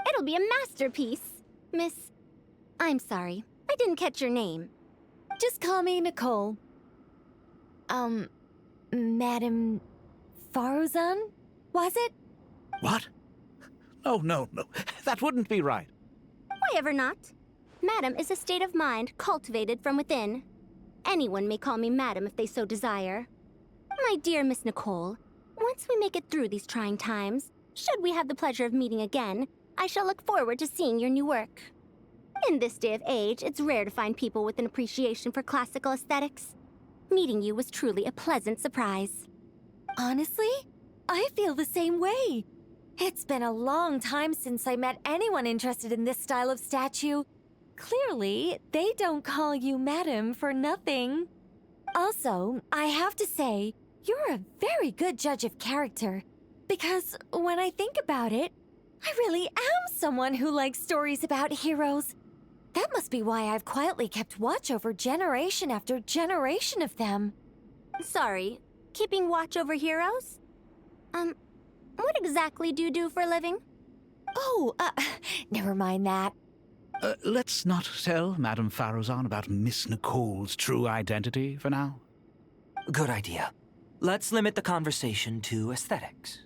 Q: It'll be a masterpiece. Miss... I'm sorry. I didn't catch your name.
S: Just call me Nicole. Madame Faruzan? Was it?
R: What? Oh, no. That wouldn't be right.
Q: Why ever not? Madam is a state of mind cultivated from within. Anyone may call me Madam if they so desire. My dear Miss Nicole, once we make it through these trying times, should we have the pleasure of meeting again, I shall look forward to seeing your new work. In this day of age, it's rare to find people with an appreciation for classical aesthetics. Meeting you was truly a pleasant surprise.
S: Honestly, I feel the same way. It's been a long time since I met anyone interested in this style of statue. Clearly, they don't call you Madam for nothing. Also, I have to say, you're a very good judge of character. Because when I think about it, I really am someone who likes stories about heroes. That must be why I've quietly kept watch over generation after generation of them.
Q: Sorry, keeping watch over heroes? What exactly do you do for a living?
S: Oh, never mind that.
R: Let's not tell Madame Faruzan about Miss Nicole's true identity for now.
K: Good idea. Let's limit the conversation to aesthetics.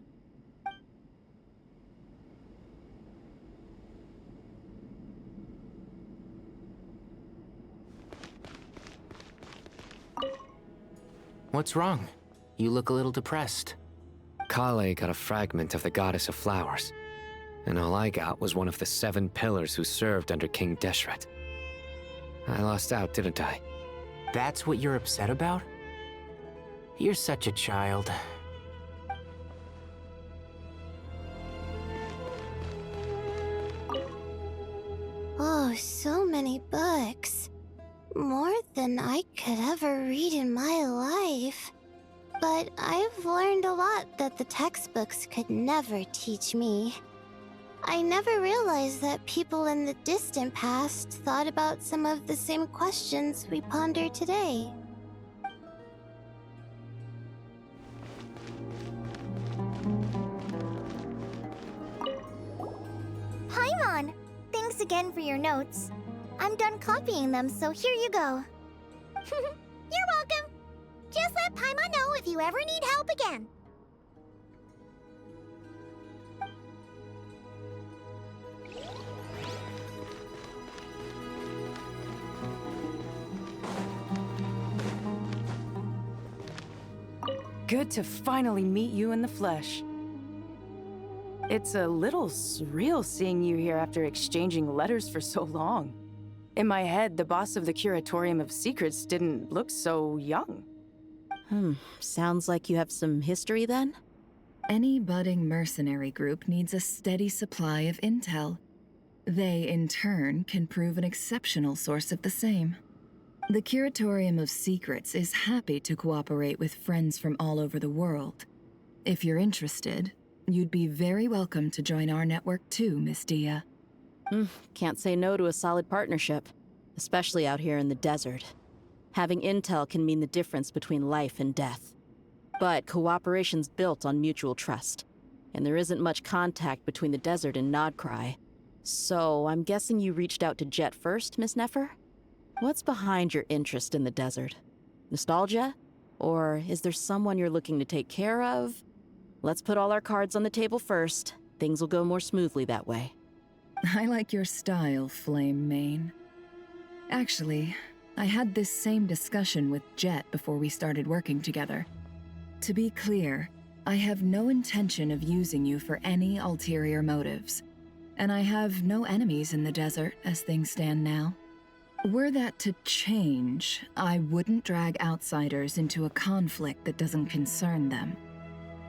N: What's wrong? You look a little depressed.
T: Kale got a fragment of the goddess of flowers, and all I got was one of the 7 pillars who served under King Deshret. I lost out, didn't I?
N: That's what you're upset about? You're such a child.
M: Oh, so many books. More than I could ever read in my life. But I've learned a lot that the textbooks could never teach me. I never realized that people in the distant past thought about some of the same questions we ponder today.
B: Paimon! Thanks again for your notes. I'm done copying them, so here you go.
G: You're welcome. Just let Paimon know if you ever need help again.
F: Good to finally meet you in the flesh. It's a little surreal seeing you here after exchanging letters for so long. In my head, the boss of the Curatorium of Secrets didn't look so young.
L: Sounds like you have some history then?
J: Any budding mercenary group needs a steady supply of intel. They, in turn, can prove an exceptional source of the same. The Curatorium of Secrets is happy to cooperate with friends from all over the world. If you're interested, you'd be very welcome to join our network too, Miss Dia.
L: Can't say no to a solid partnership, especially out here in the desert. Having intel can mean the difference between life and death. But cooperation's built on mutual trust, and there isn't much contact between the desert and Nod-Krai. So I'm guessing you reached out to Jet first, Miss Nefer? What's behind your interest in the desert? Nostalgia? Or is there someone you're looking to take care of? Let's put all our cards on the table first. Things will go more smoothly that way.
J: I like your style, Flame Mane. Actually, I had this same discussion with Jet before we started working together. To be clear, I have no intention of using you for any ulterior motives. And I have no enemies in the desert as things stand now. Were that to change, I wouldn't drag outsiders into a conflict that doesn't concern them.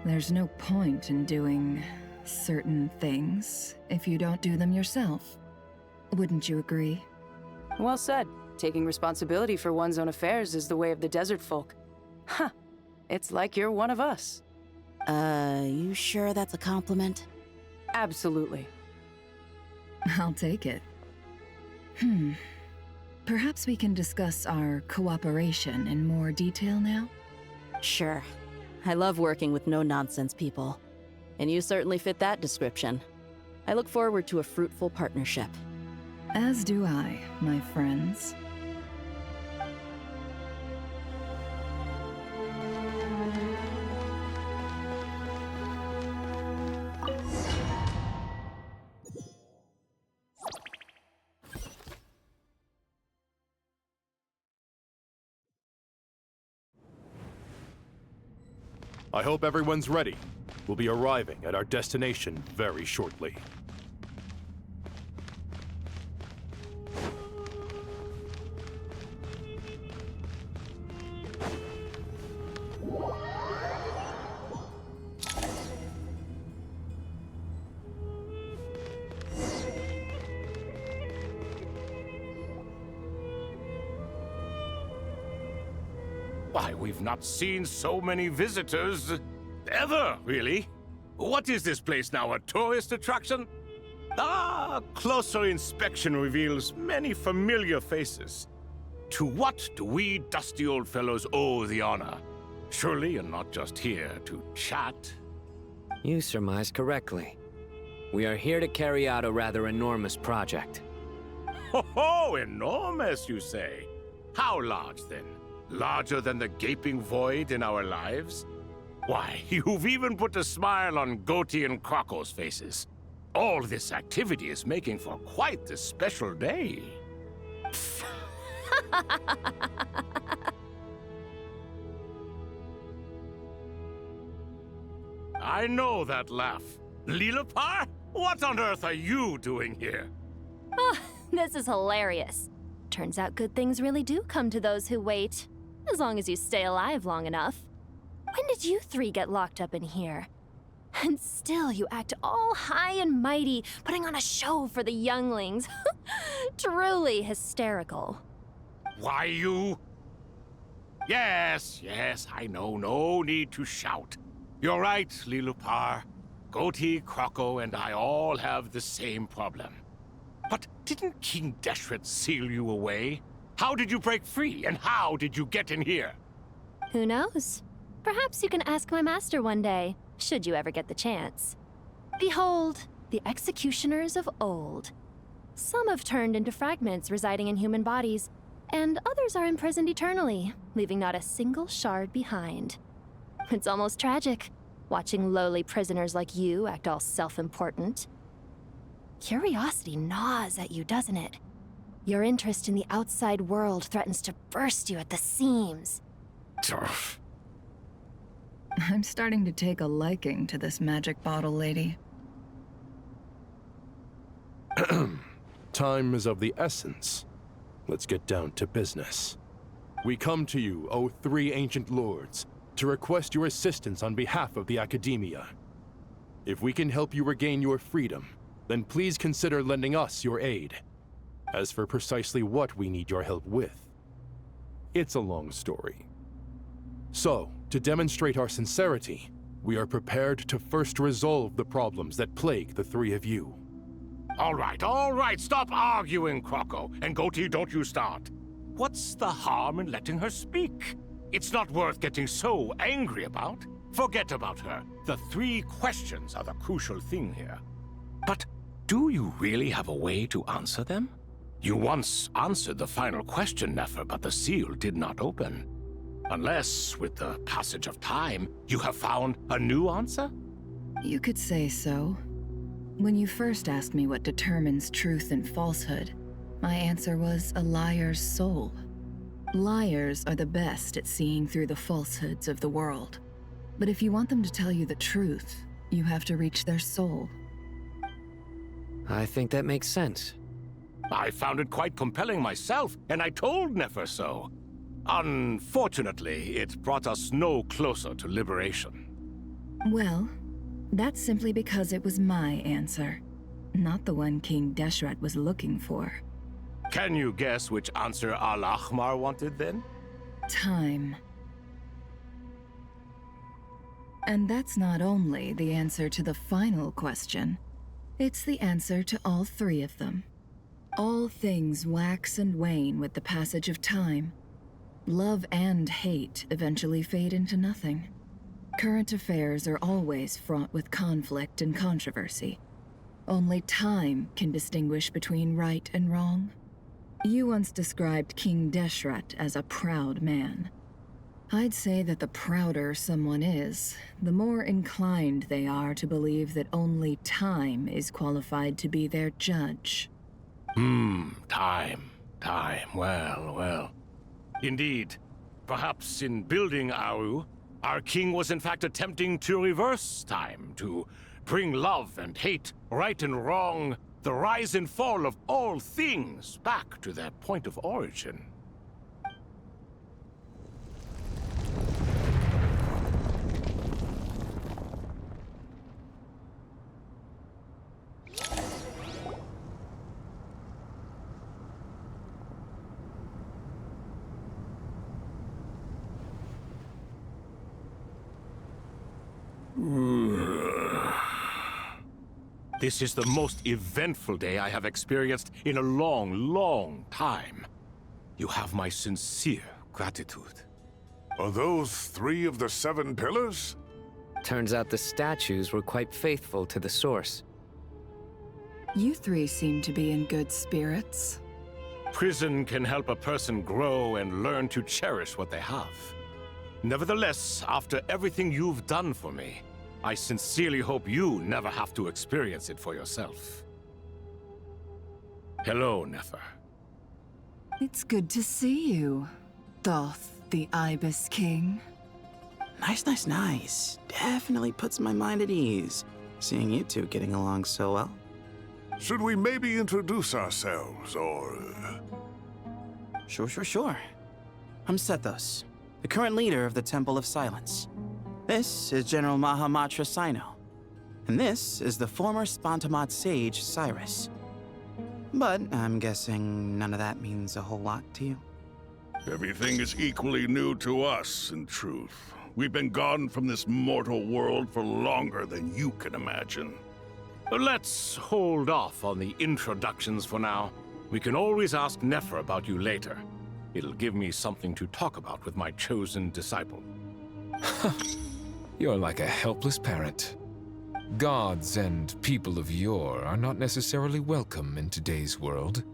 J: There's no point in doing certain things if you don't do them yourself. Wouldn't you agree?
F: Well said. Taking responsibility for one's own affairs is the way of the desert folk. Huh. It's like you're one of us.
L: You sure that's a compliment?
F: Absolutely.
J: I'll take it. Perhaps we can discuss our cooperation in more detail now?
L: Sure. I love working with no-nonsense people. And you certainly fit that description. I look forward to a fruitful partnership.
J: As do I, my friends.
C: I hope everyone's ready. We'll be arriving at our destination very shortly.
W: Why, we've not seen so many visitors ever, really. What is this place now, a tourist attraction? Closer inspection reveals many familiar faces. To what do we dusty old fellows owe the honor? Surely you're not just here to chat.
T: You surmise correctly. We are here to carry out a rather enormous project.
W: Ho, enormous, you say? How large, then? Larger than the gaping void in our lives? Why, you've even put a smile on Goatee and Crocco's faces. All this activity is making for quite the special day. I know that laugh. Lilipar? What on earth are you doing here?
Q: Oh, this is hilarious. Turns out good things really do come to those who wait. As long as you stay alive long enough. When did you three get locked up in here? And still you act all high and mighty, putting on a show for the younglings. Truly hysterical.
W: Why, you... Yes, I know. No need to shout. You're right, Lilipar. Goatee, Crocco, and I all have the same problem. But didn't King Deshret seal you away? How did you break free, and how did you get in here?
Q: Who knows? Perhaps you can ask my master one day, should you ever get the chance. Behold, the executioners of old. Some have turned into fragments residing in human bodies, and others are imprisoned eternally, leaving not a single shard behind. It's almost tragic, watching lowly prisoners like you act all self-important. Curiosity gnaws at you, doesn't it? Your interest in the outside world threatens to burst you at the seams.
J: I'm starting to take a liking to this magic bottle lady.
C: Time is of the essence. Let's get down to business. We come to you, O three ancient lords, to request your assistance on behalf of the Academia. If we can help you regain your freedom, then please consider lending us your aid. As for precisely what we need your help with, it's a long story. So, to demonstrate our sincerity, we are prepared to first resolve the problems that plague the three of you.
W: All right, stop arguing, Crocco. And Goatee, don't you start. What's the harm in letting her speak? It's not worth getting so angry about. Forget about her. The three questions are the crucial thing here. But do you really have a way to answer them? You once answered the final question, Nefer, but the seal did not open. Unless, with the passage of time, you have found a new answer?
J: You could say so. When you first asked me what determines truth and falsehood, my answer was a liar's soul. Liars are the best at seeing through the falsehoods of the world. But if you want them to tell you the truth, you have to reach their soul.
T: I think that makes sense.
W: I found it quite compelling myself, and I told Nefer so. Unfortunately, it brought us no closer to liberation.
J: Well, that's simply because it was my answer, not the one King Deshret was looking for.
W: Can you guess which answer Al-Ahmar wanted then?
J: Time. And that's not only the answer to the final question, it's the answer to all three of them. All things wax and wane with the passage of time. Love and hate eventually fade into nothing. Current affairs are always fraught with conflict and controversy. Only time can distinguish between right and wrong. You once described King Deshret as a proud man. I'd say that the prouder someone is, the more inclined they are to believe that only time is qualified to be their judge.
W: Time. Well. Indeed. Perhaps in building Aru, our king was in fact attempting to reverse time, to bring love and hate, right and wrong, the rise and fall of all things back to their point of origin. This is the most eventful day I have experienced in a long time. You have my sincere gratitude.
H: Are those 3 of the 7 pillars?
T: Turns out the statues were quite faithful to the source.
J: You 3 seem to be in good spirits.
W: Prison can help a person grow and learn to cherish what they have. Nevertheless, after everything you've done for me, I sincerely hope you never have to experience it for yourself. Hello, Nefer.
J: It's good to see you, Thoth, the Ibis King.
P: Nice. Definitely puts my mind at ease, seeing you two getting along so well.
H: Should we maybe introduce ourselves, or...
P: Sure. I'm Sethos, the current leader of the Temple of Silence. This is General Mahamatra Sino, and this is the former Spantamat sage, Cyrus. But I'm guessing none of that means a whole lot to you.
H: Everything is equally new to us, in truth. We've been gone from this mortal world for longer than you can imagine.
W: Let's hold off on the introductions for now. We can always ask Nefer about you later. It'll give me something to talk about with my chosen disciple.
U: You're like a helpless parent. Gods and people of yore are not necessarily welcome in today's world.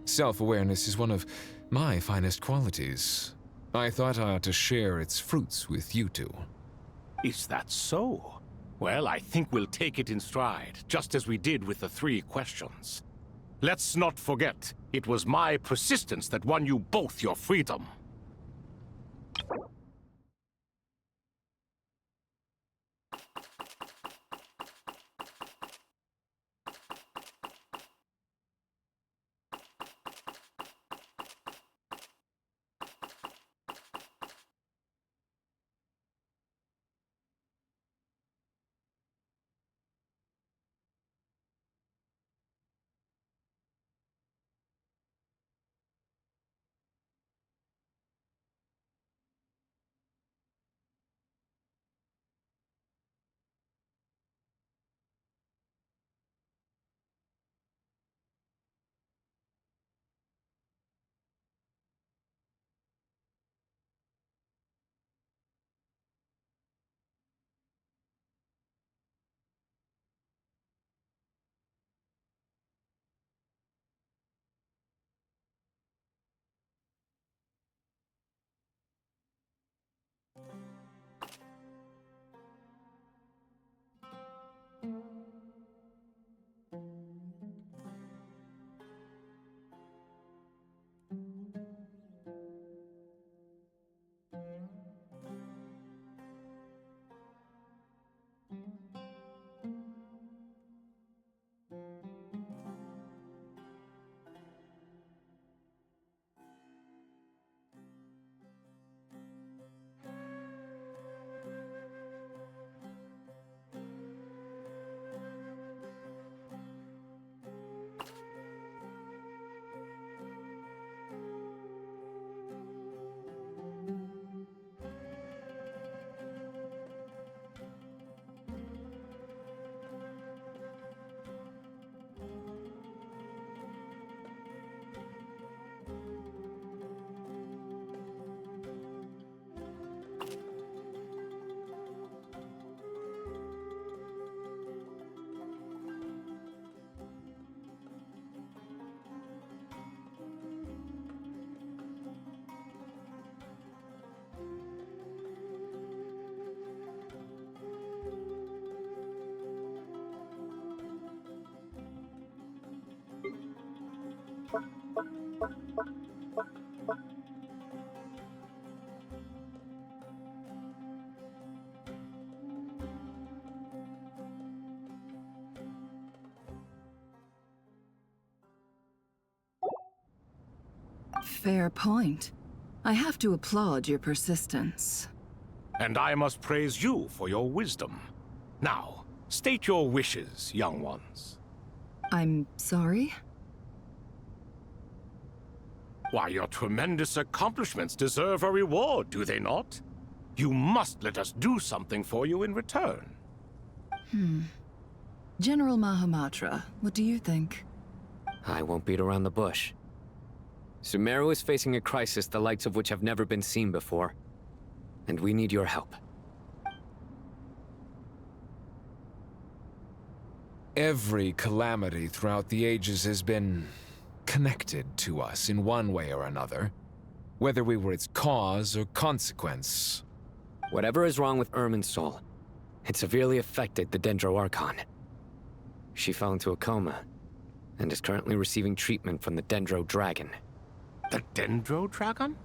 U: Self-awareness is one of my finest qualities. I thought I ought to share its fruits with you two.
W: Is that so? Well, I think we'll take it in stride, just as we did with the 3 questions. Let's not forget, it was my persistence that won you both your freedom.
J: Fair point. I have to applaud your persistence.
W: And I must praise you for your wisdom. Now, state your wishes, young ones.
J: I'm sorry?
W: Why, your tremendous accomplishments deserve a reward, do they not? You must let us do something for you in return.
J: General Mahamatra, what do you think?
T: I won't beat around the bush. Sumeru is facing a crisis the likes of which have never been seen before. And we need your help.
U: Every calamity throughout the ages has been connected to us in one way or another, whether we were its cause or consequence.
T: Whatever is wrong with Irminsul, it severely affected the Dendro Archon. She fell into a coma, and is currently receiving treatment from the Dendro Dragon.
W: The Dendro Dragon?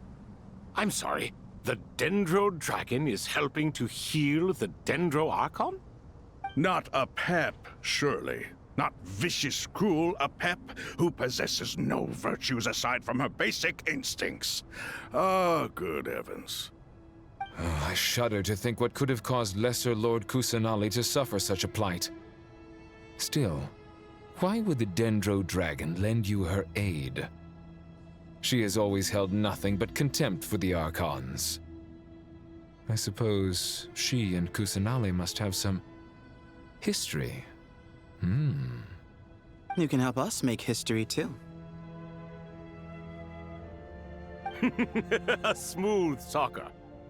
W: I'm sorry, the Dendro Dragon is helping to heal the Dendro Archon?
H: Not a pep, surely. Not vicious, cruel a pep who possesses no virtues aside from her basic instincts. Ah, good heavens.
U: Oh, I shudder to think what could have caused Lesser Lord Kusanali to suffer such a plight. Still, why would the Dendro Dragon lend you her aid? She has always held nothing but contempt for the Archons. I suppose she and Kusanali must have some history.
P: You can help us make history, too.
W: A smooth talker.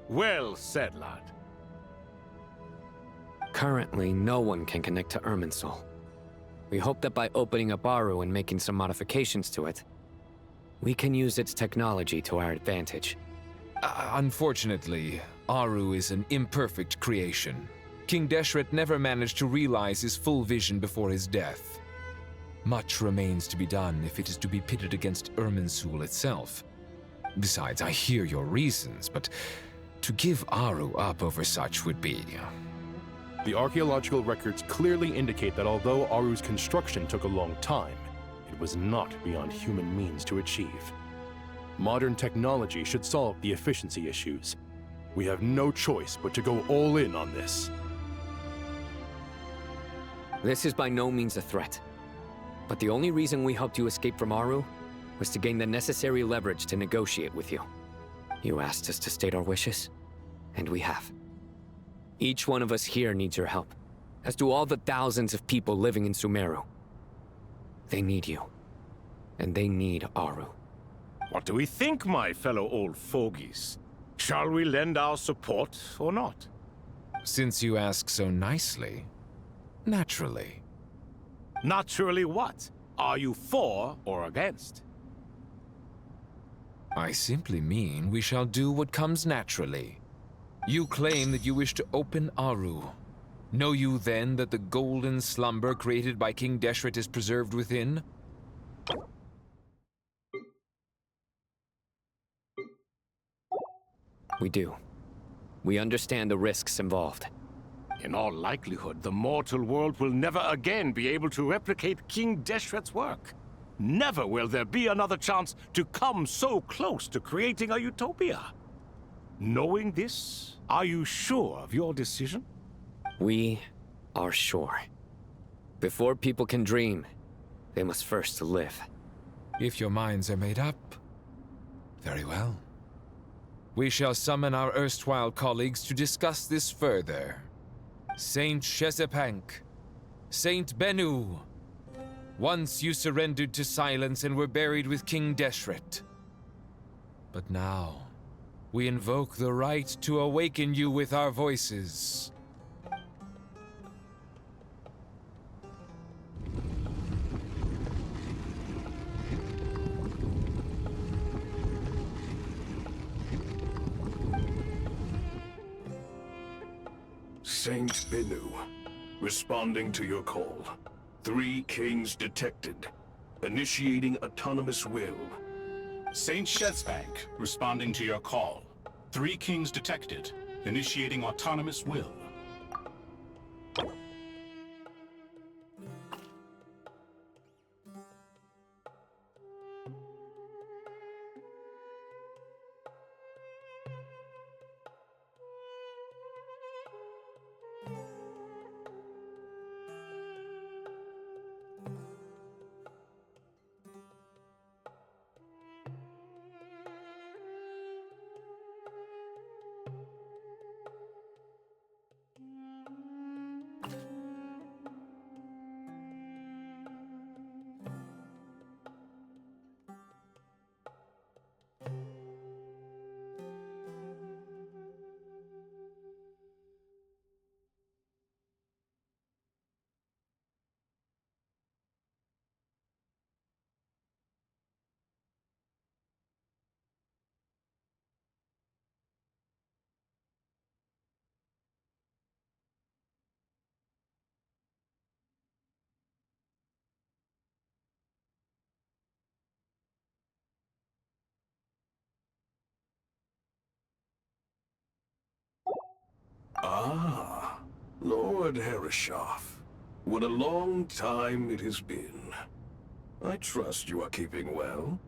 W: Well said, lad.
T: Currently, no one can connect to Irminsul. We hope that by opening up Aru and making some modifications to it, we can use its technology to our advantage.
U: Unfortunately, Aru is an imperfect creation. King Deshret never managed to realize his full vision before his death. Much remains to be done if it is to be pitted against Irminsul itself. Besides, I hear your reasons, but to give Aru up over such would be...
C: The archaeological records clearly indicate that although Aru's construction took a long time, it was not beyond human means to achieve. Modern technology should solve the efficiency issues. We have no choice but to go all in on this.
T: This is by no means a threat. But the only reason we helped you escape from Aru was to gain the necessary leverage to negotiate with you. You asked us to state our wishes, and we have. Each one of us here needs your help, as do all the thousands of people living in Sumeru. They need you, and they need Aru.
W: What do we think, my fellow old fogies? Shall we lend our support or not?
U: Since you ask so nicely, naturally.
W: Naturally what? Are you for or against?
U: I simply mean we shall do what comes naturally. You claim that you wish to open Aru. Know you then that the golden slumber created by King Deshret is preserved within?
T: We do. We understand the risks involved.
W: In all likelihood, the mortal world will never again be able to replicate King Deshret's work. Never will there be another chance to come so close to creating a utopia. Knowing this, are you sure of your decision?
T: We are sure. Before people can dream, they must first live.
U: If your minds are made up, very well. We shall summon our erstwhile colleagues to discuss this further. Saint Shezepank, Saint Bennu. Once you surrendered to silence and were buried with King Deshret. But now, we invoke the right to awaken you with our voices.
H: Saint Bennu, responding to your call. 3 kings detected. Initiating autonomous will.
E: Saint Shezbank, responding to your call. 3 kings detected, initiating autonomous will.
O: Ah, Lord Herreshoff. What a long time it has been. I trust you are keeping well.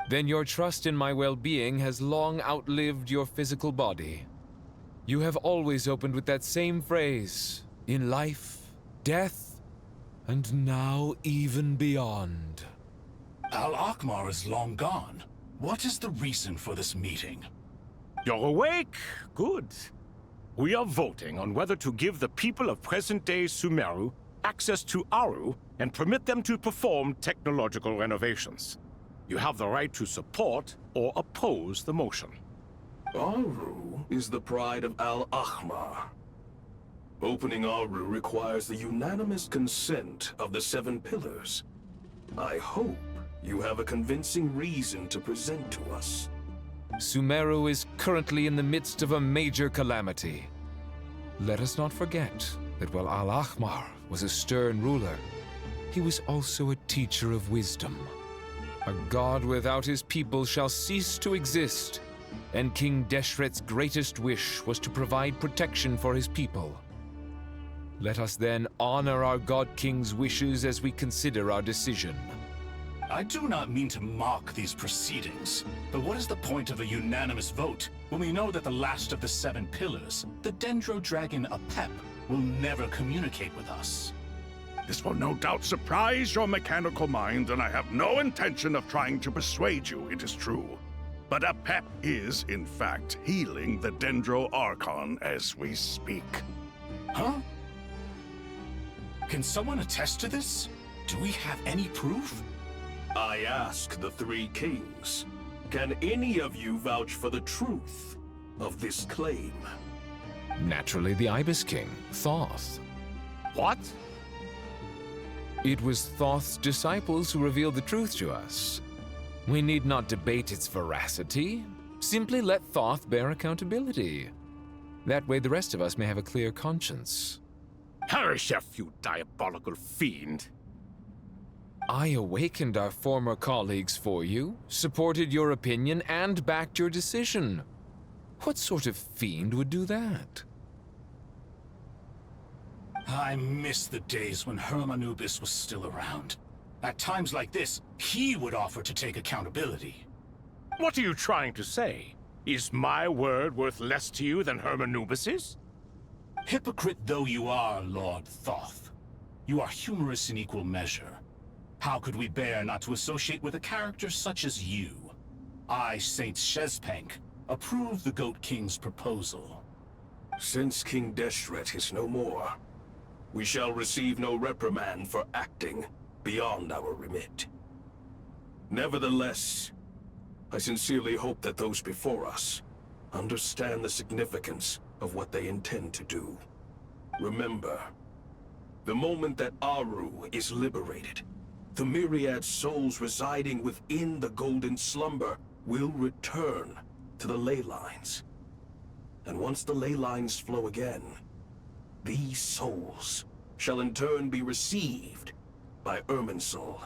U: Then your trust in my well-being has long outlived your physical body. You have always opened with that same phrase, in life, death, and now even beyond.
E: Al-Akhmar is long gone. What is the reason for this meeting?
W: You're awake? Good. We are voting on whether to give the people of present-day Sumeru access to Aru and permit them to perform technological renovations. You have the right to support or oppose the motion.
O: Aru is the pride of Al-Akhmar. Opening Aru requires the unanimous consent of the 7 pillars. I hope you have a convincing reason to present to us.
U: Sumeru is currently in the midst of a major calamity. Let us not forget that while Al-Akhmar was a stern ruler, he was also a teacher of wisdom. A god without his people shall cease to exist, and King Deshret's greatest wish was to provide protection for his people. Let us then honor our God King's wishes as we consider our decision.
E: I do not mean to mock these proceedings, but what is the point of a unanimous vote when we know that the last of the 7 pillars, the Dendro Dragon Apep, will never communicate with us?
H: This will no doubt surprise your mechanical mind, and I have no intention of trying to persuade you it is true. But Apep is, in fact, healing the Dendro Archon as we speak.
E: Huh? Can someone attest to this? Do we have any proof?
O: I ask the 3 kings, can any of you vouch for the truth of this claim?
U: Naturally, the Ibis King, Thoth.
W: What?
U: It was Thoth's disciples who revealed the truth to us. We need not debate its veracity. Simply let Thoth bear accountability. That way the rest of us may have a clear conscience.
W: Herreshoff, you diabolical fiend!
U: I awakened our former colleagues for you, supported your opinion, and backed your decision. What sort of fiend would do that?
E: I miss the days when Hermanubis was still around. At times like this, he would offer to take accountability.
W: What are you trying to say? Is my word worth less to you than Hermanubis's?
E: Hypocrite though you are, Lord Thoth, you are humorous in equal measure. How could we bear not to associate with a character such as you? I, Saint Shezbank, approve the Goat King's proposal.
O: Since King Deshret is no more, we shall receive no reprimand for acting beyond our remit. Nevertheless, I sincerely hope that those before us understand the significance of what they intend to do. Remember, the moment that Aru is liberated, the myriad souls residing within the Golden Slumber will return to the ley lines. And once the ley lines flow again, these souls shall in turn be received by Irminsul.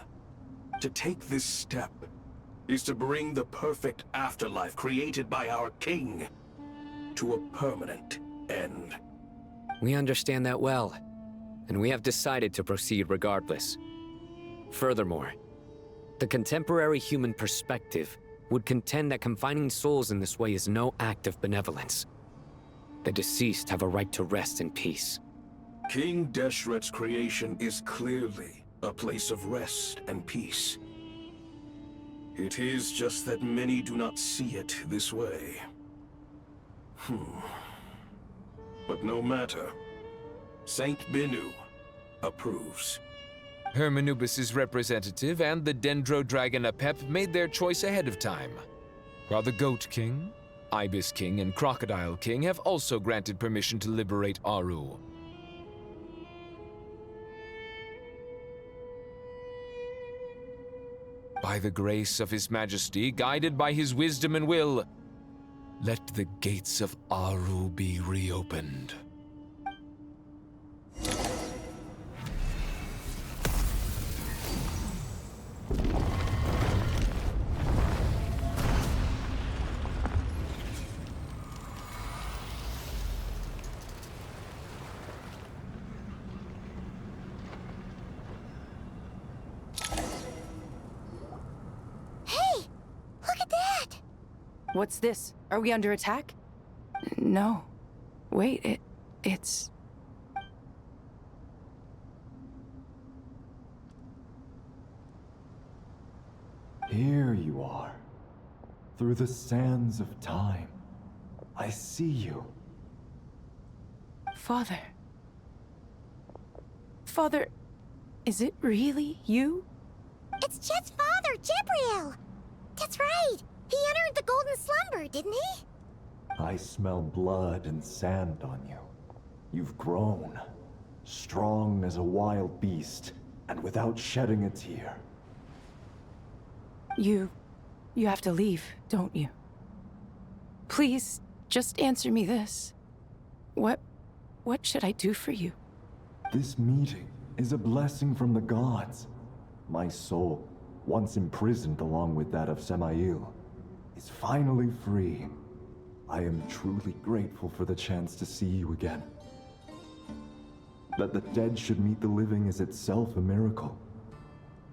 O: To take this step is to bring the perfect afterlife created by our king to a permanent end.
T: We understand that well, and we have decided to proceed regardless. Furthermore, the contemporary human perspective would contend that confining souls in this way is no act of benevolence. The deceased have a right to rest in peace.
O: King Deshret's creation is clearly a place of rest and peace. It is just that many do not see it this way. But no matter. Saint Binu approves.
U: Hermanubis' representative and the Dendro Dragon Apep made their choice ahead of time, while the Goat King, Ibis King, and Crocodile King have also granted permission to liberate Aru. By the grace of His Majesty, guided by his wisdom and will, let the gates of Aru be reopened.
F: What's this? Are we under attack? No. Wait, it's...
D: Here you are. Through the sands of time. I see you.
F: Father. Father, is it really you?
G: It's Jet's father, Jibriel! That's right! He entered the golden slumber, didn't he?
D: I smell blood and sand on you. You've grown. Strong as a wild beast, and without shedding a tear.
F: You have to leave, don't you? Please, just answer me this. What should I do for you?
D: This meeting is a blessing from the gods. My soul, once imprisoned along with that of Semail, is finally free. I am truly grateful for the chance to see you again. That the dead should meet the living is itself a miracle.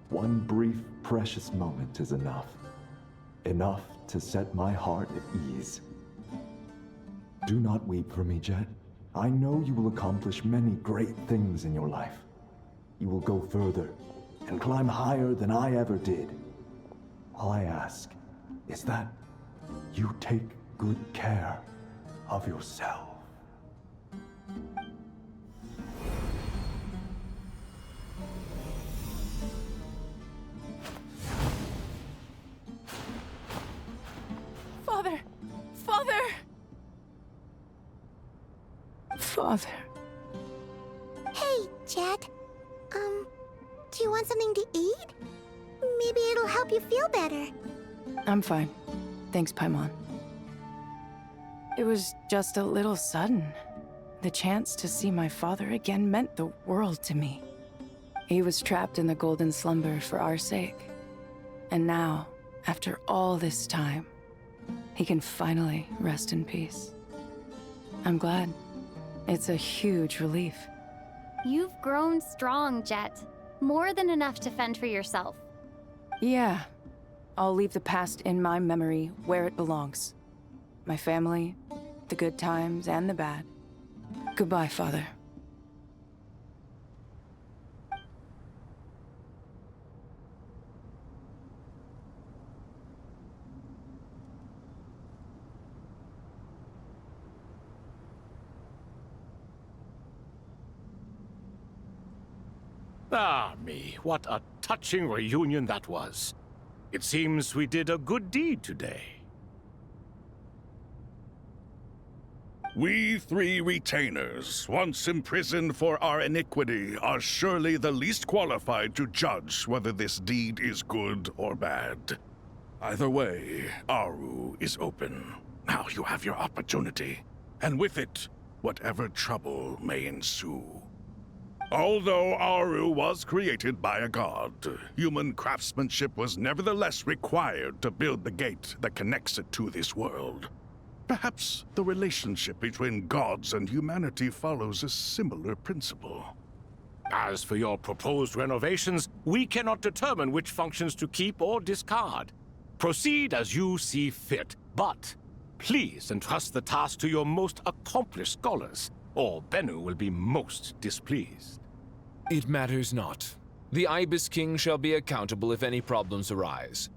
D: One brief, precious moment is enough. Enough to set my heart at ease. Do not weep for me, Jet. I know you will accomplish many great things in your life. You will go further and climb higher than I ever did. All I ask is that you take good care of yourself.
F: Father! Father! Father.
G: Hey, Jet. Do you want something to eat? Maybe it'll help you feel better.
F: I'm fine. Thanks, Paimon. It was just a little sudden. The chance to see my father again meant the world to me. He was trapped in the golden slumber for our sake. And now, after all this time, he can finally rest in peace. I'm glad. It's a huge relief.
Q: You've grown strong, Jet. More than enough to fend for yourself.
F: Yeah. I'll leave the past in my memory where it belongs. My family, the good times and the bad. Goodbye, Father.
W: Ah, me, what a touching reunion that was. It seems we did a good deed today.
H: We three retainers, once imprisoned for our iniquity, are surely the least qualified to judge whether this deed is good or bad. Either way, Aru is open. Now you have your opportunity, and with it, whatever trouble may ensue. Although Aru was created by a god, human craftsmanship was nevertheless required to build the gate that connects it to this world. Perhaps the relationship between gods and humanity follows a similar principle.
W: As for your proposed renovations, we cannot determine which functions to keep or discard. Proceed as you see fit, but please entrust the task to your most accomplished scholars, or Bennu will be most displeased.
U: It matters not. The Ibis King shall be accountable if any problems arise.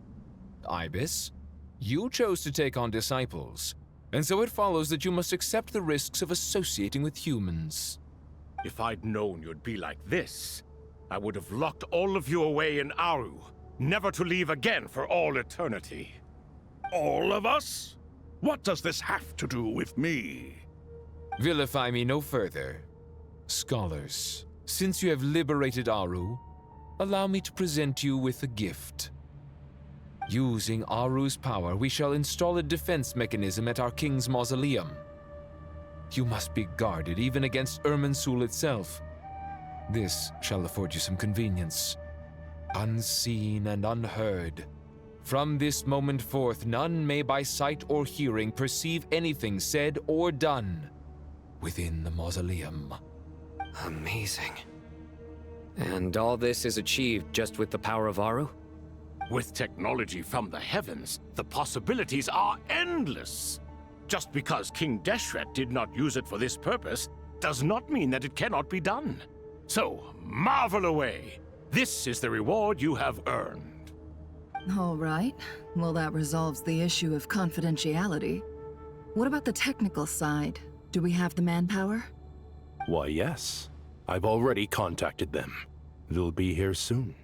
U: Ibis, you chose to take on disciples, and so it follows that you must accept the risks of associating with humans.
W: If I'd known you'd be like this, I would have locked all of you away in Aru, never to leave again for all eternity.
H: All of us? What does this have to do with me?
U: Vilify me no further. Scholars, since you have liberated Aru, allow me to present you with a gift. Using Aru's power, we shall install a defense mechanism at our king's mausoleum. You must be guarded even against Irminsul itself. This shall afford you some convenience. Unseen and unheard. From this moment forth, none may by sight or hearing perceive anything said or done within the mausoleum.
T: Amazing. And all this is achieved just with the power of Aru?
W: With technology from the heavens, the possibilities are endless. Just because King Deshret did not use it for this purpose does not mean that it cannot be done. So, marvel away. This is the reward you have earned.
J: All right. Well, that resolves the issue of confidentiality. What about the technical side? Do we have the manpower?
C: Why, yes. I've already contacted them. They'll be here soon.